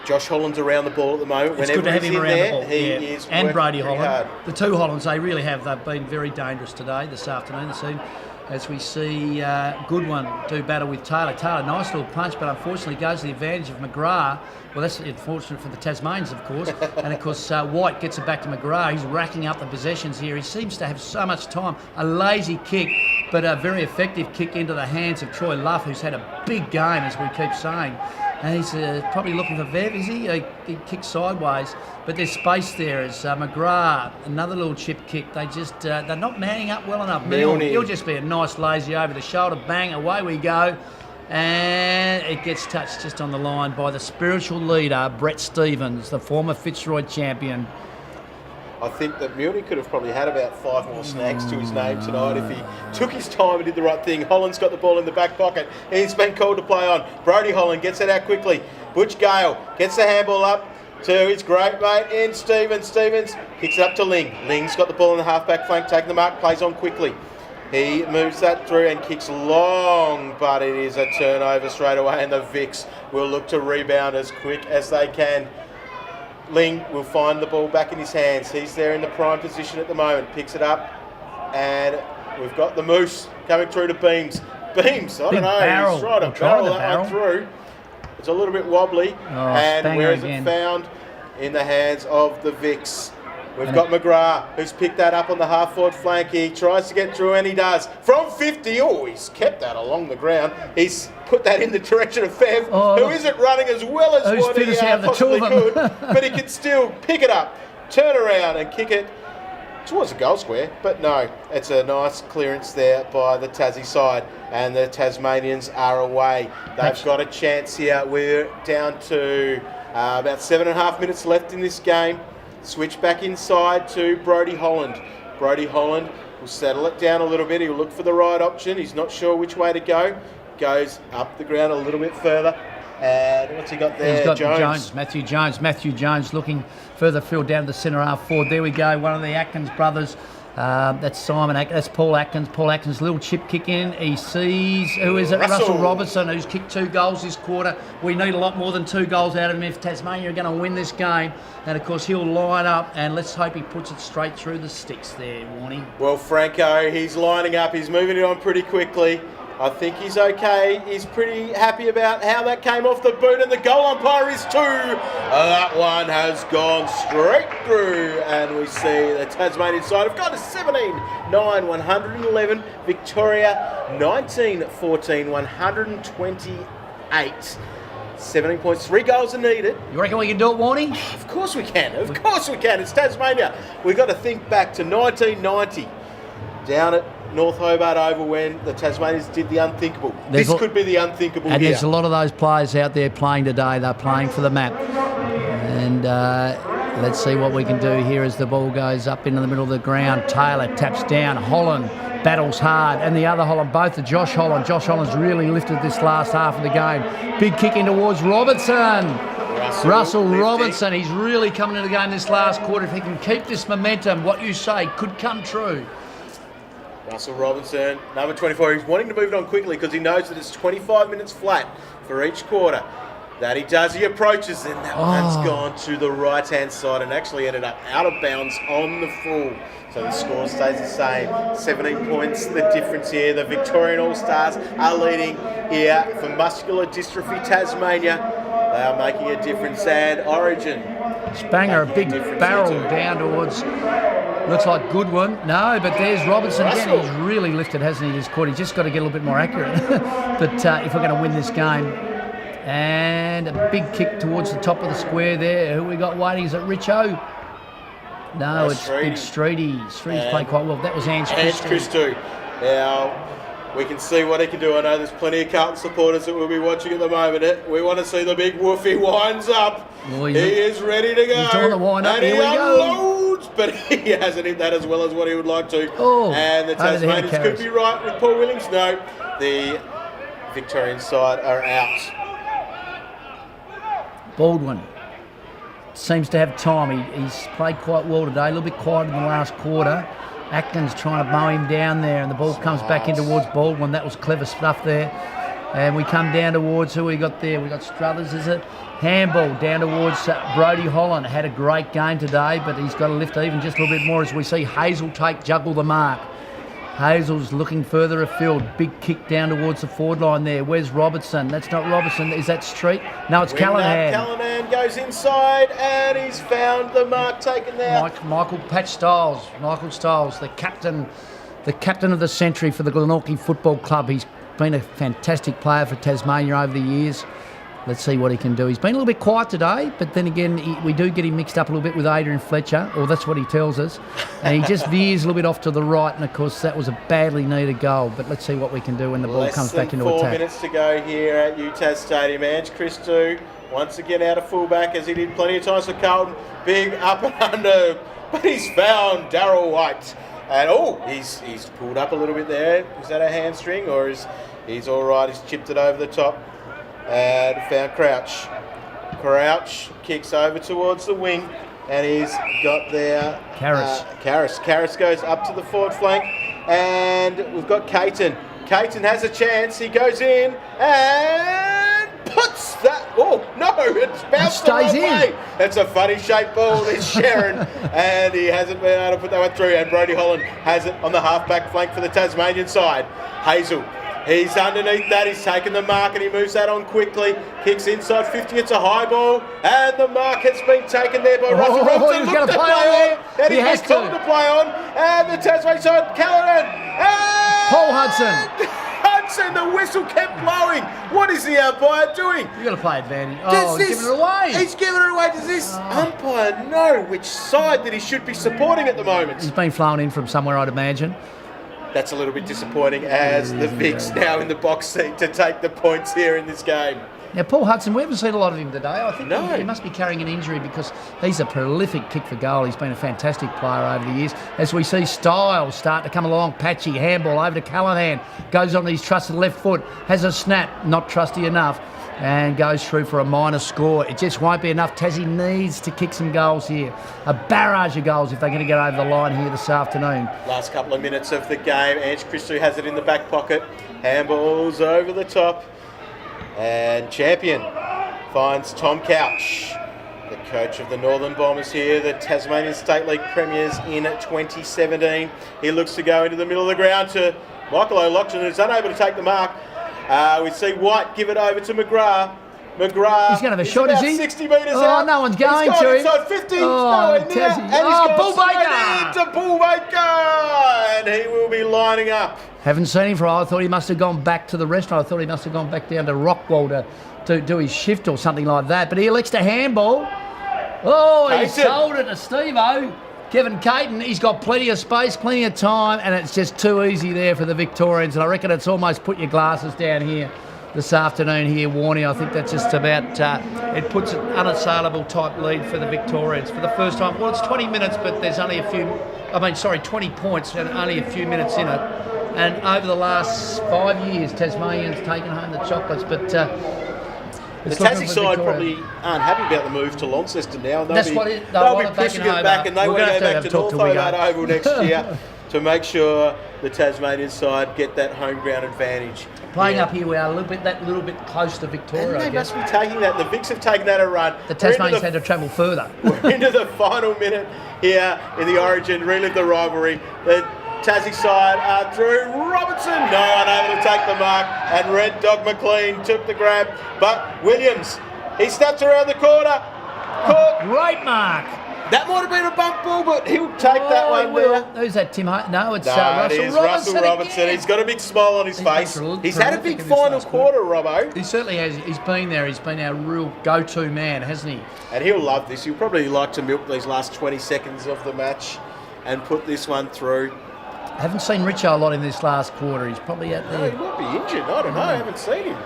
Josh Holland's around the ball at the moment. it's good to have him around the ball. He is and Brody working Holland. hard. The two Hollands, they've been very dangerous today, this afternoon, this evening, as we see Goodwin do battle with Taylor. Taylor, nice little punch, but unfortunately goes to the advantage of McGrath. Well, that's unfortunate for the Tasmanians, of course. And, of course, White gets it back to McGrath. He's racking up the possessions here. He seems to have so much time. A lazy kick, but a very effective kick into the hands of Troy Luff, who's had a big game, as we keep saying. And he's probably looking for Vev, is he? He kicks sideways, but there's space there as McGrath, another little chip kick. They just, they're not manning up well enough. He'll just be a nice lazy over the shoulder, bang, away we go. And it gets touched just on the line by the spiritual leader, Brett Stevens, the former Fitzroy champion. I think that Muley could have probably had about 5 more snags to his name tonight if he took his time and did the right thing. Holland's got the ball in the back pocket. He's been called to play on. Brody Holland gets it out quickly. Butch Gale gets the handball up to his great mate in Stevens. Stevens kicks it up to Ling. Ling's got the ball in the half-back flank, taking the mark, plays on quickly. He moves that through and kicks long, but it is a turnover straight away, and the Vicks will look to rebound as quick as they can. Ling will find the ball back in his hands. He's there in the prime position at the moment. Picks it up, and we've got the Moose coming through to Beams. Beams, I don't know, he's tried to barrel that one through. It's a little bit wobbly, and where is it found? In the hands of the Vicks. We've got McGrath, who's picked that up on the half-forward flank. He tries to get through, and he does. From 50, he's kept that along the ground. He's put that in the direction of Fev, who isn't running as well as what he possibly could, but he can still pick it up, turn around, and kick it towards the goal square. But no, it's a nice clearance there by the Tassie side, and the Tasmanians are away. They've got a chance here. We're down to about 7.5 minutes left in this game. Switch back inside to Brody Holland. Brody Holland will settle it down a little bit. He'll look for the right option. He's not sure which way to go. Goes up the ground a little bit further. And what's he got there? He's got Matthew Jones. Matthew Jones looking further field down the centre half forward. There we go. One of the Atkins brothers. That's that's Paul Atkins. Paul Atkins, little chip kick in. He sees, who is it? Russell Robertson, who's kicked 2 goals this quarter. We need a lot more than 2 goals out of him if Tasmania are going to win this game. And of course, he'll line up, and let's hope he puts it straight through the sticks there, Warnie. Well, Franco, he's lining up. He's moving it on pretty quickly. I think he's okay. He's pretty happy about how that came off the boot, and the goal umpire is 2. That one has gone straight through, and we see the Tasmanian side have gone to 17-9-111. Victoria 19-14, 128. 17 points, 3 goals are needed. You reckon we can do it, Warnie? Of course we can. Of course we can. It's Tasmania. We've got to think back to 1990, down at North Hobart Oval when the Tasmanians did the unthinkable. This could be the unthinkable and here. There's a lot of those players out there playing today. They're playing for the map. And let's see what we can do here as the ball goes up into the middle of the ground. Taylor taps down. Holland battles hard. And the other Holland, both the Josh Holland. Josh Holland's really lifted this last half of the game. Big kick in towards Robertson. Russell Robertson. He's really coming into the game this last quarter. If he can keep this momentum, what you say could come true. Russell Robinson, number 24, he's wanting to move it on quickly because he knows that it's 25 minutes flat for each quarter. That he does, he approaches, and that one's gone to the right-hand side and actually ended up out of bounds on the full. So the score stays the same. 17 points, the difference here. The Victorian All-Stars are leading here for Muscular Dystrophy Tasmania. They are making a difference, and Origin. Spanger, a big barrel down towards... Looks like Goodwin. No, but there's Robertson again. He's really lifted, hasn't he, this quarter? He's just got to get a little bit more accurate. But if we're going to win this game. And a big kick towards the top of the square there. Who we got waiting? Is it Richo? No, it's Big Streety. Streety's played quite well. That was Ange Christou. Now, we can see what he can do. I know there's plenty of Carlton supporters that will be watching at the moment. We want to see the big woofy winds up. Well, he is ready to go. He's doing the wind up. And Here he we unloads, but he hasn't hit that as well as what he would like to. Oh, and the Tasmanians could be right with Paul Williams. No, the Victorian side are out. Baldwin seems to have time. He's played quite well today. A little bit quiet in the last quarter. Atkins trying to mow him down there, and the ball comes back in towards Baldwin. That was clever stuff there. And we come down towards who we got there. We got Struthers, is it? Handball down towards Brodie Holland. Had a great game today, but he's got to lift even just a little bit more as we see Hazel juggle the mark. Hazel's looking further afield. Big kick down towards the forward line there. Where's Robertson? That's not Robertson. Is that Street? No, it's Callahan. Callahan goes inside and he's found the mark taken there. Michael Stiles, the captain of the century for the Glenorchy Football Club. He's been a fantastic player for Tasmania over the years. Let's see what he can do. He's been a little bit quiet today, but then again, we do get him mixed up a little bit with Adrian Fletcher, or that's what he tells us. And he just veers a little bit off to the right, and of course, that was a badly needed goal. But let's see what we can do when the ball comes back into attack. 4 minutes to go here at UTAS Stadium. Ange Christou once again out of fullback, as he did plenty of times for Carlton. Big up and under, but he's found Darryl White. And he's pulled up a little bit there. Is that a hamstring, or he's all right? He's chipped it over the top. And found Crouch. Crouch kicks over towards the wing, and he's got there Karras goes up to the forward flank, and we've got Caton. Caton has a chance. He goes in and puts that. Oh no! It's bounced the wrong way. It's a funny shaped ball. It's Sharon, and he hasn't been able to put that one through. And Brodie Holland has it on the half-back flank for the Tasmanian side. Hazel. He's underneath that, he's taken the mark and he moves that on quickly. Kicks inside 50, it's a high ball. And the mark has been taken there by Russell Robinson. He's going to play on. And he has told to play on. And the Tasmanian side, Callahan. And Paul Hudson, the whistle kept blowing. What is the umpire doing? You've got to play advantage. He's giving it away. He's giving it away. Does this umpire know which side that he should be supporting at the moment? He's been flown in from somewhere, I'd imagine. That's a little bit disappointing, as the Vic's now in the box seat to take the points here in this game. Now, Paul Hudson, we haven't seen a lot of him today. I think he must be carrying an injury because he's a prolific kick for goal. He's been a fantastic player over the years. As we see Styles start to come along, patchy, handball over to Callahan, goes on his trusted left foot, has a snap, not trusty enough, and goes through for a minor score. It just won't be enough. Tassie needs to kick some goals here. A barrage of goals if they're going to get over the line here this afternoon. Last couple of minutes of the game. Ange Christou has it in the back pocket. Handballs over the top. And Champion finds Tom Couch, the coach of the Northern Bombers here, the Tasmanian State League Premiers in 2017. He looks to go into the middle of the ground to Michael O'Loughlin is unable to take the mark. We see White give it over to McGrath. McGrath. He's going to have a shot, is he? 60 metres out. Oh, no one's going he's to him. Inside 50. Oh, He's nowhere near. And he's Bullbaker. to Bullbaker. And he will be lining up. Haven't seen him for a while. I thought he must have gone back to the restaurant. I thought he must have gone back down to Rockwall to do his shift or something like that. But he elects to handball. Oh, he sold it to Steve-O. Kevin Caton, he's got plenty of space, plenty of time, and it's just too easy there for the Victorians. And I reckon it's almost put your glasses down here this afternoon here, Warnie. I think that's just about, it puts an unassailable type lead for the Victorians for the first time. Well, it's 20 minutes, but there's only 20 points and only a few minutes in it. And over the last 5 years, Tasmanians taken home the chocolates, but the Tassie side probably aren't happy about the move to Launceston now. They'll be pushing it back, and they want to go back to North Hobart Oval next year to make sure the Tasmanian side get that home ground advantage. Playing up here, we are a little bit close to Victoria. And they must be taking that. The Vics have taken that a run. The Tasmanians had to travel further. We're into the final minute here in the Origin. Relive the rivalry. The Tassie side are through. Robertson, no one able to take the mark, and Red Dog McLean took the grab, but Williams, he snaps around the corner. Caught. Great mark. That might have been a bump ball, but he'll take that one there. Who's that, Tim? No, it's Russell Robertson. Again. He's got a big smile on his face. He's had a big final quarter, Robbo. He certainly has. He's been there. He's been our real go-to man, hasn't he? And he'll love this. He'll probably like to milk these last 20 seconds of the match and put this one through. I haven't seen Richo a lot in this last quarter. He's probably out there. No, he might be injured. I don't know. I haven't seen him.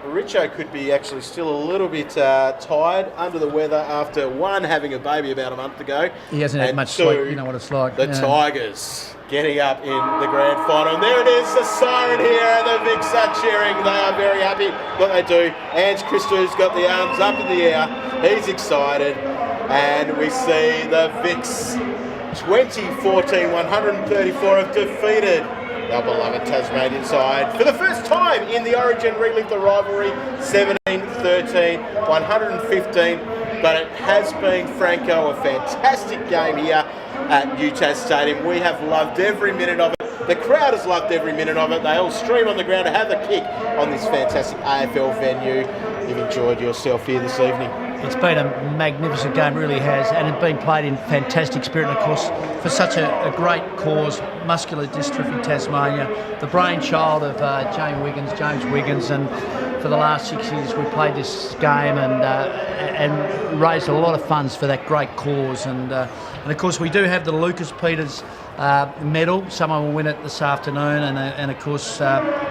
Richo could be actually still a little bit tired, under the weather after one, having a baby about a month ago. He hasn't had much sleep, you know what it's like. The Tigers getting up in the grand final. And there it is, the siren here, and the Vics are cheering. They are very happy what they do. Ange Christo's got the arms up in the air. He's excited. And we see the Vics 2014 134 have defeated our beloved Tasmanian side for the first time in the Origin. Relive the rivalry 17-13, 115. But it has been, Franco, a fantastic game here at UTAS Stadium. We have loved every minute of it. The crowd has loved every minute of it. They all stream on the ground to have a kick on this fantastic AFL venue. You've enjoyed yourself here this evening. It's been a magnificent game, really has, and it's been played in fantastic spirit, and of course, for such a great cause, Muscular Dystrophy Tasmania, the brainchild of James Wiggins, and for the last 6 years we played this game and raised a lot of funds for that great cause, and of course we do have the Lucas Peters medal. Someone will win it this afternoon, and of course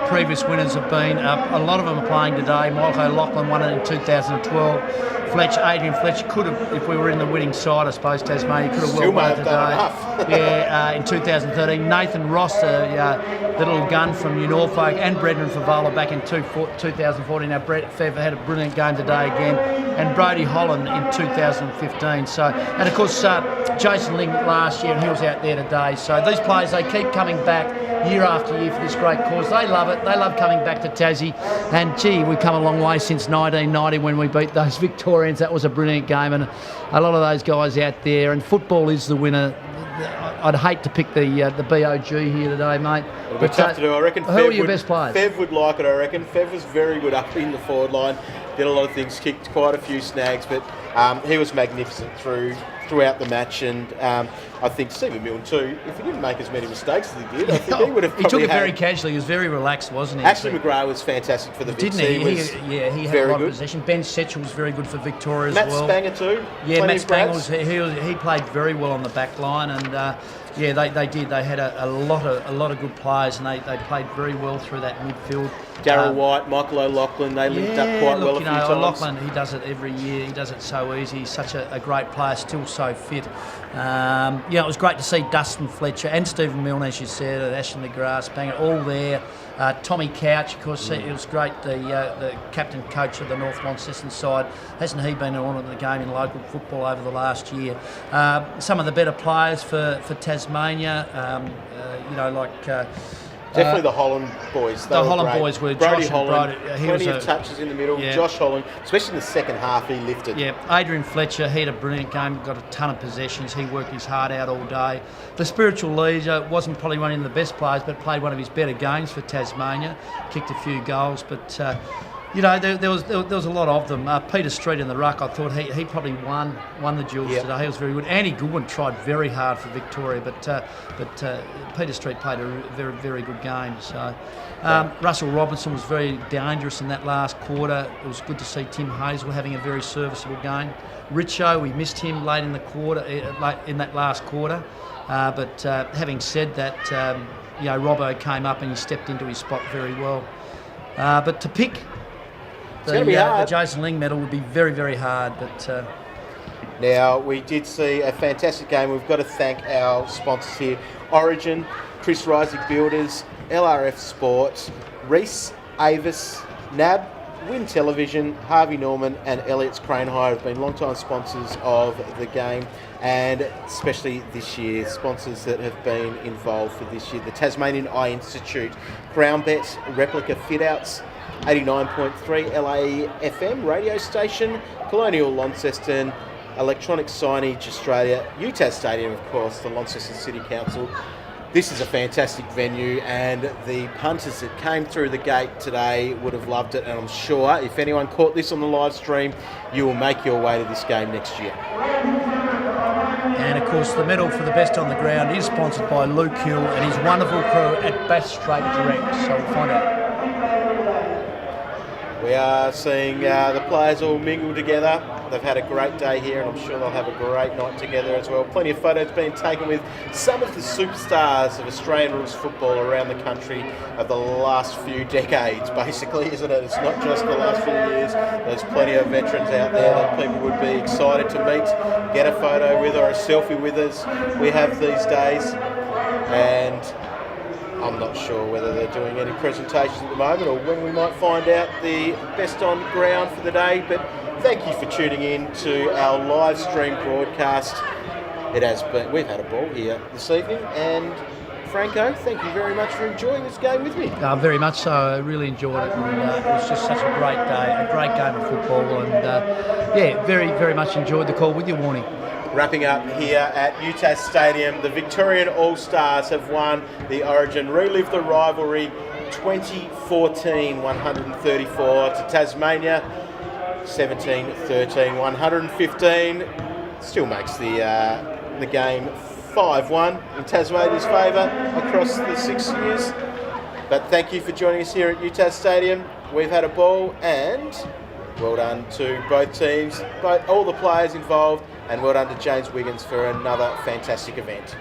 previous winners have been, a lot of them are playing today. Michael O'Loughlin won it in 2012. Adrian Fletcher could have, if we were in the winning side, I suppose, Tasmania could have well won it today. In 2013. Nathan Ross, the little gun from New Norfolk, and Brendan Favola back in 2014. Now, Brett Fev had a brilliant game today again, and Brodie Holland in 2015. So, and of course, Jason Ling last year, and he was out there today. So these players, they keep coming back year after year for this great cause. They love it. They love coming back to Tassie. And gee, we've come a long way since 1990 when we beat those Victorians. That was a brilliant game, and a lot of those guys out there. And football is the winner. I'd hate to pick the BOG here today, mate. It'll be tough to do, I reckon. Who are your best players? Fev would like it, I reckon. Fev was very good up in the forward line. Did a lot of things, kicked quite a few snags, but he was magnificent throughout the match, and I think Stephen Milne too, if he didn't make as many mistakes as he did, I think he would have probably. He took it very casually. He was very relaxed, wasn't he? Ashley McGrath was fantastic for the Vics. Didn't he? He had a lot of possession. Ben Setchell was very good for Victoria as well. Matt Spanger too. Yeah, Matt Spanger he played very well on the back line, and they did. They had a lot of good players, and they played very well through that midfield. Darryl White, Michael O'Loughlin, they linked up quite well a few times. O'Loughlin, he does it every year. He does it so easy. He's such a great player, still so fit. It was great to see Dustin Fletcher and Stephen Milne, as you said, Ashley McGrath, Spanger, all there. Tommy Couch, of course, it was great. The captain coach of the North Launceston side, hasn't he been on in the game in local football over the last year? Some of the better players for Tasmania, Definitely the Holland boys. The Holland boys were Brody Josh Holland, and Brody. plenty of touches in the middle. Yeah. Josh Holland, especially in the second half, he lifted. Yeah, Adrian Fletcher, he had a brilliant game, got a ton of possessions. He worked his heart out all day. The spiritual leader wasn't probably one of the best players, but played one of his better games for Tasmania. Kicked a few goals, but there was a lot of them. Peter Street in the ruck, I thought he probably won the duels today. He was very good. Andy Goodwin tried very hard for Victoria, but Peter Street played a very, very good game. So Russell Robinson was very dangerous in that last quarter. It was good to see Tim Hazel having a very serviceable game. Richo, we missed him late in the quarter, late in that last quarter. But having said that, Robbo came up and he stepped into his spot very well. But to pick the Jason Ling medal would be very, very hard. But now, we did see a fantastic game. We've got to thank our sponsors here: Origin, Chris Reisig Builders, LRF Sports, Reese, Avis, NAB, Win Television, Harvey Norman and Elliott's Crane Hire have been long-time sponsors of the game, and especially this year, sponsors that have been involved for this year: the Tasmanian Eye Institute, Groundbet, Replica Fit-Outs, 89.3 LA FM radio station, Colonial Launceston, Electronic Signage Australia, UTAS Stadium, of course, the Launceston City Council. This is a fantastic venue, and the punters that came through the gate today would have loved it, and I'm sure if anyone caught this on the live stream, you will make your way to this game next year. And of course, the medal for the best on the ground is sponsored by Luke Hill and his wonderful crew at Bass Strait Direct. So we'll find out. We are seeing the players all mingle together. They've had a great day here, and I'm sure they'll have a great night together as well. Plenty of photos being taken with some of the superstars of Australian rules football around the country of the last few decades, basically, isn't it? It's not just the last few years. There's plenty of veterans out there that people would be excited to meet, get a photo with or a selfie with us. We have these days, and I'm not sure whether they're doing any presentations at the moment or when we might find out the best on ground for the day, but thank you for tuning in to our live stream broadcast. We've had a ball here this evening, and Franco, thank you very much for enjoying this game with me. Very much so. I really enjoyed it, and it was just such a great day, a great game of football, and very, very much enjoyed the call with you, Warnie. Wrapping up here at UTAS Stadium, the Victorian All-Stars have won the Origin Relive the Rivalry 2014 134 to Tasmania 17-13 115. Still makes the game 5-1 in Tasmania's favour across the 6 years. But thank you for joining us here at UTAS Stadium. We've had a ball, and well done to both teams, all the players involved, and well done to James Wiggins for another fantastic event.